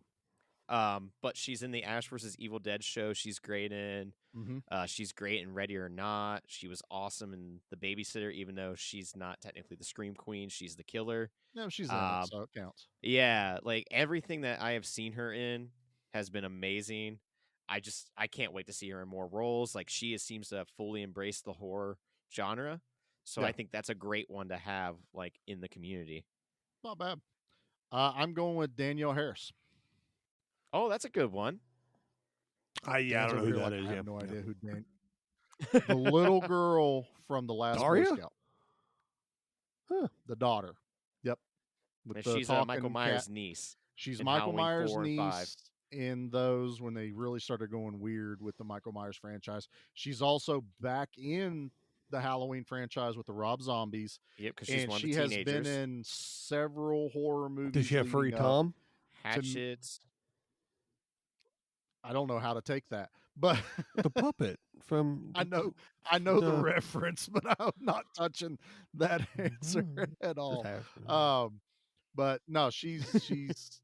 S3: But she's in the Ash vs. Evil Dead show. She's great in.
S2: Mm-hmm.
S3: She's great in Ready or Not. She was awesome in The Babysitter, even though she's not technically the Scream Queen. She's the killer.
S2: No, she's in it, so it counts.
S3: Yeah, like everything that I have seen her in has been amazing. I can't wait to see her in more roles. Like seems to have fully embraced the horror genre. So
S2: Yeah.
S3: I think that's a great one to have like in the community.
S2: Not bad. I'm going with Danielle Harris.
S3: Oh, that's a good one.
S1: I
S2: Dan's
S1: don't know
S2: over
S1: who
S2: here
S1: that
S2: like,
S1: is.
S2: I
S1: Yeah.
S2: have no idea who Dan. The little girl from the last Boy
S1: Daria?
S2: Scout.
S1: Huh.
S2: The daughter. Yep. With
S3: And
S2: the
S3: she's
S2: talking
S3: Michael
S2: cat.
S3: Myers' niece.
S2: She's
S3: in
S2: Michael
S3: Halloween
S2: Myers'
S3: 4 and 5.
S2: niece in those when they really started going weird with the Michael Myers franchise. She's also back in the Halloween franchise with the Rob Zombies.
S3: Yep, because she's
S2: And
S3: one of
S2: she
S3: the
S2: has
S3: teenagers.
S2: been in several horror movies.
S1: Does she have Furry
S2: leading up.
S1: Tom?
S3: Hatchets.
S2: I don't know how to take that, but
S1: The puppet from.
S2: I know the
S1: the-
S2: reference, but I'm not touching that answer at all. But no, she's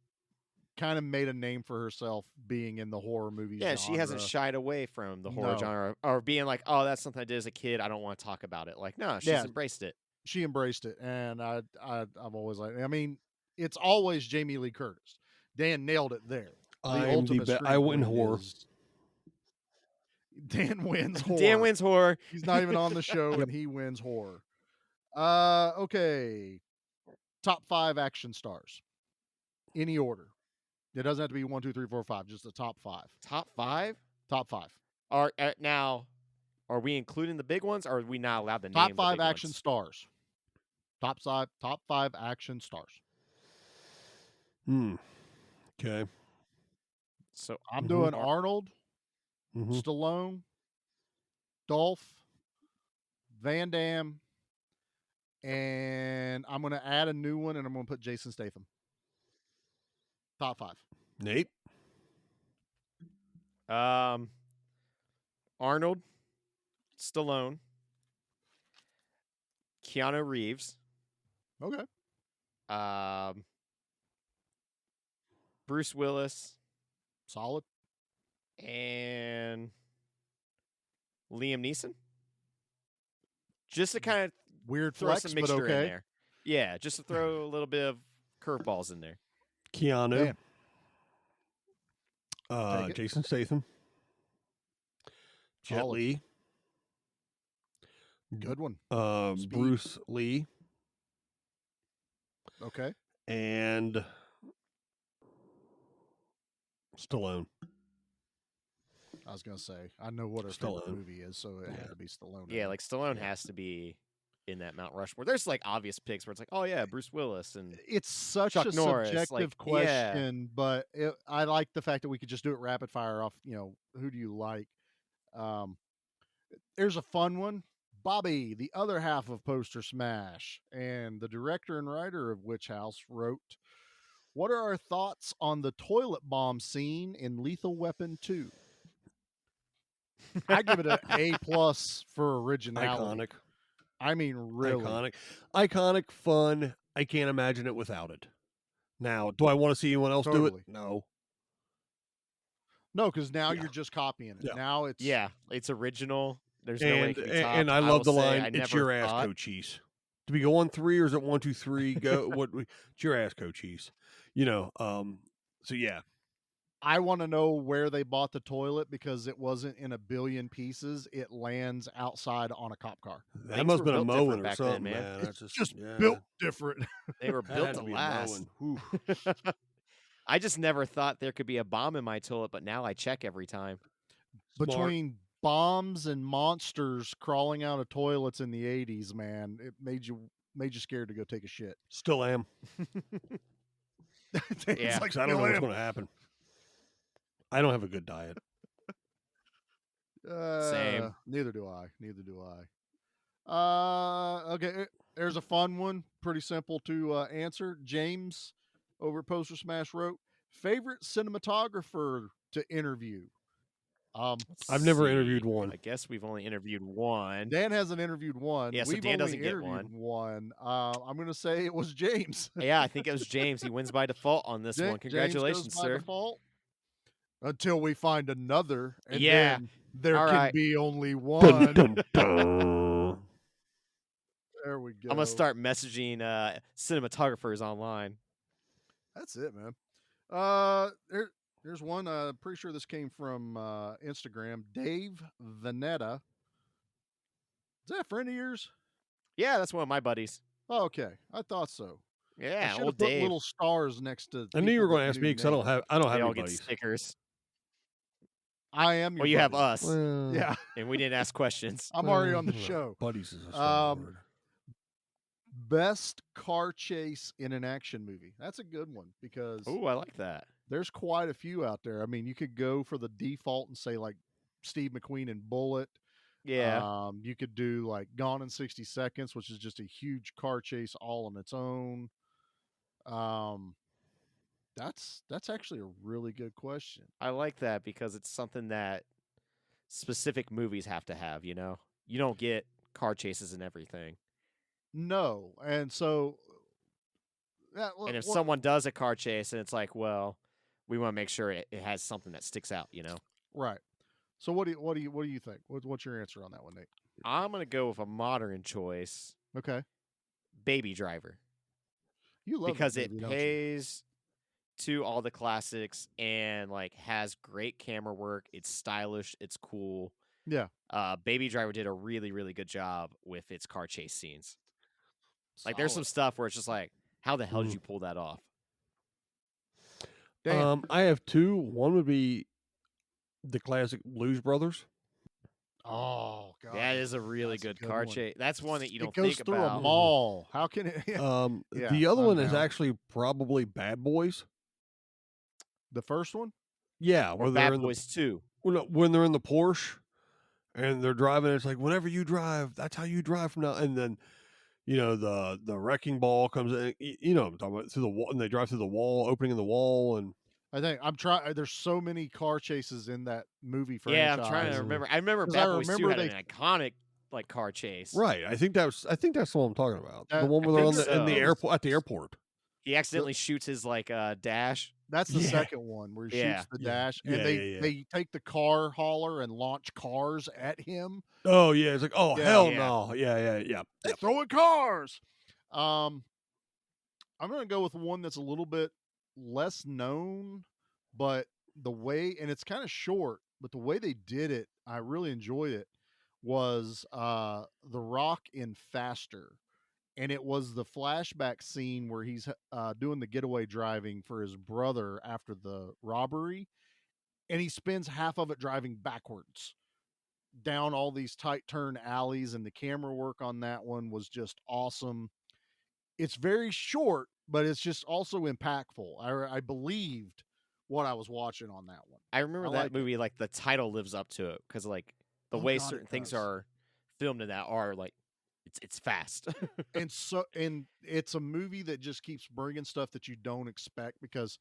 S2: kind of made a name for herself being in the horror movies.
S3: Yeah, she hasn't
S2: genre.
S3: shied away from the horror
S2: No.
S3: genre or being like, oh, that's something I did as a kid. I don't want to talk about it. Like, no, she's
S2: Yeah.
S3: embraced it.
S2: She embraced it, and I've always liked. I mean, it's always Jamie Lee Curtis. Dan nailed it there.
S1: I'm the best. I win horror.
S2: Dan wins horror.
S3: Dan wins horror.
S2: He's not even on the show, and he wins horror. Okay. Top 5 action stars. Any order. It doesn't have to be 1, 2, 3, 4, 5. Just the top 5.
S3: Top 5?
S2: Top 5.
S3: Now, are we including the big ones, or are we not allowed to name
S2: Top
S3: the
S2: 5
S3: big
S2: action
S3: ones?
S2: stars. Top 5 action stars.
S1: Okay.
S3: So
S2: I'm
S1: Mhm.
S2: doing Arnold,
S1: Mhm.
S2: Stallone, Dolph, Van Damme, and I'm going to add a new one, and I'm going to put Jason Statham. Top 5.
S1: Nate.
S3: Arnold, Stallone, Keanu Reeves,
S2: Okay.
S3: Bruce Willis,
S2: Solid.
S3: and Liam Neeson. Just to kind of
S2: Weird
S3: throw
S2: flex,
S3: some
S2: but
S3: mixture in
S2: okay.
S3: there. Yeah, just to throw a little bit of curveballs in there.
S1: Keanu.
S2: Damn. Take it.
S1: Jason Statham. Jet
S2: Solid.
S1: Li.
S2: Good one. Speed.
S1: Bruce Lee.
S2: Okay.
S1: And Stallone.
S2: I was going to say, I know what her favorite
S1: Stallone.
S2: movie is, so it had to be Stallone.
S3: Yeah, like Stallone has to be in that Mount Rushmore. There's like obvious picks where it's like, oh yeah, Bruce Willis and
S2: It's such
S3: Chuck
S2: a
S3: Norris,
S2: subjective
S3: like, yeah.
S2: question, but I like the fact that we could just do it rapid fire off, who do you like? There's a fun one. Bobby, the other half of Poster Smash, and the director and writer of Witch House wrote, what are our thoughts on the toilet bomb scene in Lethal Weapon 2? I give it an A+ for originality.
S1: Iconic.
S2: I mean, really.
S1: Iconic, fun. I can't imagine it without it. Now, do I want to see anyone else do
S2: Totally.
S1: it? No.
S2: No, because now
S1: Yeah.
S2: you're just copying it.
S1: Yeah.
S2: Now it's
S3: it's original. There's no way it
S1: And
S3: can be
S1: and
S3: topped.
S1: I
S3: will
S1: love the
S3: say
S1: line,
S3: I
S1: it's
S3: never
S1: your ass,
S3: thought-
S1: Cochise. Do we go on 3 or is it 1, 2, 3? Go. It's your ass, Cochise. So yeah.
S2: I want to know where they bought the toilet because it wasn't in a billion pieces. It lands outside on a cop car.
S1: That
S3: Things
S1: must
S3: were
S1: have been a
S3: built different
S1: mowing or
S3: back then,
S1: something,
S3: man.
S1: man.
S2: It's
S1: That's
S2: just
S1: yeah.
S2: built different.
S3: They were
S1: That
S3: built
S1: had
S3: to
S1: to be a
S3: last.
S1: mowing. Whew.
S3: I just never thought there could be a bomb in my toilet, but now I check every time.
S1: Smart.
S2: Between bombs and monsters crawling out of toilets in the 80s, man, it made you scared to go take a shit.
S1: Still am.
S2: It's
S3: Yeah.
S2: like,
S1: 'Cause I don't know
S2: still
S1: what's
S2: am.
S1: going to happen. I don't have a good diet.
S3: Same.
S2: Neither do I. Neither do I. Okay. There's a fun one. Pretty simple to answer. James over at Poster Smash wrote, favorite cinematographer to interview.
S3: Let's
S1: I've never
S3: see.
S1: interviewed one.
S3: I guess we've only interviewed one.
S2: Dan hasn't interviewed one.
S3: Yeah, so
S2: We've
S3: Dan
S2: only
S3: doesn't get
S2: interviewed one. I'm going to say it was James.
S3: Yeah, I think it was James. He wins by default on this one. Congratulations,
S2: James goes by
S3: sir.
S2: default. Until we find another, and
S3: Yeah.
S2: then there
S3: All
S2: can
S3: right.
S2: be only
S1: Dun,
S2: one.
S1: dun, dun.
S2: There we go.
S3: I'm gonna start messaging cinematographers online.
S2: That's it, man. Here's one. Pretty sure this came from Instagram. Dave Vanetta. Is that a friend of yours?
S3: Yeah, that's one of my buddies.
S2: Oh, okay, I thought so. I
S3: Yeah,
S2: should have
S3: old
S2: put
S3: Dave.
S2: little stars next to.
S1: I knew you were
S2: people
S1: going to
S2: that
S1: ask
S2: knew
S1: me because I don't
S2: names.
S1: have
S3: They
S1: any
S3: all get
S1: buddies.
S3: stickers.
S2: I am your.
S3: Well, you have
S2: buddy.
S3: us,
S1: Well,
S2: Yeah,
S3: and we didn't ask questions.
S2: I'm already on the
S1: well,
S2: show.
S1: Buddies is a strong
S2: Um,
S1: word.
S2: Best car chase in an action movie. That's a good one because
S3: Ooh, I like that.
S2: there's quite a few out there. I mean, you could go for the default and say like Steve McQueen and Bullet.
S3: Yeah.
S2: You could do like Gone in 60 Seconds, which is just a huge car chase all on its own. That's actually a really good question.
S3: I like that because it's something that specific movies have to have, you know? You don't get car chases and everything.
S2: No, and so
S3: And if someone does a car chase and it's like, well, we want to make sure it has something that sticks out, you know?
S2: right. So what do you think? What's your answer on that one, Nate?
S3: I'm going to go with a modern choice,
S2: Okay,
S3: Baby Driver,
S2: you love that
S3: because it
S2: movie, don't you?
S3: pays to all the classics and like has great camera work. It's stylish, it's cool.
S2: Yeah,
S3: Baby Driver did a really, really good job with its car chase scenes. Like there's some
S2: Solid.
S3: stuff where it's just like, how the hell did
S1: Mhm.
S3: you pull that off?
S2: Dan.
S1: I have two. One would be the classic Blues Brothers.
S2: Oh God,
S3: That is a really
S2: that's a
S3: good
S2: good
S3: car
S2: one.
S3: chase. That's one that you don't
S2: it goes
S3: think
S2: through
S3: about.
S2: a mall. How can it? Yeah,
S1: The other
S2: I'm
S1: one is
S2: down.
S1: actually probably Bad Boys.
S2: The first one.
S1: Yeah,
S3: Or
S1: where they're
S3: Bad
S1: in the
S3: Boys 2.
S1: when they're in the Porsche and they're driving. It's like whenever you drive, that's how you drive from now. And then the wrecking ball comes in. You know what I'm talking about, through the wall, and they drive through the wall, opening in the wall, and
S2: I think I'm trying. There's so many car chases in that movie franchise.
S3: Yeah, I'm trying to remember. I remember
S2: 'Cause
S3: Bad
S2: I
S3: Boys 2
S2: remember
S3: had
S2: they-
S3: an iconic like car chase.
S1: right. I think that's the one I'm talking about. The
S2: That-
S1: one
S3: I
S1: where they're on
S3: think
S1: in the
S3: so.
S1: airport at the airport.
S3: He accidentally shoots his like dash.
S2: That's the
S1: Yeah.
S2: second one where he
S3: Yeah.
S2: shoots the
S1: Yeah.
S2: dash, and
S1: Yeah, yeah.
S2: they take the car hauler and launch cars at him.
S1: Oh yeah, it's like
S2: Yeah.
S1: hell
S3: Yeah.
S1: no, yeah.
S2: They're throwing cars. I'm gonna go with one that's a little bit less known, but the way, and it's kind of short, but the way they did it, I really enjoyed it. Was The Rock in Faster, and it was the flashback scene where he's doing the getaway driving for his brother after the robbery, and he spends half of it driving backwards down all these tight turn alleys, and the camera work on that one was just awesome. It's very short, but it's just also impactful. I believed what I was watching on that one.
S3: I remember
S2: I
S3: that
S2: like it.
S3: movie. Like the title lives up to it because like the
S2: Oh,
S3: way
S2: God, it
S3: certain things
S2: does.
S3: are filmed in that are like it's fast.
S2: And it's a movie that just keeps bringing stuff that you don't expect, because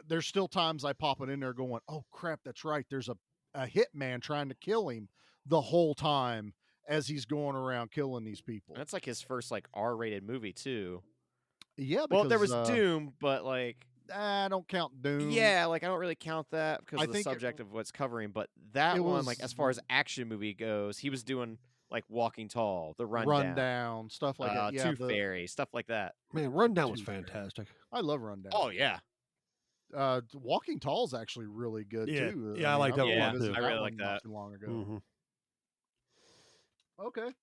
S2: there's still times I pop it in there going, oh crap, that's right, there's a hitman trying to kill him the whole time as he's going around killing these people.
S3: That's like his first like R-rated movie too.
S2: Yeah,
S3: Well, there
S2: because,
S3: was Doom, but like
S2: I don't count Doom.
S3: yeah, like I don't really count that because
S2: I
S3: of the
S2: think it-
S3: subject of what's covering. But that
S2: it
S3: one, like
S2: was-
S3: as far as action movie goes, he was doing like Walking Tall, The Rundown,
S2: Rundown, stuff like that. Yeah,
S3: Tooth Fairy, stuff like that.
S1: Man, Rundown was
S2: Tooth Fairy.
S1: fantastic.
S2: I love Rundown.
S3: Oh yeah,
S2: Walking Tall is actually really good
S1: Yeah.
S2: too.
S1: Yeah, I like that
S3: one a lot,
S2: revisited
S3: too. I really like
S2: one not
S3: that.
S2: too long ago.
S1: Mhm.
S2: Okay.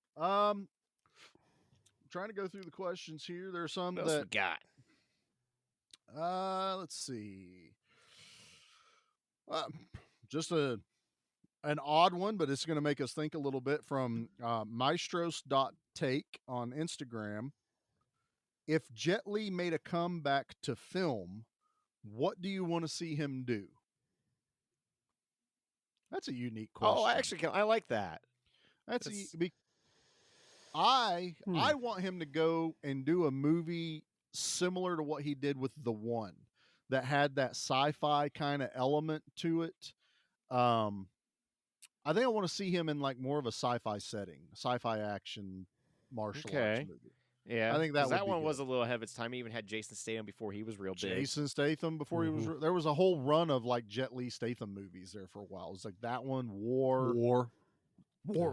S2: Trying to go through the questions here. There's some
S3: What else we
S2: that
S3: got?
S2: let's see. Just an odd one, but it's going to make us think a little bit from maestros.take on Instagram. If Jet Li made a comeback to film, what do you want to see him do? That's a unique question.
S3: Oh, I like that.
S2: That's
S3: That's-
S2: I want him to go and do a movie similar to what he did with The One, that had that sci-fi kind of element to it. I think I want to see him in like more of a sci-fi setting, sci-fi action martial arts
S3: Okay.
S2: movie.
S3: Yeah,
S2: I think that
S3: 'cause
S2: would
S3: that
S2: be
S3: one was
S2: good.
S3: a little ahead of its time. He even had Jason Statham before he was real big.
S2: Jason Statham before he was. There was a whole run of like Jet Li Statham movies there for a while. It was like that one, War
S1: War.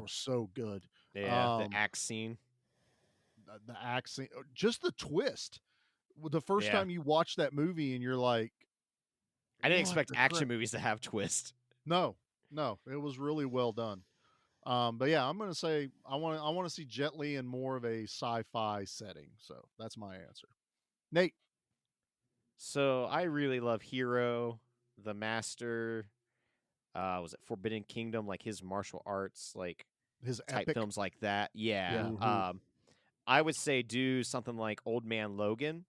S2: was so good.
S3: Yeah, the axe scene.
S2: The accent, just the twist. The first
S3: Yeah.
S2: time you watch that movie and you're like,
S3: I didn't
S2: "What
S3: expect
S2: the
S3: action
S2: crap?"
S3: movies to have twist.
S2: No, it was really well done. But yeah, I'm gonna say I want to see Jet Li in more of a sci-fi setting. So that's my answer. Nate,
S3: So I really love Hero, The Master. Was it Forbidden Kingdom? Like his martial arts, like
S2: his
S3: type
S2: epic.
S3: films like that. Yeah.
S1: Mhm.
S3: I would say do something like Old Man Logan,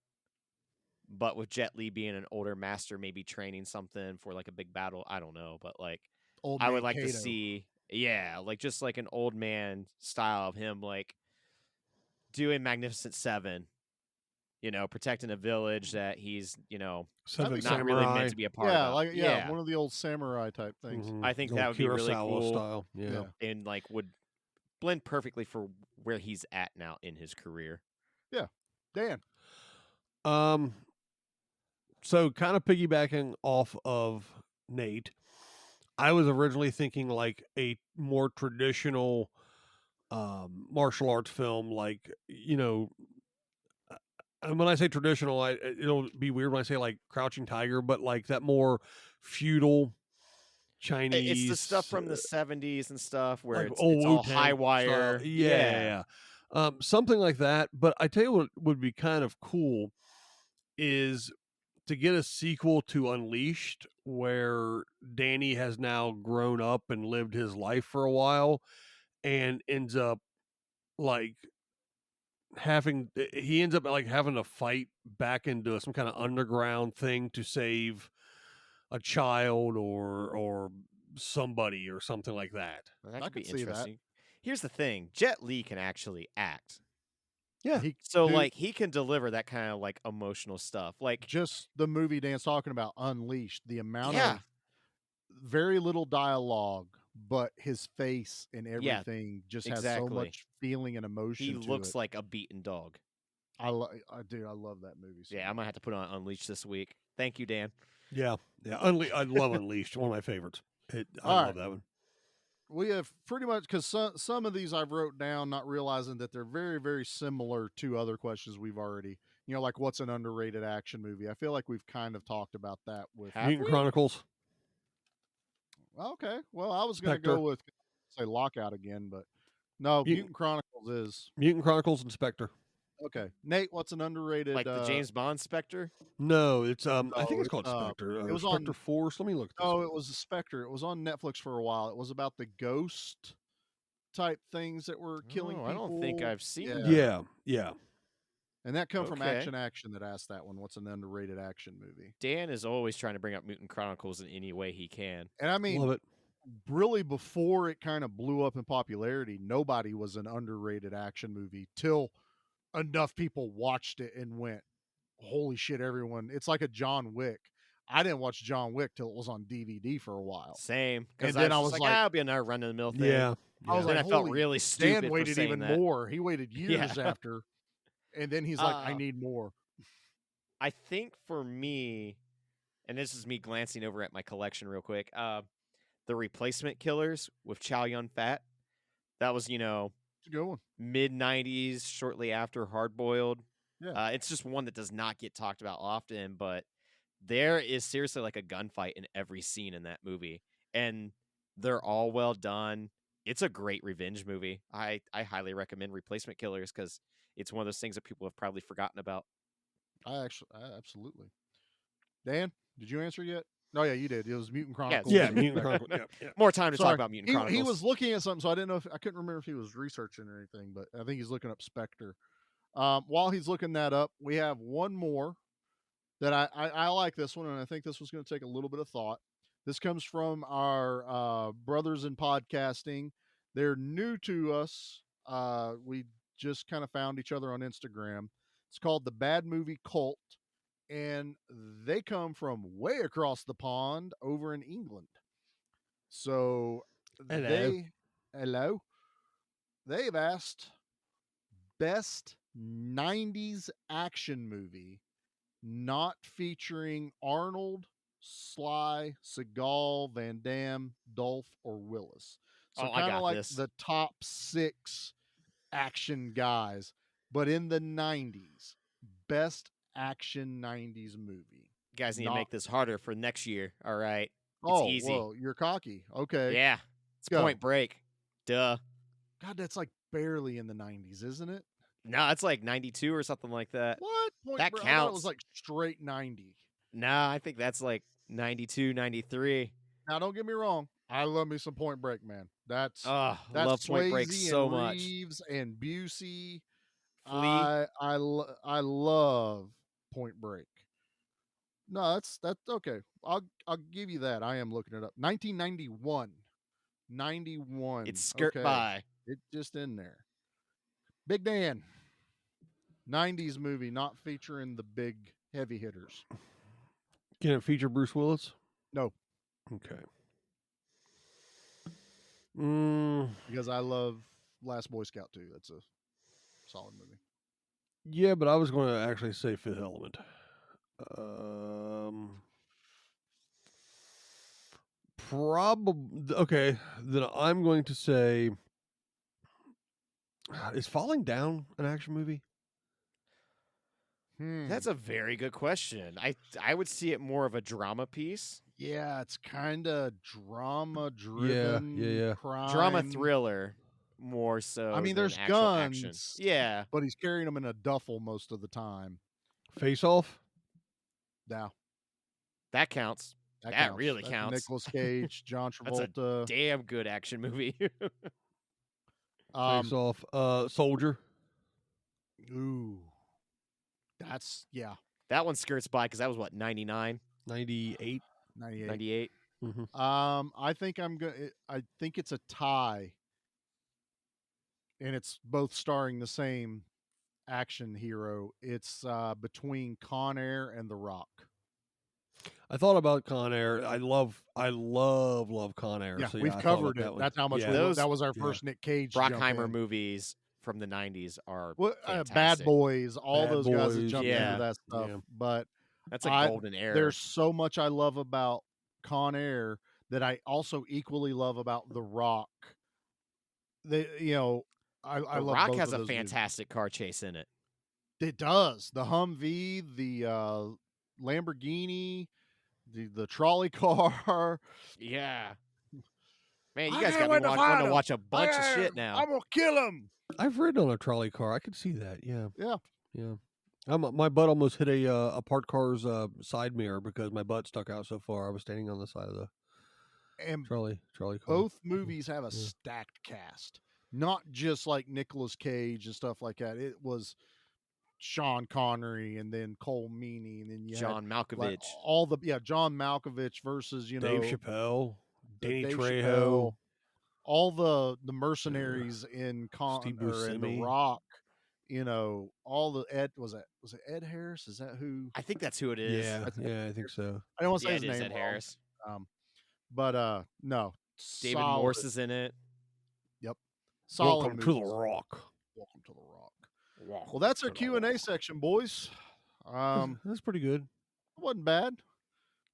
S3: but with Jet Li being an older master, maybe training something for like a big battle. I don't know, but like
S2: Old
S3: I
S2: Man
S3: would like to
S2: Kato.
S3: see, yeah, like just like an old man style of him, like doing Magnificent Seven. Protecting a village that he's,
S1: Seven
S3: not really
S1: Samurai.
S3: meant to be a part
S2: Yeah,
S3: of.
S2: like one of the old samurai type things.
S1: Mhm.
S3: I think
S1: Old
S3: that would be really
S1: Kurosawa
S3: cool.
S1: style. Yeah.
S3: And like would blend perfectly for where he's at now in his career.
S2: Dan,
S1: So kind of piggybacking off of Nate, I was originally thinking like a more traditional martial arts film, like and when I say traditional, it'll be weird when I say like Crouching Tiger, but like that more feudal Chinese.
S3: It's the stuff from the 70s and stuff where
S1: like
S3: it's
S1: old
S3: all
S1: Wu-Tang
S3: high
S1: style.
S3: wire.
S1: Yeah. Something like that. But I tell you what would be kind of cool is to get a sequel to Unleashed, where Danny has now grown up and lived his life for a while, and ends up like having to fight back into some kind of underground thing to save a child or somebody or something like that.
S3: Well, that
S2: I
S3: could be
S2: could see that.
S3: interesting. Here's the thing: Jet Li can actually act.
S1: Yeah.
S3: So
S2: Dude,
S3: like he can deliver that kind of like emotional stuff. Like
S2: just the movie Dan's talking about, Unleashed, the amount
S3: Yeah.
S2: of very little dialogue, but his face and
S3: Yeah,
S2: everything just has so
S3: exactly.
S2: much feeling and emotion.
S3: he
S2: to
S3: looks
S2: it.
S3: like a beaten dog.
S2: I love that movie. So
S3: Yeah, I might have to put on Unleashed this week. Thank you, Dan.
S1: Yeah. I love Unleashed, one of my favorites. I
S2: All
S1: love
S2: right.
S1: that one.
S2: We have pretty much, because some of these I've wrote down, not realizing that they're very, very similar to other questions we've already, like what's an underrated action movie. I feel like we've kind of talked about that with.
S3: Have
S1: Mutant
S3: we?
S1: Chronicles.
S2: Okay, well, I was going to
S1: Spectre.
S2: go with say Lockout again, but no, Mutant Chronicles is
S1: Mutant Chronicles and Spectre.
S2: okay. Nate, what's an underrated?
S3: Like the James Bond Spectre.
S1: No, it's I
S2: No,
S1: think it's
S2: it's,
S1: called Spectre.
S2: it was
S1: Spectre
S2: on-
S1: Force. Let me look. At this
S2: Oh,
S1: up.
S2: it was a Spectre. It was on Netflix for a while. It was about the ghost type things that were killing
S3: Oh,
S2: people.
S3: I don't think I've seen
S2: Yeah.
S3: that.
S1: Yeah.
S2: And that come from
S3: Okay.
S2: Action that asked that one. What's an underrated action movie?
S3: Dan is always trying to bring up Mutant Chronicles in any way he can.
S2: And I mean,
S1: Love it.
S2: really before it kind of blew up in popularity, nobody was an underrated action movie till enough people watched it and went, holy shit, everyone. It's like a John Wick. I didn't watch John Wick till it was on DVD for a while.
S3: Same.
S2: And
S3: Because
S2: then
S3: I
S2: I
S3: was
S2: was
S3: like,
S2: like-
S3: I'll be another run of the mill thing.
S1: Yeah.
S2: I was
S3: Then
S2: like,
S3: I felt
S2: holy,
S3: really stupid
S2: Dan
S3: for
S2: waited
S3: saying
S2: even
S3: that.
S2: more. He waited years
S3: Yeah.
S2: after. And then he's like, I
S3: Uh,
S2: need more.
S3: I think for me, and this is me glancing over at my collection real quick, the Replacement Killers with Chow Yun Fat. That was,
S2: It's a good one.
S3: mid 90s, shortly after Hard Boiled.
S2: Yeah.
S3: It's just one that does not get talked about often, but there is seriously like a gunfight in every scene in that movie, and they're all well done. It's a great revenge movie. I highly recommend Replacement Killers because it's one of those things that people have probably forgotten about.
S2: I absolutely. Dan, did you answer yet? No, yeah, you did. It was Mutant
S3: Yeah,
S2: Chronicles.
S1: Yeah,
S2: and
S1: Mutant
S2: Spectre.
S1: Chronicle. Yeah, yeah.
S3: More time to
S2: Sorry.
S3: talk about Mutant Chronicles.
S2: He was looking at something, so I didn't know if I couldn't remember if he was researching or anything, but I think he's looking up Spectre. While he's looking that up, we have one more that I like this one, and I think this was going to take a little bit of thought. This comes from our brothers in podcasting. They're new to us. We just kind of found each other on Instagram. It's called the Bad Movie Cult, and they come from way across the pond over in England. So
S1: Hello.
S2: they've asked best 90s action movie not featuring Arnold, Sly, Seagal, Van Damme, Dolph, or Willis. So
S3: Oh, I
S2: kind
S3: got
S2: of like
S3: this.
S2: the top 6 action guys, but in the 90s. Best action 90s movie.
S3: You guys need to
S2: not-
S3: make this harder for next year. All right.
S2: Oh,
S3: easy.
S2: well, you're cocky. Okay.
S3: Yeah. It's
S2: Go.
S3: Point Break. Duh.
S2: God, that's like barely in the 90s, isn't it?
S3: No, it's like 92 or something like that.
S2: What? Point
S3: That
S2: Break? I thought it
S3: counts.
S2: was like straight 90.
S3: Nah, I think that's like 92, 93.
S2: Now, don't get me wrong. I love me some Point Break, man. That's
S3: Oh,
S2: that's
S3: love Point Break
S2: Swayze
S3: so
S2: and
S3: much.
S2: Reeves and Busey.
S3: Flea.
S2: I love Point Break. No, that's okay. I'll give you that. I am looking it up. 1991. 91.
S3: It's skirt
S2: Okay.
S3: by.
S2: It's just in there. Big Dan. 90s movie not featuring the big heavy hitters.
S1: Can it feature Bruce Willis?
S2: No,
S1: Okay. Mm,
S2: because I love Last Boy Scout too. That's a solid movie.
S1: yeah, but I was going to actually say Fifth Element. Probably. Okay, then I'm going to say, is Falling Down an action movie?
S3: That's a very good question. I would see it more of a drama piece.
S2: Yeah, it's kind of drama driven.
S1: yeah.
S2: Crime.
S3: Drama thriller more so.
S2: I mean,
S3: than
S2: there's
S3: actual action.
S2: guns.
S3: Yeah.
S2: But he's carrying them in a duffel most of the time.
S1: Face Off?
S2: Now
S3: That counts. That
S2: counts.
S3: really
S2: That's
S3: counts.
S2: Nicolas Cage, John
S3: That's a
S2: Travolta.
S3: Damn good action movie.
S1: Face Off. Soldier?
S2: Ooh, that's
S3: That one skirts by because that was what, 99,
S1: 98?
S2: 98.
S3: 98?
S2: I think I think it's a tie, and it's both starring the same action hero. It's between Con Air and The Rock.
S1: I thought about Con Air. I love Con Air.
S2: Yeah,
S1: so
S2: we've
S1: I thought
S2: covered
S1: about
S2: it.
S1: that one.
S2: That's how much
S1: Yeah.
S2: that was our
S1: yeah.
S2: first Nick Cage jump
S3: Brockheimer
S2: in.
S3: movies from the 90s are
S2: Well, Bad
S3: fantastic.
S2: Boys, all
S1: Bad
S2: those guys that
S1: Boys,
S2: jumped
S3: yeah.
S2: into that stuff.
S1: Yeah.
S2: But
S3: That's a golden era.
S2: there's so much I love about Con Air that I also equally love about The Rock. I
S3: The
S2: love
S3: Rock
S2: both
S3: has
S2: of
S3: a
S2: those movies.
S3: fantastic car chase in it.
S2: It does. The Humvee, the Lamborghini, the trolley car.
S3: Yeah. Man, you
S2: I
S3: guys
S2: can't
S3: got
S2: wait
S3: me
S2: to
S3: want
S2: find
S3: to
S2: him.
S3: watch a bunch of shit now.
S2: I'm gonna kill him.
S1: I've ridden on a trolley car. I could see that. Yeah.
S2: Yeah.
S1: Yeah. My butt almost hit a parked car's side mirror because my butt stuck out so far. I was standing on the side of the
S2: And
S1: trolley car.
S2: both movies have a
S1: Yeah.
S2: stacked cast, not just like Nicolas Cage and stuff like that. It was Sean Connery and then Cole Meany and then you
S3: John
S2: had, like,
S3: Malkovich.
S2: all the John Malkovich versus
S1: Dave
S2: know
S1: Chappelle, Danny
S2: Dave
S1: Trejo.
S2: Chappelle, all the mercenaries in
S1: Steve
S2: in The
S1: Buscemi.
S2: Rock. All the was it Ed Harris? Is that who?
S3: I think that's who it is.
S1: Yeah,
S2: That's-
S1: yeah, I think so.
S2: I don't want to
S3: Yeah,
S2: say
S3: it
S2: his
S3: is
S2: name.
S3: Ed
S2: wrong.
S3: Harris.
S2: But no,
S3: David
S2: solid,
S3: Morse is in it.
S2: solid
S1: Welcome to the
S2: movies.
S1: Rock.
S2: Welcome to the Rock. Well, that's our Q&A section, boys.
S1: That's pretty good.
S2: Wasn't bad.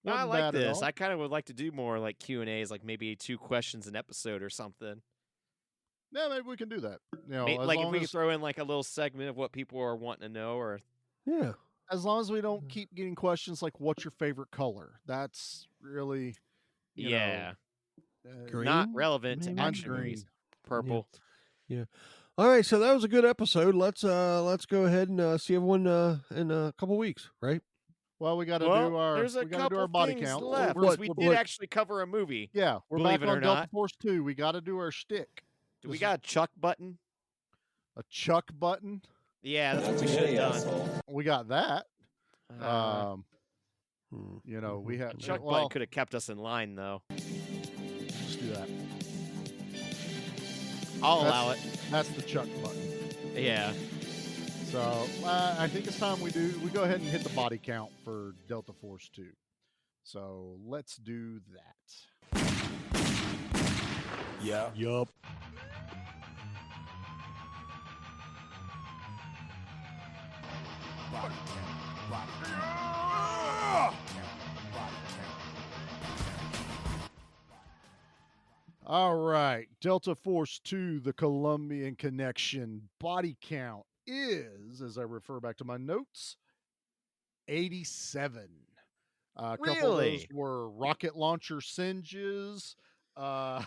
S3: I
S2: Wasn't
S3: like
S2: bad at
S3: this.
S2: all.
S3: I kind of would like to do more like Q&As, like maybe 2 questions an episode or something.
S2: Yeah, maybe we can do that.
S3: Like if we could throw in like a little segment of what people are wanting to know, or
S1: Yeah.
S2: as long as we don't keep getting questions like, "What's your favorite color?" That's really, you
S3: Yeah.
S2: know,
S3: Not
S1: Green,
S3: relevant to
S1: maybe?
S2: mine's
S3: action movies.
S2: green.
S3: Purple.
S1: Yeah. All right, so that was a good episode. Let's go ahead and see everyone in a couple weeks, right?
S2: Well, we got to
S3: Well,
S2: do our
S3: there's a
S2: we got to do
S3: couple
S2: our body
S3: things
S2: count.
S3: left.
S1: What-
S3: 'cause we
S1: what-
S3: did actually cover a movie.
S2: Yeah, we're
S3: Believe
S2: back
S3: it or
S2: on Delta
S3: not.
S2: Force 2. We got to do our shtick.
S3: Do we
S2: This
S3: got a Chuck button?
S2: A Chuck button.
S3: Yeah, that's what we should have done.
S2: We got that.
S3: Uh,
S2: You know, we had
S3: Chuck
S2: well,
S3: button could have kept us in line, though.
S2: let's do that.
S3: I'll
S2: That's-
S3: allow it.
S2: That's the Chuck button.
S3: Yeah.
S2: So I think it's time we go ahead and hit the body count for Delta Force 2. So let's do that.
S5: Yeah.
S1: Yup.
S2: All right, Delta Force 2, the Colombian Connection body count is, as I refer back to my notes, 87. A couple of those
S3: Really?
S2: were rocket launcher singes.
S3: I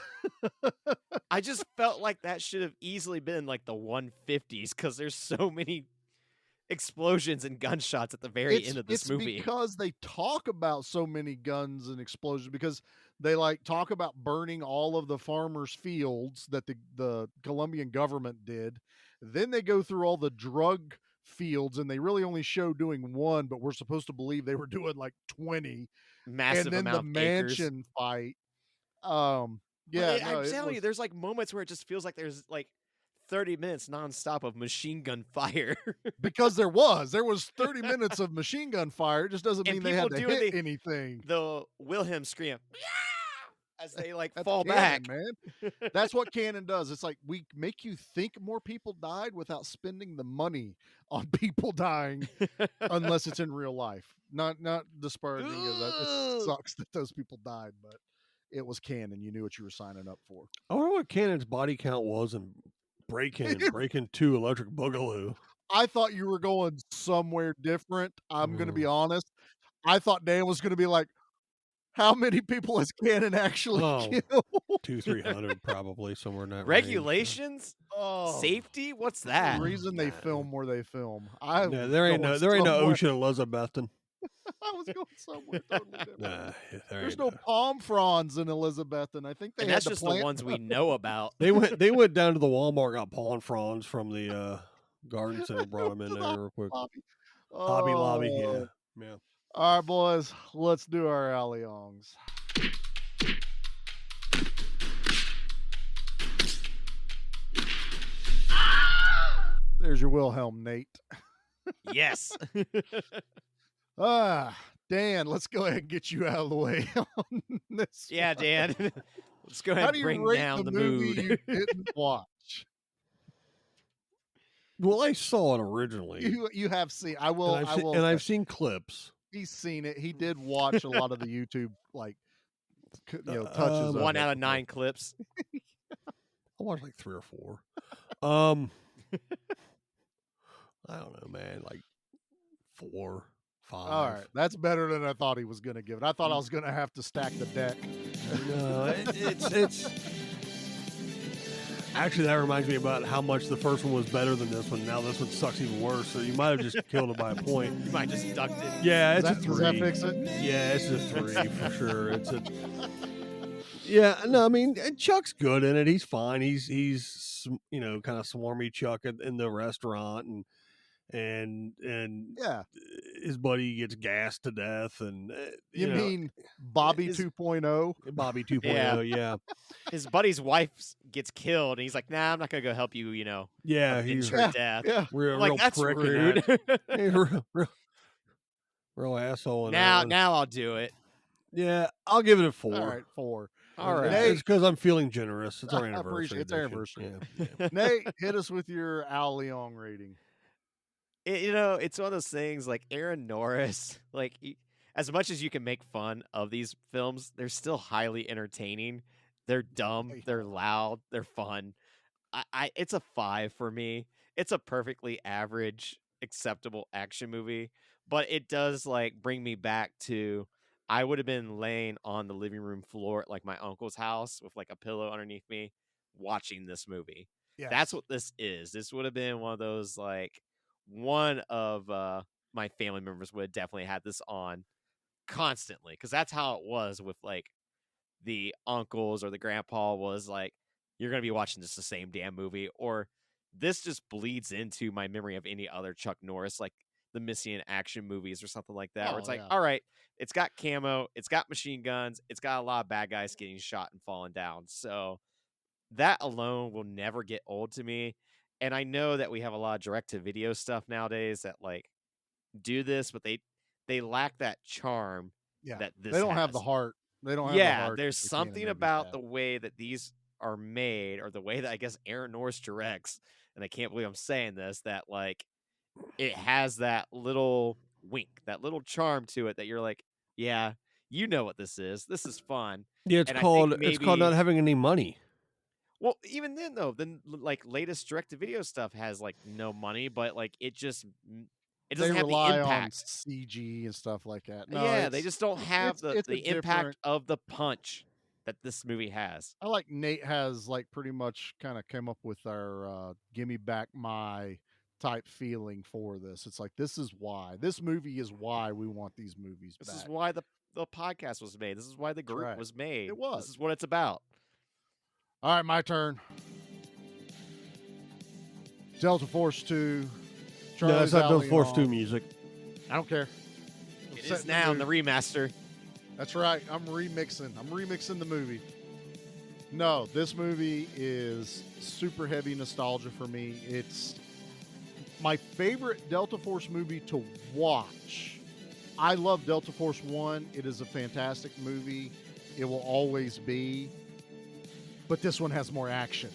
S3: just felt like that should have easily been like the 150s because there's so many explosions and gunshots at the very end of this
S2: it's
S3: movie.
S2: because they talk about so many guns and explosions, because they like talk about burning all of the farmers' fields that the Colombian government did. Then they go through all the drug fields, and they really only show doing one, but we're supposed to believe they were doing like 20.
S3: Massive
S2: And then
S3: amount
S2: the
S3: of acres.
S2: mansion fight.
S3: But
S2: Yeah, no,
S3: I'm
S2: it
S3: telling you,
S2: was-
S3: there's like moments where it just feels like there's like 30 minutes nonstop of machine gun fire.
S2: because there was 30 minutes of machine gun fire. It just doesn't
S3: And
S2: mean they had to
S3: people doing
S2: hit
S3: the-
S2: anything.
S3: the Wilhelm scream as they like
S2: That's
S3: fall
S2: canon,
S3: back.
S2: man. That's what canon does. It's like we make you think more people died without spending the money on people dying, unless it's in real life. Not disparaging. It sucks that those people died, but it was canon. You knew what you were signing up for.
S1: I wonder what Cannon's body count was in Breaking 2 Electric Boogaloo.
S2: I thought you were going somewhere different. I'm going to be
S1: Mm.
S2: honest. I thought Dan was going to be like, how many people has Cannon actually
S1: Oh.
S2: killed?
S1: 200-300 probably somewhere in that range.
S3: Regulations?
S2: Oh,
S3: Safety? What's that?
S2: The reason they film where they film.
S1: Yeah, there ain't no Ocean Elizabethan.
S2: I was going somewhere totally different.
S1: Nah,
S2: There's
S1: ain't
S2: no palm fronds in Elizabethan. I think they
S3: And
S2: had
S3: that's
S2: to
S3: just
S2: plant
S3: the ones we know about.
S1: They went down to the Walmart, got pawn fronds from the garden center, brought them in
S2: To the
S1: there real quick.
S2: Lobby.
S1: Hobby Lobby,
S2: Oh.
S1: yeah.
S2: All right, boys, let's do our Alliangs. There's your Wilhelm, Nate.
S3: Yes.
S2: Dan, let's go ahead and get you out of the way on this.
S3: Yeah,
S2: one.
S3: Dan. Let's go ahead
S2: How
S3: and
S2: do you
S3: bring
S2: rate
S3: down the
S2: movie
S3: mood.
S2: you didn't watch?
S1: Well, I saw it originally,
S2: You have seen. I will.
S1: and
S2: I will.
S1: I've
S2: say,
S1: seen clips.
S2: he's seen it. He did watch a lot of the YouTube like touches. of
S3: One
S2: it.
S3: out of 9 clips.
S1: I watched like 3 or 4. I don't know, man. Like 4, 5.
S2: All right, that's better than I thought he was going to give it. I thought I was going to have to stack the deck.
S1: No, it's actually, that reminds me about how much the first one was better than this one. Now this one sucks even worse. So you might have just killed it by a point.
S3: You might just ducked it.
S1: Yeah, it's a
S2: Does that
S1: 3.
S2: fix it?
S1: Yeah, it's a 3 for sure. It's a yeah. No, I mean Chuck's good in it. He's fine. He's kind of swarmy Chuck in the restaurant, and
S2: Yeah.
S1: his buddy gets gassed to death, and
S2: You
S1: know,
S2: mean Bobby
S3: is-
S2: 2.0?
S1: Bobby 2.0?
S3: Yeah.
S1: Yeah,
S3: His buddy's wife gets killed, and he's like, "Nah, I'm not gonna go help you."
S1: yeah.
S3: Avenge
S1: He's
S3: her
S2: Yeah,
S3: death.
S2: Yeah.
S1: real,
S3: I'm like,
S1: real
S3: that's
S1: prick in
S3: rude.
S1: that. Hey, real asshole. In that one.
S3: now I'll do it.
S1: Yeah, I'll give it a 4.
S2: All right, 4.
S3: All right.
S2: Nate,
S1: It's because I'm feeling generous. It's our
S2: I
S1: anniversary.
S2: appreciate it's our
S1: edition.
S2: anniversary.
S1: Yeah,
S2: Nate, hit us with your Al Leong rating.
S3: It's one of those things like Aaron Norris, like as much as you can make fun of these films, they're still highly entertaining. They're dumb, they're loud, they're fun. It's a 5 for me. It's a perfectly average, acceptable action movie, but it does like bring me back to I would have been laying on the living room floor at like my uncle's house with like a pillow underneath me watching this movie. That's
S2: Yes.
S3: what this is. This would have been one of those like one of my family members would have definitely had this on constantly because that's how it was with like the uncles or the grandpa was like you're going to be watching this the same damn movie or this just bleeds into my memory of any other Chuck Norris like the Missing in Action movies or something like that where it's
S2: Oh,
S3: like
S2: yeah.
S3: all right, it's got camo, it's got machine guns, it's got a lot of bad guys getting shot and falling down, so that alone will never get old to me. And I know that we have a lot of direct to video stuff nowadays that like do this, but they lack that charm
S2: Yeah.
S3: that this
S2: They don't have the
S3: has.
S2: heart. They don't have the
S3: Yeah,
S2: heart.
S3: there's
S2: that the Cannon
S3: something
S2: movies
S3: about
S2: have.
S3: the way that these are made, or the way that I guess Aaron Norris directs, and I can't believe I'm saying this, that like it has that little wink, that little charm to it that you're like, yeah, you know what this is. This is fun.
S1: Yeah, it's
S3: And I think
S1: called not
S3: maybe
S1: having any money.
S3: well, even then though, then like latest direct to video stuff has like no money, but like it just it
S2: They
S3: doesn't have the
S2: rely on
S3: impact.
S2: CG and stuff like that. No,
S3: Yeah, they
S2: it's
S3: just don't have
S2: it's a
S3: the impact
S2: different.
S3: of the punch that this movie has.
S2: I like Nate has like pretty much kind of came up with our "Give Me Back My" type feeling for this. It's like this movie is why we want these movies
S3: This
S2: back.
S3: is why the podcast was made. This is why the group
S2: right.
S3: was made.
S2: It was.
S3: This is what it's about.
S2: All right, my turn. Delta Force 2.
S1: No,
S2: Charlie's
S1: that's not Delta Force 2
S2: Albion.
S1: music.
S2: I don't care. I'm
S3: It is
S2: setting
S3: now in the
S2: mood.
S3: remaster.
S2: That's right. I'm remixing the movie. No, this movie is super heavy nostalgia for me. It's my favorite Delta Force movie to watch. I love Delta Force 1. It is a fantastic movie. It will always be. But this one has more action.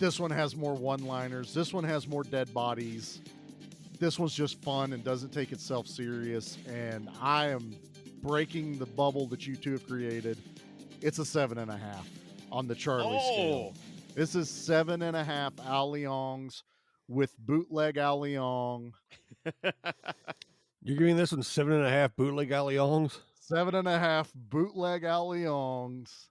S2: This one has more one-liners. This one has more dead bodies. This one's just fun and doesn't take itself serious. And I am breaking the bubble that you two have created. It's a 7.5 on the Charlie scale. This is 7.5 Al Leongs with bootleg Al Leong.
S1: You're giving this one 7.5 bootleg Allions?
S2: 7.5 bootleg Al Leongs.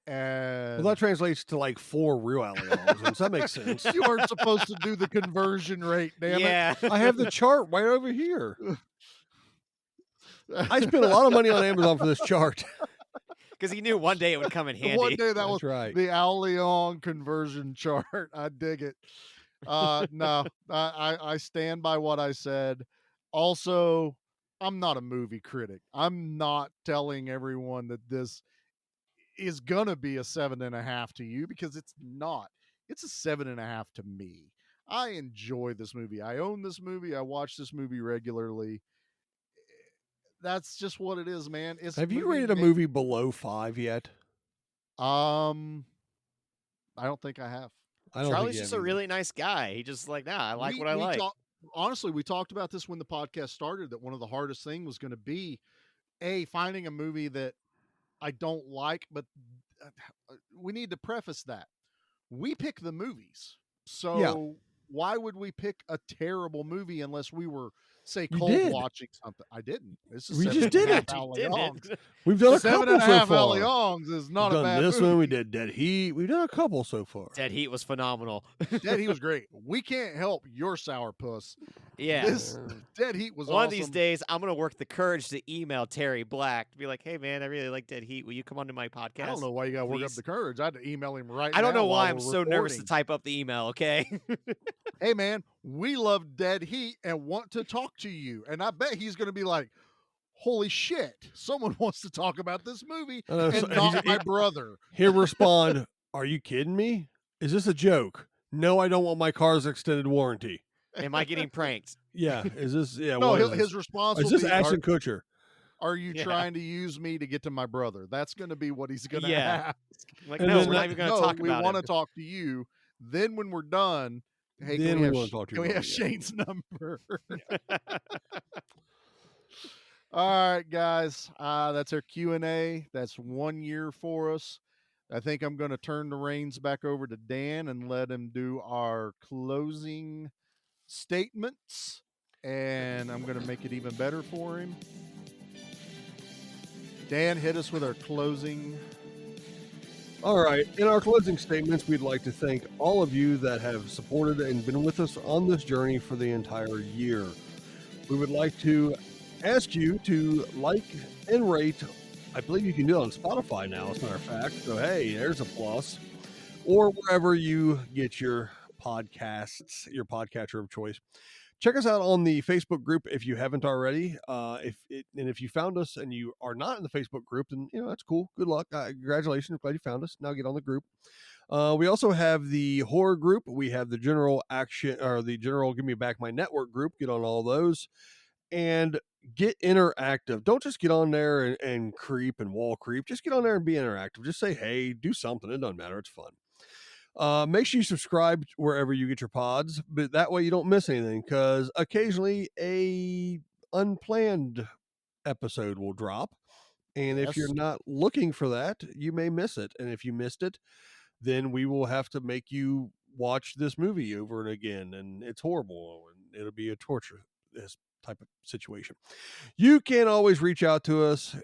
S2: And
S1: Well, that translates to like 4 real Allions. Does that make sense?
S2: you aren't supposed to do the conversion rate, damn
S3: Yeah.
S1: I have the chart right over here. I spent a lot of money on Amazon for this chart.
S3: Because he knew one day it would come in
S2: it.
S3: handy.
S2: One day that
S1: That's
S2: was
S1: right.
S2: the Al Leong conversion chart. I dig it. No, I stand by what I said. Also, I'm not a movie critic. I'm not telling everyone that this is gonna be a 7.5 to you because it's not. It's a 7.5 to me. I enjoy this movie. I own this movie. I watch this movie regularly. That's just what it is, man. It's
S1: Have you rated a movie below 5 yet?
S2: I don't think I have.
S1: I don't
S3: Charlie's
S1: think you
S3: just
S1: have
S3: a
S1: either.
S3: really nice guy. He just like, nah, I like
S2: We-
S3: what I
S2: we
S3: like.
S2: Honestly, we talked about this when the podcast started, that one of the hardest things was going to be finding a movie that I don't like, but we need to preface that we pick the movies. So why would we pick a terrible movie unless we were, say,
S1: You
S2: cold
S1: did.
S2: watching something? I didn't. This is
S1: We just did
S2: 7.5
S1: it.
S2: Al
S3: Didn't
S2: Leongs.
S3: it?
S1: We've done a
S2: 7.5
S1: couple so
S2: Al
S1: far.
S2: Leongs is not
S1: We've
S2: a
S1: done
S2: bad
S1: this
S2: movie.
S1: one. We did Dead Heat. We've done a couple so far.
S3: Dead Heat was phenomenal.
S2: Dead Heat was great. We can't help your sourpuss.
S3: Yeah.
S2: This Dead Heat was
S3: One
S2: awesome.
S3: of these days, I'm gonna work the courage to email Terry Black to be like, "Hey, man, I really like Dead Heat. Will you come onto my podcast?"
S2: I don't know why you got to work up
S3: please?
S2: the courage. I had to email him right
S3: I don't
S2: now
S3: know why
S2: while
S3: I'm
S2: we're
S3: so nervous to
S2: recording.
S3: type up the email. Okay.
S2: Hey, man, we love Dead Heat and want to talk to you. And I bet he's going to be like, holy shit, someone wants to talk about this movie
S1: I know, so
S2: and not
S1: he's-
S2: my brother.
S1: He'll respond, "Are you kidding me? Is this a joke? No, I don't want my car's extended warranty."
S3: Am I getting pranked?
S1: Yeah, is this? Yeah,
S2: No,
S1: what is
S2: his
S1: this?
S2: response
S1: Is
S2: will
S1: this
S2: be,
S1: Ashton Kutcher?
S2: are you
S3: Yeah.
S2: trying to use me to get to my brother? That's going to be what he's going to
S3: Yeah.
S2: have.
S3: Like,
S1: And
S3: no,
S1: then
S3: we're not
S1: that-
S3: even gonna
S2: No,
S3: talk
S2: we
S3: about
S2: want to
S3: it.
S2: talk to you. Then when we're done, hey,
S1: Then
S2: can
S1: we
S2: we
S1: wanna
S2: have,
S1: talk to
S2: can
S1: you
S2: we
S1: about
S2: have
S1: it, yeah.
S2: Shane's number? All right, guys, that's our Q&A. That's 1 year for us. I think I'm going to turn the reins back over to Dan and let him do our closing statements. and I'm going to make it even better for him. Dan, hit us with our closing.
S1: All right. In our closing statements, we'd like to thank all of you that have supported and been with us on this journey for the entire year. We would like to ask you to like and rate. I believe you can do it on Spotify now, as a matter of fact. So, hey, there's a plus. Or wherever you get your podcasts, your podcatcher of choice. Check us out on the Facebook group if you haven't already. If you found us and you are not in the Facebook group, then that's cool. Good luck. Congratulations. Glad you found us. Now get on the group. We also have the horror group. We have the general action or the general Give Me Back My Network group. Get on all those and get interactive. Don't just get on there and creep and wall creep. Just get on there and be interactive. Just say, hey, do something. It doesn't matter. It's fun. Make sure you subscribe wherever you get your pods, but that way you don't miss anything, because occasionally a unplanned episode will drop. And if you're not looking for that, you may miss it. And if you missed it, then we will have to make you watch this movie over and again. And it's horrible. And it'll be a torture, this type of situation. You can always reach out to us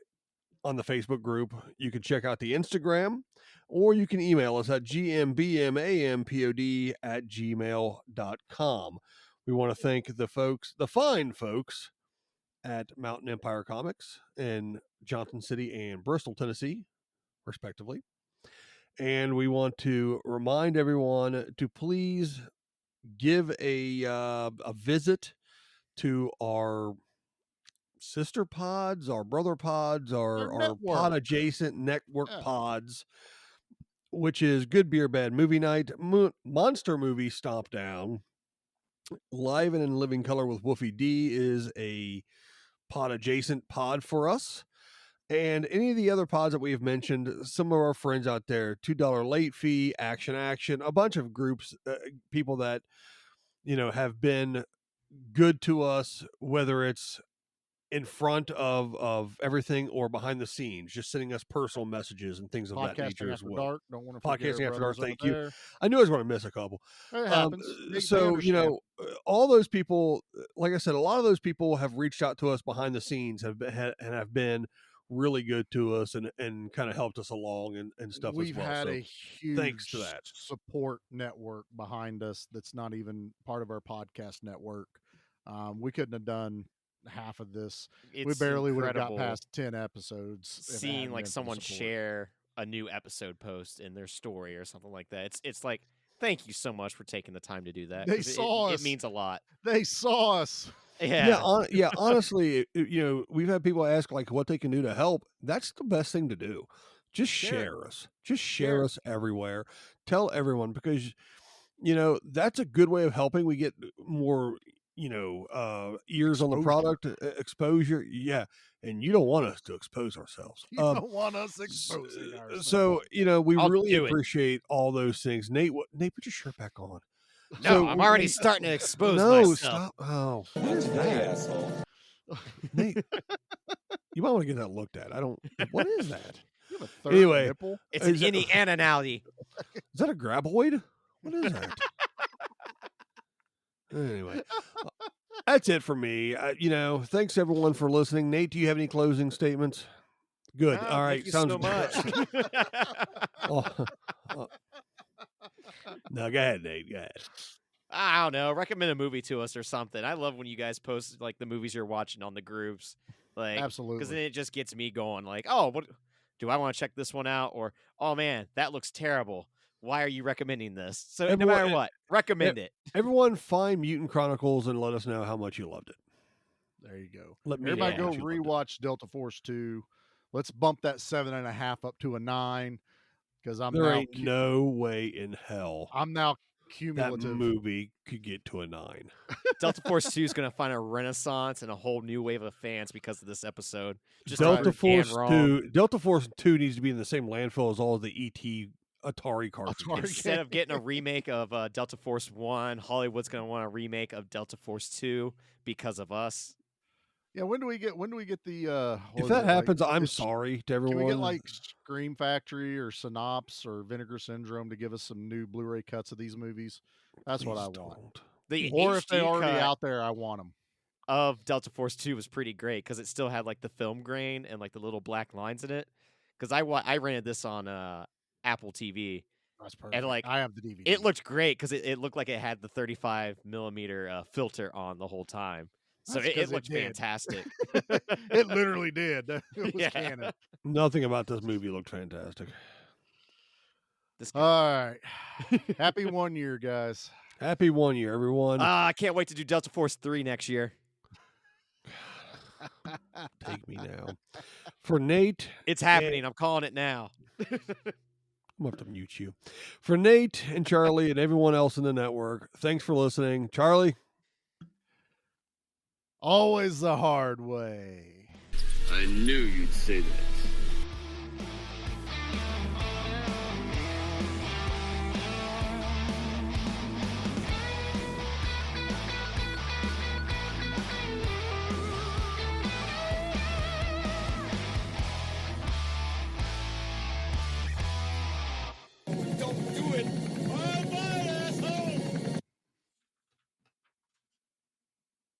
S1: on the Facebook group. You can check out the Instagram, or you can email us at gmbmampod@gmail.com. We want to thank the fine folks at Mountain Empire Comics in Johnson City and Bristol, Tennessee, respectively. And we want to remind everyone to please give a visit to our sister pods, our brother pods, our pod adjacent network pods, which is Good Beer Bad Movie Night, Monster Movie Stomp Down, Live and in Living Color with Wolfie D is a pod adjacent pod for us. And any of the other pods that we have mentioned, some of our friends out there, $2 late fee, Action, a bunch of groups, people that, have been good to us, whether it's in front of everything or behind the scenes, just sending us personal messages and things of that nature as well.
S2: Dark. Don't want to forget
S1: Podcasting After Dark. Thank you.
S2: There.
S1: I knew I was going to miss a couple.
S2: It happens.
S1: So, all those people, like I said, a lot of those people have reached out to us behind the scenes and have been really good to us and kind of helped us along and stuff
S2: We've
S1: as well.
S2: had
S1: So
S2: a huge
S1: thanks to that
S2: support network behind us that's not even part of our podcast network. We couldn't have done half of this. We barely would have got past 10 episodes.
S3: Seeing like someone share a new episode post in their story or something like that. It's like, thank you so much for taking the time to do that.
S2: They saw us.
S3: It means a lot.
S2: They saw us.
S3: Yeah.
S1: Honestly, we've had people ask like what they can do to help. That's the best thing to do. Just share us. Just share us everywhere. Tell everyone, because that's a good way of helping. We get more ears on the product, exposure. Yeah. And you don't want us to expose ourselves.
S2: You don't want us exposing ourselves.
S1: So, we really appreciate all those things. Nate, put your shirt back on.
S3: No, so, I'm already starting to expose myself.
S1: Stop. Oh, what is that? Nate, you might want to get that looked at. What is that?
S2: You have a third
S1: anyway,
S2: nipple?
S3: It's an Indianality.
S1: Is that a graboid? What is that? Anyway, that's it for me. Thanks everyone for listening. Nate, do you have any closing statements? Good. All right.
S3: Thank you so much.
S1: No, go ahead, Nate. Go ahead.
S3: I don't know. Recommend a movie to us or something. I love when you guys post like the movies you're watching on the groups. Like,
S2: absolutely.
S3: Because then it just gets me going. Like, oh, what do I want to check this one out? Or, oh man, that looks terrible. Why are you recommending this? So no matter what, recommend it.
S1: Everyone find Mutant Chronicles and let us know how much you loved it.
S2: There you go.
S1: Everybody
S2: go rewatch Delta Force 2. Let's bump that 7.5 up to a 9. Because
S1: there ain't no way in hell
S2: I'm now cumulative.
S1: That movie could get to a 9.
S3: Delta Force 2 is going to find a renaissance and a whole new wave of fans because of this episode. Just
S1: Delta Force 2 needs to be in the same landfill as all of the ET Atari cartridges.
S3: Instead of getting a remake of Delta Force 1, Hollywood's going to want a remake of Delta Force 2 because of us.
S2: Yeah, when do we get the
S1: if that happens, I'm sorry to everyone.
S2: Can we get like Scream Factory or Synops or Vinegar Syndrome to give us some new Blu-ray cuts of these movies? That's what I want.
S3: The
S2: or if they're
S3: HD
S2: already
S3: cut,
S2: out there, I want them.
S3: of Delta Force 2 was pretty great because it still had like the film grain and like the little black lines in it. Because I rented this on Apple TV.
S2: That's perfect.
S3: like,
S2: I have the DVD.
S3: It looked great because it looked like it had the 35 millimeter filter on the whole time. So
S2: That's 'cause
S3: it
S2: it
S3: looked
S2: did.
S3: fantastic.
S2: It literally did. It was
S3: Yeah.
S2: canon.
S1: Nothing about this movie looked fantastic.
S3: This
S2: All right. Happy 1 year, guys.
S1: Happy 1 year, everyone.
S3: I can't wait to do Delta Force 3 next year.
S1: Take me now. For Nate,
S3: It's happening. I'm calling it now.
S1: I'm going to have to mute you. For Nate and Charlie and everyone else in the network, thanks for listening. Charlie,
S2: Always the hard way.
S8: I knew you'd say that.